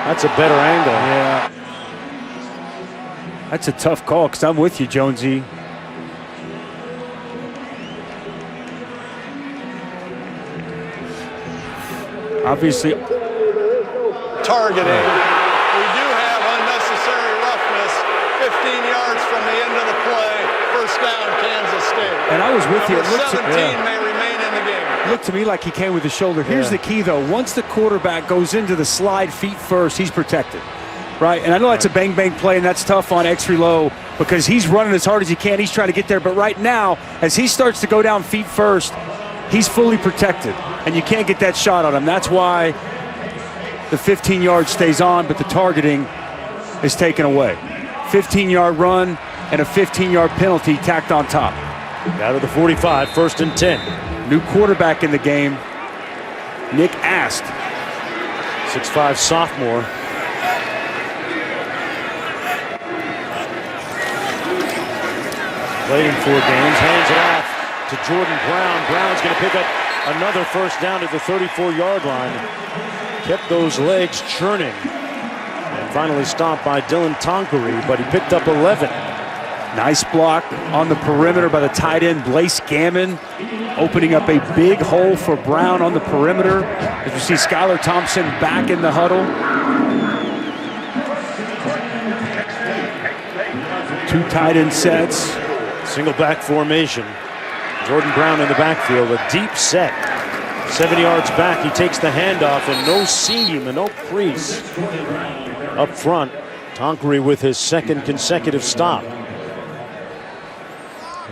That's a better angle. Yeah. That's a tough call because I'm with you, Jonesy. Obviously. Targeting. We do have unnecessary roughness 15 yards from the end of the play. First down, Kansas State. And I was with you. Number 17 may remain in the game. It looked to me like he came with the shoulder. Here's the key, though. Once the quarterback goes into the slide feet first, he's protected. Right, and I know that's a bang-bang play, and that's tough on X3 Lowe because he's running as hard as he can. He's trying to get there, but right now, as he starts to go down feet first, he's fully protected, and you can't get that shot on him. That's why the 15-yard stays on, but the targeting is taken away. 15-yard run and a 15-yard penalty tacked on top. Out of the 45, 1st and 10. New quarterback in the game, Nick Ast. 6'5" sophomore. Played in 4 games, hands it off to Jordan Brown. Brown's going to pick up another first down at the 34-yard line. Kept those legs churning. And finally stopped by Dylan Tonkery, but he picked up 11. Nice block on the perimeter by the tight end, Blaise Gammon, opening up a big hole for Brown on the perimeter. As you see Skylar Thompson back in the huddle. 2 tight end sets. Single back formation. Jordan Brown in the backfield, a deep set. 7 yards back, he takes the handoff, and no seam and no crease up front. Tonkery with his second consecutive stop. It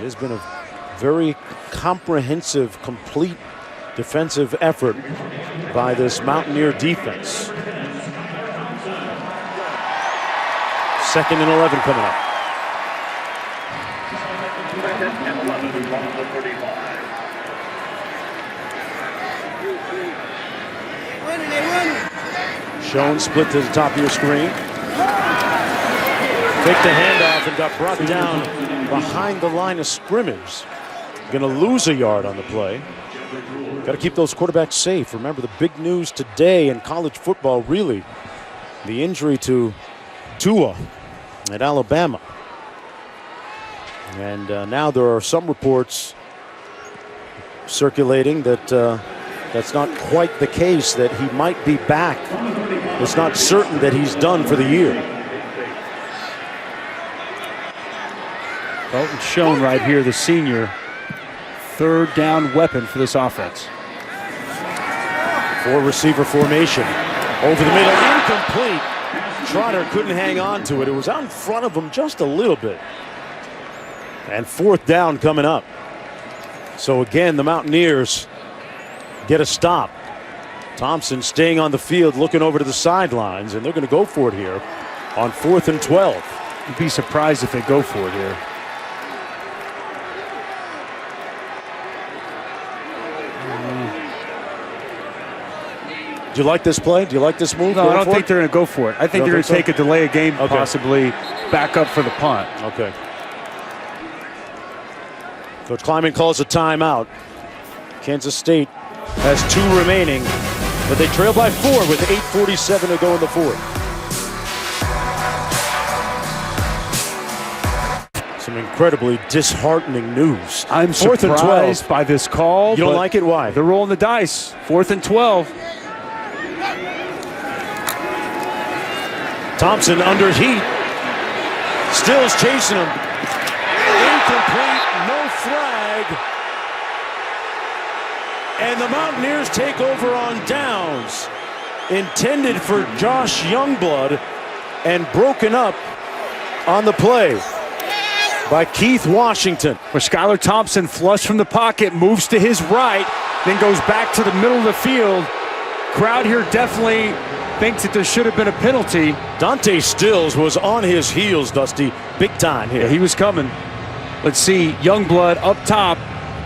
has been a very comprehensive, complete defensive effort by this Mountaineer defense. 2nd and 11 coming up. Schoen split to the top of your screen. Take the handoff and got brought down behind the line of scrimmage. Going to lose a yard on the play. Got to keep those quarterbacks safe. Remember the big news today in college football, really, the injury to Tua at Alabama. And now there are some reports circulating that that's not quite the case, that he might be back. It's not certain that he's done for the year. Colton Schoen right here, the senior, 3rd down weapon for this offense. 4-receiver formation. Over the middle, incomplete. Trotter couldn't hang on to it. It was out in front of him just a little bit. And 4th down coming up. So again, the Mountaineers get a stop. Thompson staying on the field, looking over to the sidelines, and they're going to go for it here on 4th and 12. You'd be surprised if they go for it here. Do you like this play? Do you like this move? No, I don't think they're going to go for it. I think they're going to take a delay of game, Okay. possibly back up for the punt. Okay. Coach Kleiman calls a timeout. Kansas State has 2 remaining, but they trail by 4 with 8:47 to go in the 4th. Some incredibly disheartening news. I'm 4th and 12. surprised by this call. You don't like it? Why? They're rolling the dice. 4th and 12. Thompson under heat. Stills chasing him. Incomplete, no flag. And the Mountaineers take over on downs. Intended for Josh Youngblood and broken up on the play by Keith Washington. Where Skylar Thompson, flush from the pocket, moves to his right, then goes back to the middle of the field. Crowd here definitely thinks that there should have been a penalty. Dante Stills was on his heels, Dusty, big time here. Yeah, he was coming. Let's see, Youngblood up top,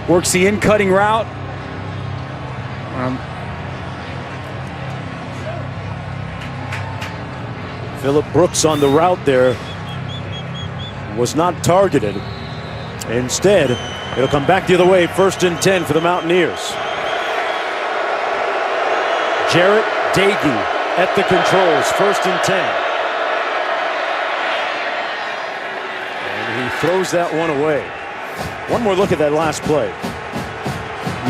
works the in-cutting route. Phillip Brooks on the route there was not targeted. Instead, it'll come back the other way, 1st and 10 for the Mountaineers. Jarrett Dagey at the controls, 1st and 10. And he throws that one away. One more look at that last play.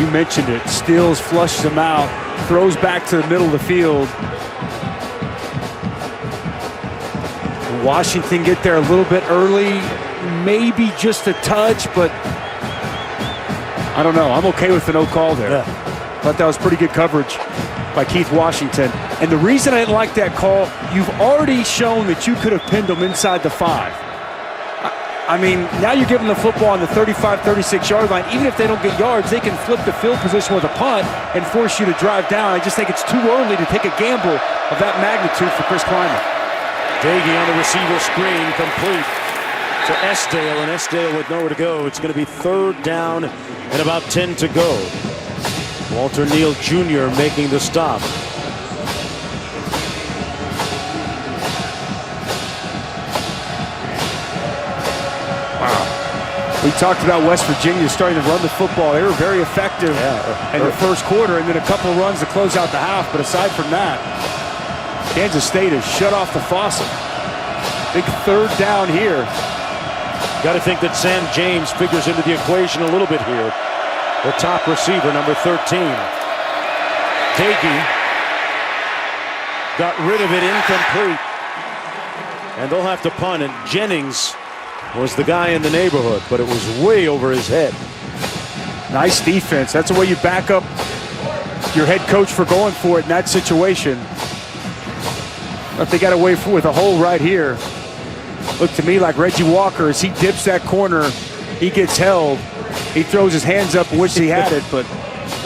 You mentioned it. Stills flushes him out, throws back to the middle of the field. Washington get there a little bit early, maybe just a touch, but I don't know. I'm okay with the no call there. Yeah. Thought that was pretty good coverage by Keith Washington. And the reason I didn't like that call, you've already shown that you could have pinned them inside the 5. I mean, now you're giving the football on the 35, 36-yard line. Even if they don't get yards, they can flip the field position with a punt and force you to drive down. I just think it's too early to take a gamble of that magnitude for Chris Kleiman. Dagey on the receiver screen, complete to Esdale, and Esdale with nowhere to go. It's going to be 3rd down and about 10 to go. Walter Neal Jr. making the stop. We talked about West Virginia starting to run the football. They were very effective in the first quarter, and then a couple of runs to close out the half. But aside from that, Kansas State has shut off the faucet. Big 3rd down here. Got to think that Sam James figures into the equation a little bit here. The top receiver, number 13. Dagey got rid of it, incomplete. And they'll have to punt, and Jennings was the guy in the neighborhood, but it was way over his head. Nice defense. That's the way you back up your head coach for going for it in that situation. But they got away with a hole right here. Looked to me like Reggie Walker, as he dips that corner, he gets held. He throws his hands up and wishes he had it, but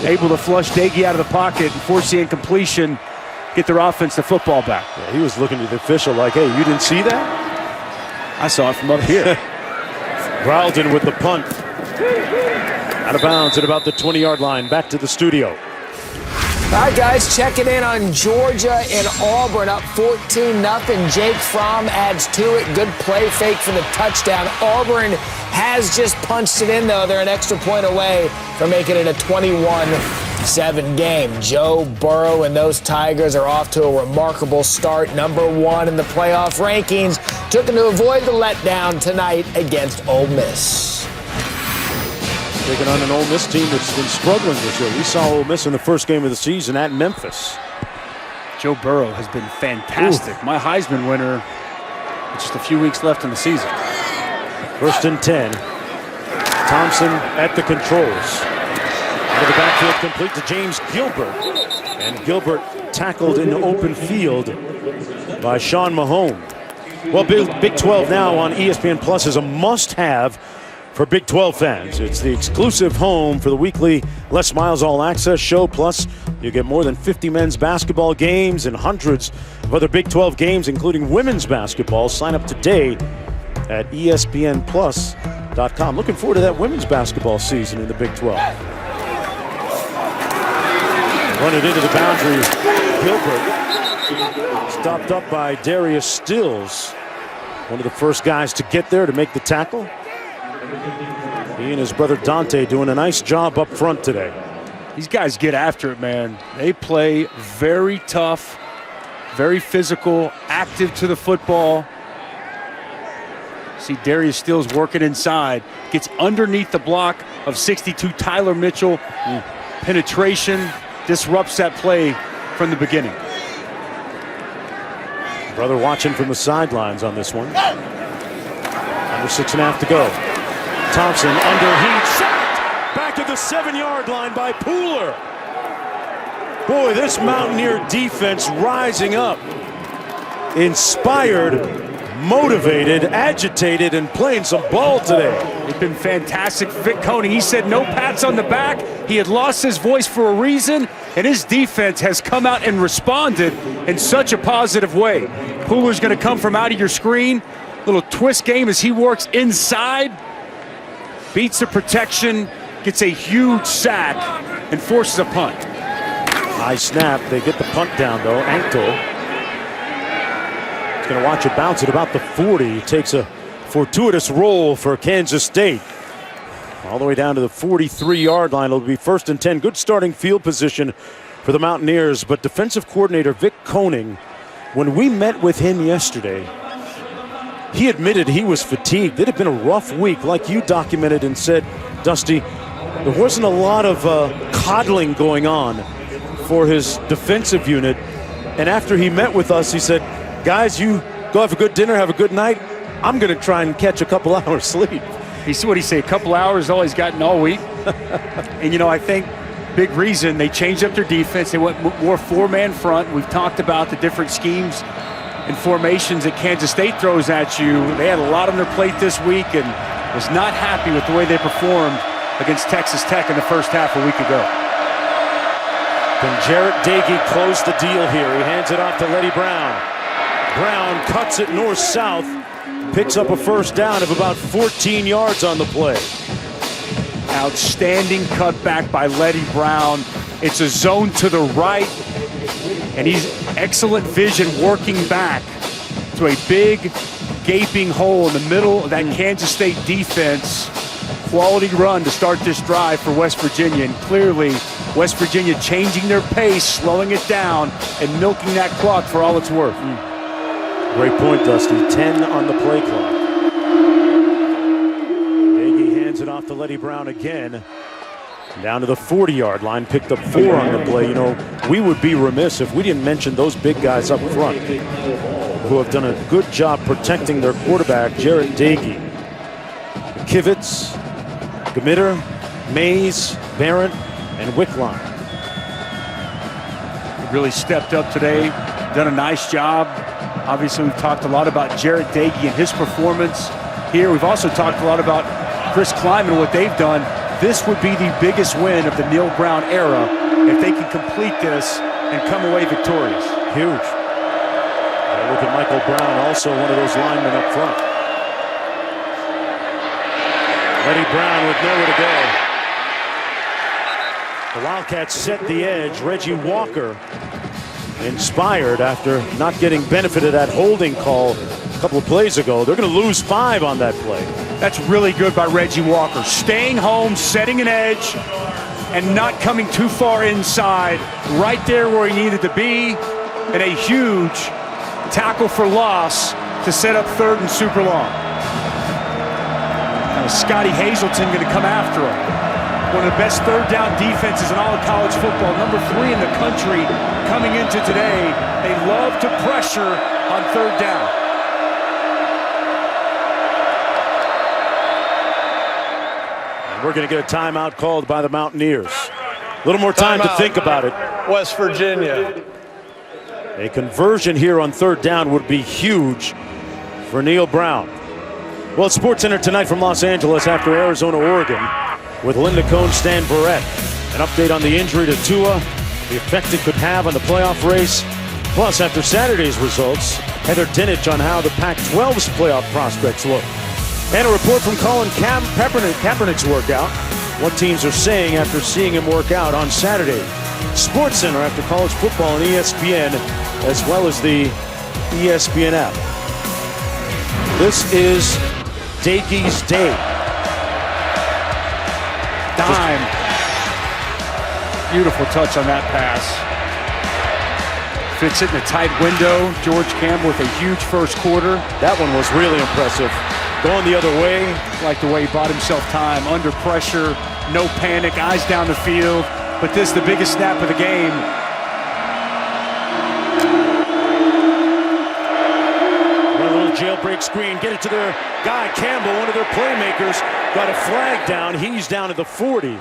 able to flush Daigie out of the pocket and force the incompletion, get their offense the football back. Yeah, he was looking at the official like, hey, you didn't see that? I saw it from up here. Graldin with the punt. Out of bounds at about the 20-yard line. Back to the studio. All right, guys, checking in on Georgia and Auburn, up 14-0. Jake Fromm adds to it. Good play fake for the touchdown. Auburn has just punched it in, though. They're an extra point away from making it a 21-7 game. Joe Burrow and those Tigers are off to a remarkable start. #1 in the playoff rankings. Took them to avoid the letdown tonight against Ole Miss. Taking on an Ole Miss team that's been struggling this year. We saw Ole Miss in the first game of the season at Memphis. Joe Burrow has been fantastic. Ooh. My Heisman winner with just a few weeks left in the season. 1st and 10. Thompson at the controls. Out of the backfield, complete to James Gilbert. And Gilbert tackled in open field by Sean Mahone. Well, Big 12 now on ESPN Plus is a must-have for Big 12 fans. It's the exclusive home for the weekly Les Miles All Access show. Plus, you get more than 50 men's basketball games and hundreds of other Big 12 games, including women's basketball. Sign up today at ESPNplus.com. Looking forward to that women's basketball season in the Big 12. Run it into the boundary. Gilbert stopped up by Darius Stills. One of the first guys to get there to make the tackle. He and his brother Dante doing a nice job up front today. These guys get after it, man. They play very tough, very physical, active to the football. See Darius Stills working inside. Gets underneath the block of 62 Tyler Mitchell. Penetration disrupts that play from the beginning. Brother watching from the sidelines on this one. Under 6.5 to go. Thompson under heat, sacked back at the 7-yard line by Pooler. Boy, this Mountaineer defense rising up. Inspired, motivated, agitated, and playing some ball today. It's been fantastic. Vic Koenig, he said no pats on the back. He had lost his voice for a reason, and his defense has come out and responded in such a positive way. Pooler's going to come from out of your screen. Little twist game as he works inside. Beats the protection, gets a huge sack, and forces a punt. High snap. They get the punt down, though. Ankle. He's going to watch it bounce at about the 40. He takes a fortuitous roll for Kansas State. All the way down to the 43-yard line. It'll be 1st and 10. Good starting field position for the Mountaineers. But defensive coordinator Vic Koenig, when we met with him yesterday, he admitted he was fatigued. It had been a rough week, like you documented and said, Dusty. There wasn't a lot of coddling going on for his defensive unit. And after he met with us, he said, guys, you go have a good dinner, have a good night. I'm going to try and catch a couple hours sleep. He said, what did he say, a couple hours, all he's gotten all week? And, you know, I think big reason they changed up their defense. They went more 4-man front. We've talked about the different schemes and formations that Kansas State throws at you. They had a lot on their plate this week and was not happy with the way they performed against Texas Tech in the first half a week ago. Can Jarrett Daigie close the deal here? He hands it off to Letty Brown. Brown cuts it north-south, picks up a first down of about 14 yards on the play. Outstanding cutback by Letty Brown. It's a zone to the right, and he's excellent vision working back to a big gaping hole in the middle of that Kansas State defense. Quality run to start this drive for West Virginia, and clearly West Virginia changing their pace, slowing it down, and milking that clock for all it's worth. Great point, Dusty. 10 on the play clock. Daigie hands it off to Letty Brown again. Down to the 40-yard line, picked up 4 on the play. You know, we would be remiss if we didn't mention those big guys up front who have done a good job protecting their quarterback, Jarrett Daigie. Kivitz, Gmitter, Mays, Barrett, and Wickline. really stepped up today, done a nice job. Obviously, we've talked a lot about Jarret Doege and his performance here. We've also talked a lot about Chris Kleiman and what they've done. This would be the biggest win of the Neil Brown era if they can complete this and come away victorious. Huge. Look at Michael Brown, also one of those linemen up front. Eddie Brown with nowhere to go. The Wildcats set the edge. Reggie Walker inspired after not getting benefit of that holding call a couple of plays ago. They're going to lose 5 on that play. That's really good by Reggie Walker. Staying home, setting an edge, and not coming too far inside. Right there where he needed to be. And a huge tackle for loss to set up 3rd and super long. Now Scotty Hazelton going to come after him. One of the best 3rd down defenses in all of college football. Number 3 in the country coming into today. They love to pressure on 3rd down. And we're going to get a timeout called by the Mountaineers. A little more time to think about it. West Virginia. A conversion here on 3rd down would be huge for Neil Brown. Well, Sports Center tonight from Los Angeles after Arizona, Oregon, with Linda Cohn, Stan Verrett. An update on the injury to Tua, the effect it could have on the playoff race. Plus, after Saturday's results, Heather Dinich on how the Pac-12's playoff prospects look. And a report from Colin Kaepernick's workout. What teams are saying after seeing him work out on Saturday. Sports Center after college football on ESPN, as well as the ESPN app. This is Doege's day. Dime. Beautiful touch on that pass. Fits it in a tight window. George Campbell with a huge first quarter. That one was really impressive. Going the other way. Like the way he bought himself time. Under pressure, no panic, eyes down the field. But this is the biggest snap of the game. A little jailbreak screen. Get it to their guy, Campbell, one of their playmakers. Got a flag down. He's down to the 40. And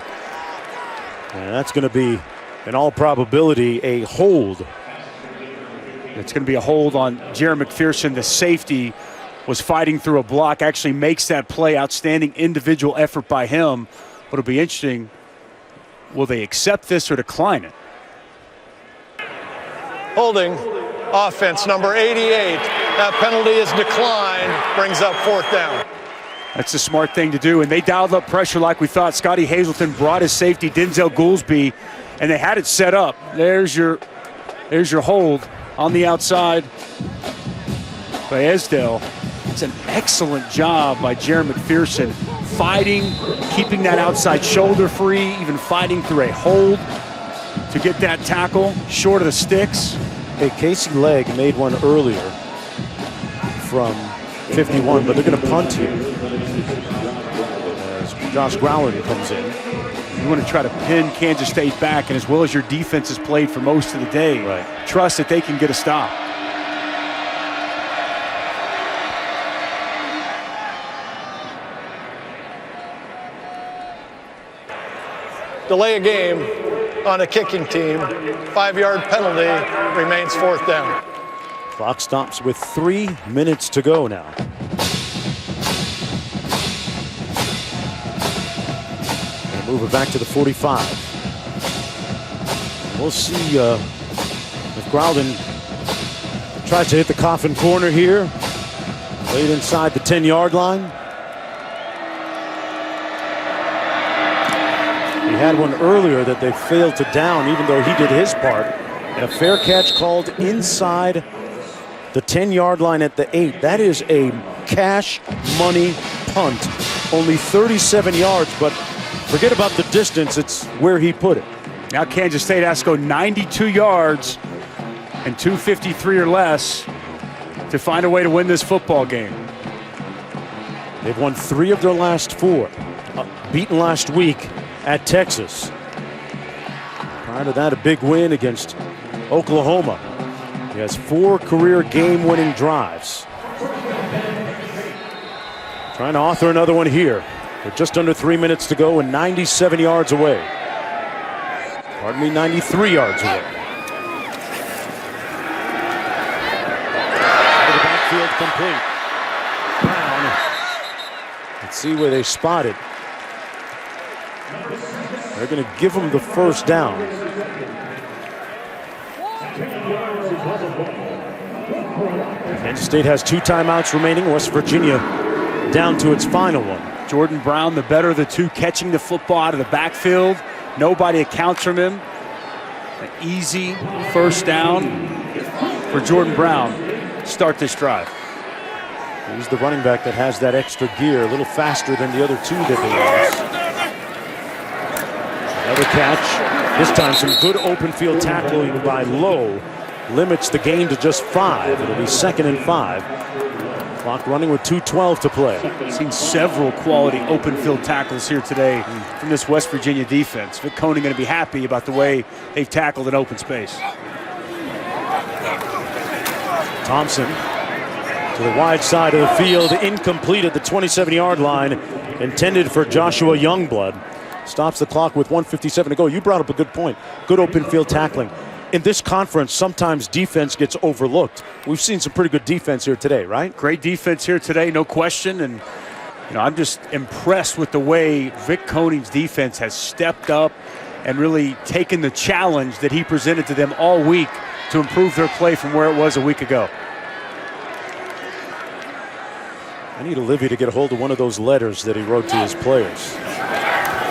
that's going to be, in all probability, a hold. It's going to be a hold on Jerry McPherson. The safety was fighting through a block. Actually makes that play. Outstanding individual effort by him. What'll be interesting, will they accept this or decline it? Holding offense number 88. That penalty is declined. Brings up 4th down. That's the smart thing to do. And they dialed up pressure like we thought. Scotty Hazelton brought his safety, Denzel Goolsby, and they had it set up. There's your hold on the outside by Esdale. It's an excellent job by Jerry McPherson. Fighting, keeping that outside shoulder free, even fighting through a hold to get that tackle short of the sticks. Hey, Casey Legg made one earlier from 51, but they're going to punt here as Josh Growlin comes in. You want to try to pin Kansas State back, and as well as your defense has played for most of the day, right, trust that they can get a stop. Delay a game on a kicking team. 5-yard penalty, remains 4th down. Clock stops with 3 minutes to go now. And move it back to the 45. We'll see if Growlin tries to hit the coffin corner here. Late inside the 10-yard line. He had one earlier that they failed to down, even though he did his part. And a fair catch called inside the 10-yard line at the 8. That is a cash money punt. Only 37 yards, but forget about the distance. It's where he put it. Now Kansas State has to go 92 yards and 253 or less to find a way to win this football game. They've won 3 of their last 4. Beaten last week at Texas. Prior to that, a big win against Oklahoma. He has 4 career game-winning drives. Trying to author another one here. With just under 3 minutes to go and 97 yards away. Pardon me, 93 yards away. complete. Brown. Let's see where they spot it. They're going to give him the first down. Kansas State has 2 timeouts remaining. West Virginia down to its final one. Jordan Brown, the better of the two, catching the football out of the backfield. Nobody accounts from him. An easy first down for Jordan Brown. Start this drive. He's the running back that has that extra gear, a little faster than the other 2 that they lost. Another catch. This time some good open field tackling by Lowe. Limits the gain to just 5. It'll be 2nd and 5. Clock running with 2:12 to play. Seen several quality open field tackles here today from this West Virginia defense. Vic Koenig going to be happy about the way they've tackled in open space. Thompson to the wide side of the field, incomplete at the 27-yard line, intended for Joshua Youngblood. Stops the clock with 1:57 to go. You brought up a good point. Good open field tackling. In this conference, sometimes defense gets overlooked. We've seen some pretty good defense here today, right? Great defense here today, no question. And I'm just impressed with the way Vic Koenig's defense has stepped up and really taken the challenge that he presented to them all week to improve their play from where it was a week ago. I need Olivia to get a hold of one of those letters that he wrote to his players.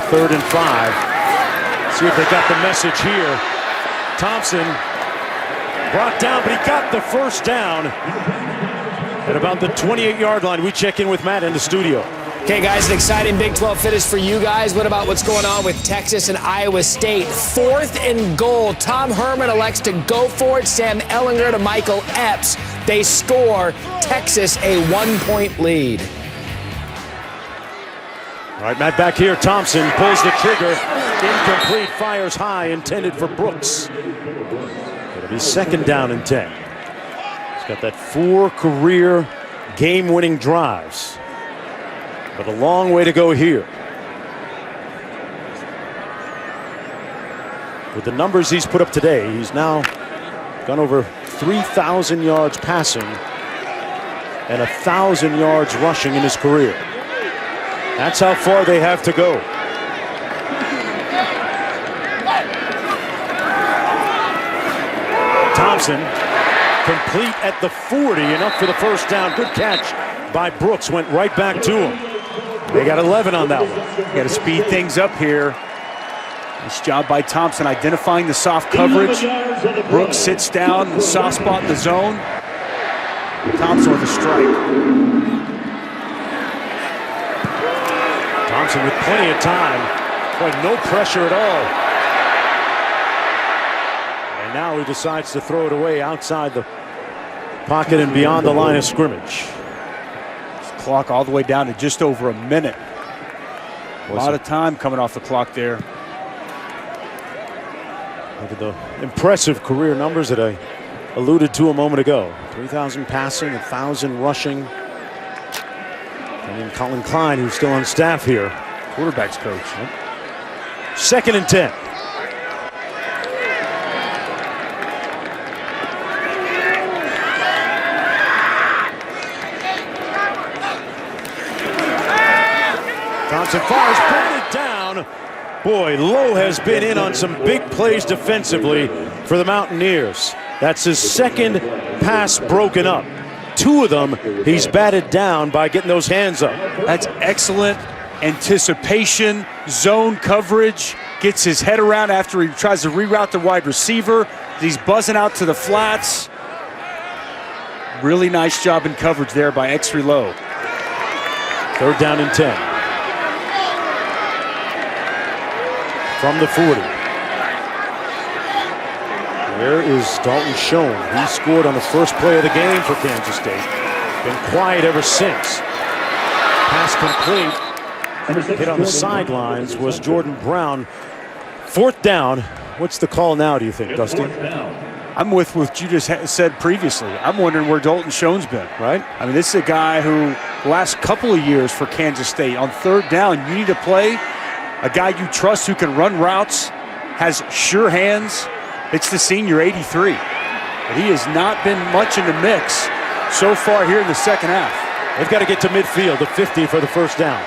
3rd and 5. See if they got the message here. Thompson brought down, but he got the first down at about the 28-yard line. We check in with Matt in the studio. Okay, guys, an exciting Big 12 finish for you guys. What about what's going on with Texas and Iowa State? 4th and goal. Tom Herman elects to go for it. Sam Ellinger to Michael Epps. They score. Texas a 1-point lead. All right, Matt, back here. Thompson pulls the trigger. Incomplete, fires high, intended for Brooks. It'll be 2nd down and 10. He's got that 4 career game-winning drives. But a long way to go here. With the numbers he's put up today, he's now gone over 3,000 yards passing and 1,000 yards rushing in his career. That's how far they have to go. Thompson, complete at the 40, enough for the first down. Good catch by Brooks, went right back to him. They got 11 on that one. Got to speed things up here. Nice job by Thompson identifying the soft coverage. Brooks sits down, the soft spot in the zone. Thompson with a strike. Thompson with plenty of time. Boy, no pressure at all. And now he decides to throw it away outside the pocket and beyond the line of scrimmage. Clock all the way down to just over a minute. A lot of time coming off the clock there. Look at the impressive career numbers that I alluded to a moment ago. 3,000 passing, 1,000 rushing. And then Colin Klein, who's still on staff here. Quarterback's coach. 2nd and 10. Thompson fires, batted down. Boy, Lowe has been in on some big plays defensively for the Mountaineers. That's his 2nd pass broken up. 2 of them he's batted down by getting those hands up. That's excellent anticipation, zone coverage, gets his head around after he tries to reroute the wide receiver. He's buzzing out to the flats. Really nice job in coverage there by Exree Lowe. 3rd down and 10. From the 40. Where is Dalton Schoen? He scored on the first play of the game for Kansas State. Been quiet ever since. Pass complete. Hit on the sidelines was Jordan Brown. 4th down. What's the call now, do you think, Dusty? I'm with what you just said previously. I'm wondering where Dalton Schoen's been, right? I mean, this is a guy who the last couple of years for Kansas State, on 3rd down, you need to play a guy you trust who can run routes, has sure hands. It's the senior 83. But he has not been much in the mix so far here in the second half. They've got to get to midfield, the 50 for the first down.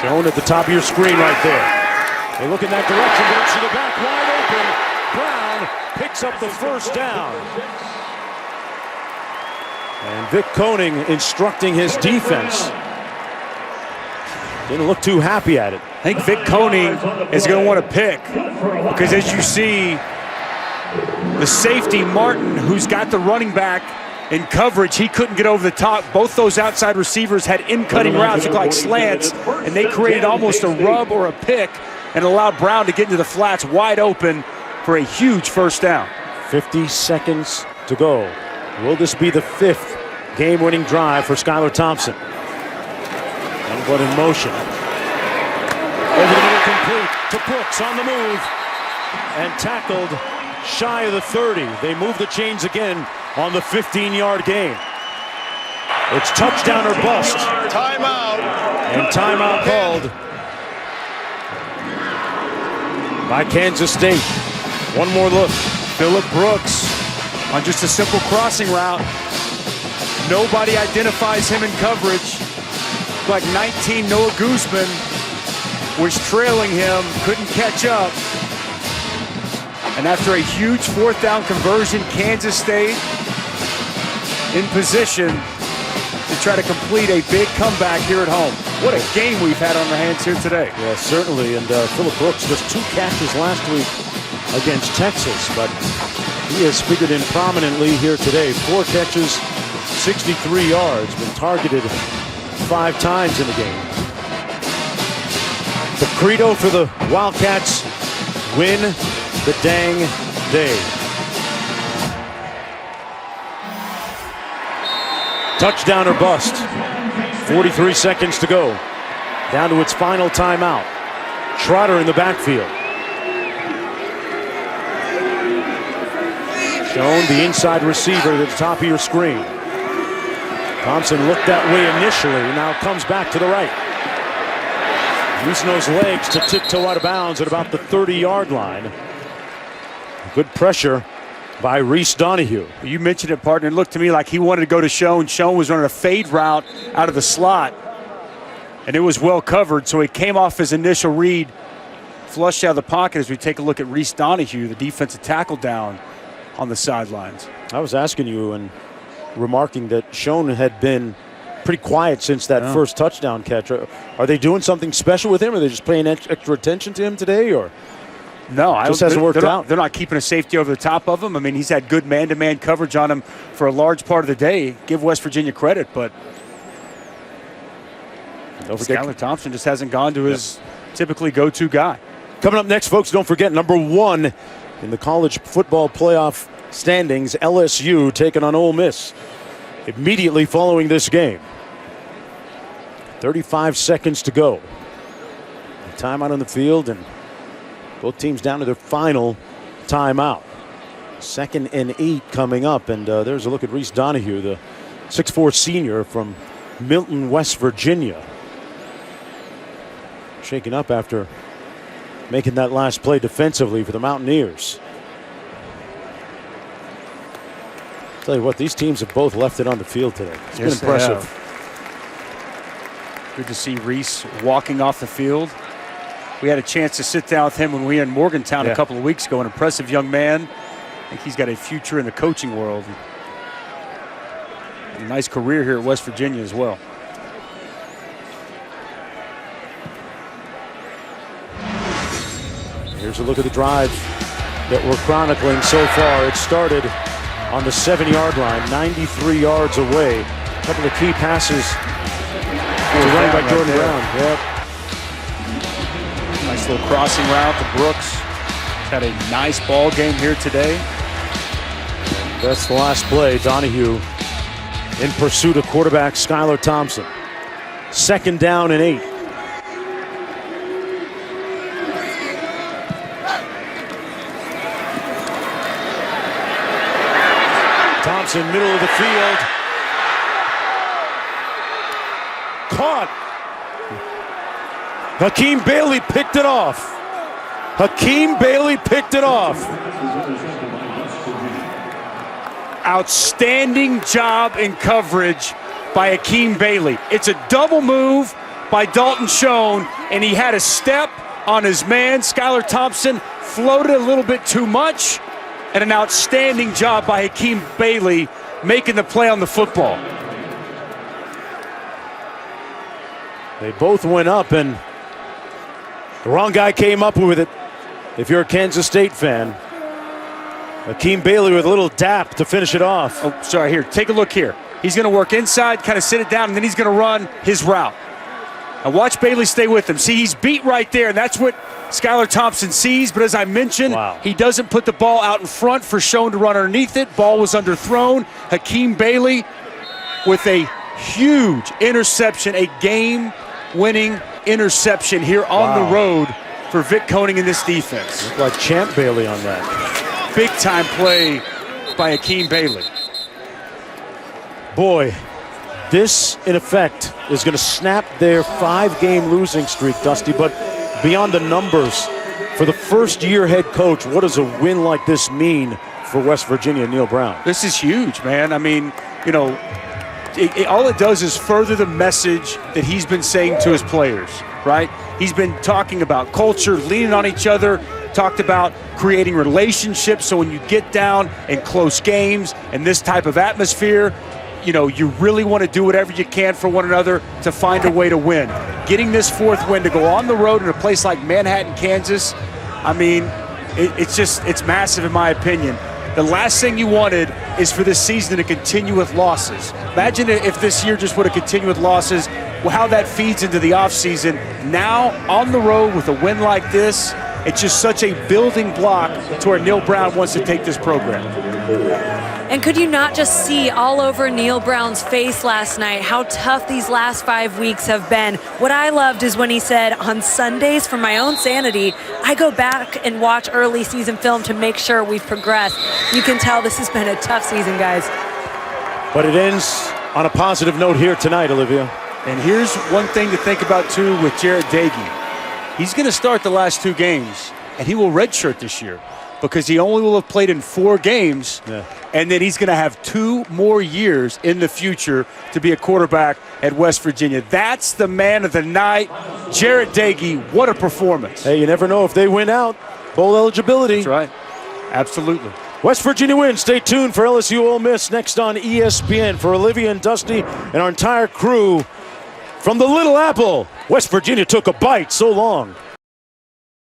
Shown at the top of your screen right there. They look in that direction, but to the back, wide open. Brown picks up the first down. And Vic Koenig instructing his defense. Didn't look too happy at it. I think Vic Koenig is going to want to pick because as you see, the safety, Martin, who's got the running back in coverage, he couldn't get over the top. Both those outside receivers had in-cutting routes, look like slants, and they created almost a rub or a pick and allowed Brown to get into the flats wide open for a huge first down. 50 seconds to go. Will this be the 5th game-winning drive for Skylar Thompson? Youngblood in motion. Over the middle, complete to Brooks on the move. And tackled shy of the 30. They move the chains again on the 15-yard gain. It's touchdown or bust. Timeout. And timeout called by Kansas State. One more look. Phillip Brooks on just a simple crossing route. Nobody identifies him in coverage. Like 19, Noah Guzman was trailing him, couldn't catch up. And after a huge 4th down conversion, Kansas State in position to try to complete a big comeback here at home. What a game we've had on our hands here today. Yeah, certainly. And Phillip Brooks just 2 catches last week against Texas, but he has figured in prominently here today. 4 catches, 63 yards, been targeted 5 times in the game. The credo for the Wildcats: win the dang day. Touchdown or bust. 43 seconds to go. Down to its final timeout. Trotter in the backfield. Shown the inside receiver at the top of your screen. Thompson looked that way initially, now comes back to the right. Using those legs to tiptoe out of bounds at about the 30-yard line. Good pressure by Reese Donahue. You mentioned it, partner. It looked to me like he wanted to go to Schoen. Schoen was running a fade route out of the slot, and it was well covered, so he came off his initial read, flushed out of the pocket as we take a look at Reese Donahue, the defensive tackle down on the sidelines. I was asking you and remarking that Schoen had been pretty quiet since that first touchdown catch. Are they doing something special with him? Are they just paying extra attention to him today, or? No, just hasn't worked out. They're not keeping a safety over the top of him. I mean, he's had good man-to-man coverage on him for a large part of the day. Give West Virginia credit, but don't forget, Skylar Thompson just hasn't gone to his typically go-to guy. Coming up next, folks, don't forget, number 1 in the college football playoff standings, LSU taking on Ole Miss immediately following this game. 35 seconds to go. Timeout on the field, and both teams down to their final timeout. 2nd and 8 coming up, and there's a look at Reese Donahue, the 6'4" senior from Milton, West Virginia. Shaken up after making that last play defensively for the Mountaineers. Tell you what, these teams have both left it on the field today. It's been impressive. Good to see Reese walking off the field. We had a chance to sit down with him when we were in Morgantown a couple of weeks ago. An impressive young man. I think he's got a future in the coaching world. A nice career here at West Virginia as well. Here's a look at the drive that we're chronicling so far. It started on the 7-yard line, 93 yards away. A couple of key passes to running back Jordan Brown. Yep. Nice little crossing route to Brooks. He's had a nice ball game here today. That's the last play. Donahue in pursuit of quarterback Skylar Thompson. 2nd down and 8. Thompson, middle of the field. Caught. Hakeem Bailey picked it off. Hakeem Bailey picked it off. Outstanding job in coverage by Hakeem Bailey. It's a double move by Dalton Schoen, and he had a step on his man. Skylar Thompson floated a little bit too much, and an outstanding job by Hakeem Bailey making the play on the football. They both went up, and the wrong guy came up with it. If you're a Kansas State fan, Hakeem Bailey with a little dap to finish it off. Oh, sorry, here, take a look here. He's going to work inside, kind of sit it down, and then he's going to run his route. Now watch Bailey stay with him. See, he's beat right there, and that's what Skylar Thompson sees, but as I mentioned, he doesn't put the ball out in front for Schoen to run underneath it. Ball was underthrown. Hakeem Bailey with a huge interception, a game-winning interception here on the road for Vic Koenig in this defense. Looked like Champ Bailey on that. Big-time play by Hakeem Bailey. Boy, this, in effect, is going to snap their 5-game losing streak, Dusty. But beyond the numbers, for the first-year head coach, what does a win like this mean for West Virginia, Neil Brown? This is huge, man. I mean, you know, all it does is further the message that he's been saying to his players, right? He's been talking about culture, leaning on each other, talked about creating relationships, so when you get down in close games and this type of atmosphere, you know, you really want to do whatever you can for one another to find a way to win. Getting this 4th win to go on the road in a place like Manhattan, Kansas, I mean, it's massive in my opinion. The last thing you wanted is for this season to continue with losses. Imagine if this year just would have continued with losses, how that feeds into the offseason. Now, on the road with a win like this, it's just such a building block to where Neil Brown wants to take this program. And could you not just see all over Neil Brown's face last night how tough these last 5 weeks have been? What I loved is when he said, on Sundays, for my own sanity, I go back and watch early season film to make sure we've progressed. You can tell this has been a tough season, guys. But it ends on a positive note here tonight, Olivia. And here's one thing to think about, too, with Jarret Doege. He's going to start the last 2 games, and he will redshirt this year, because he only will have played in 4 games, and then he's going to have 2 more years in the future to be a quarterback at West Virginia. That's the man of the night, Jarret Doege. What a performance. Hey, you never know if they win out. Bowl eligibility. That's right. Absolutely. West Virginia wins. Stay tuned for LSU Ole Miss next on ESPN. For Olivia and Dusty and our entire crew from the Little Apple, West Virginia took a bite so long.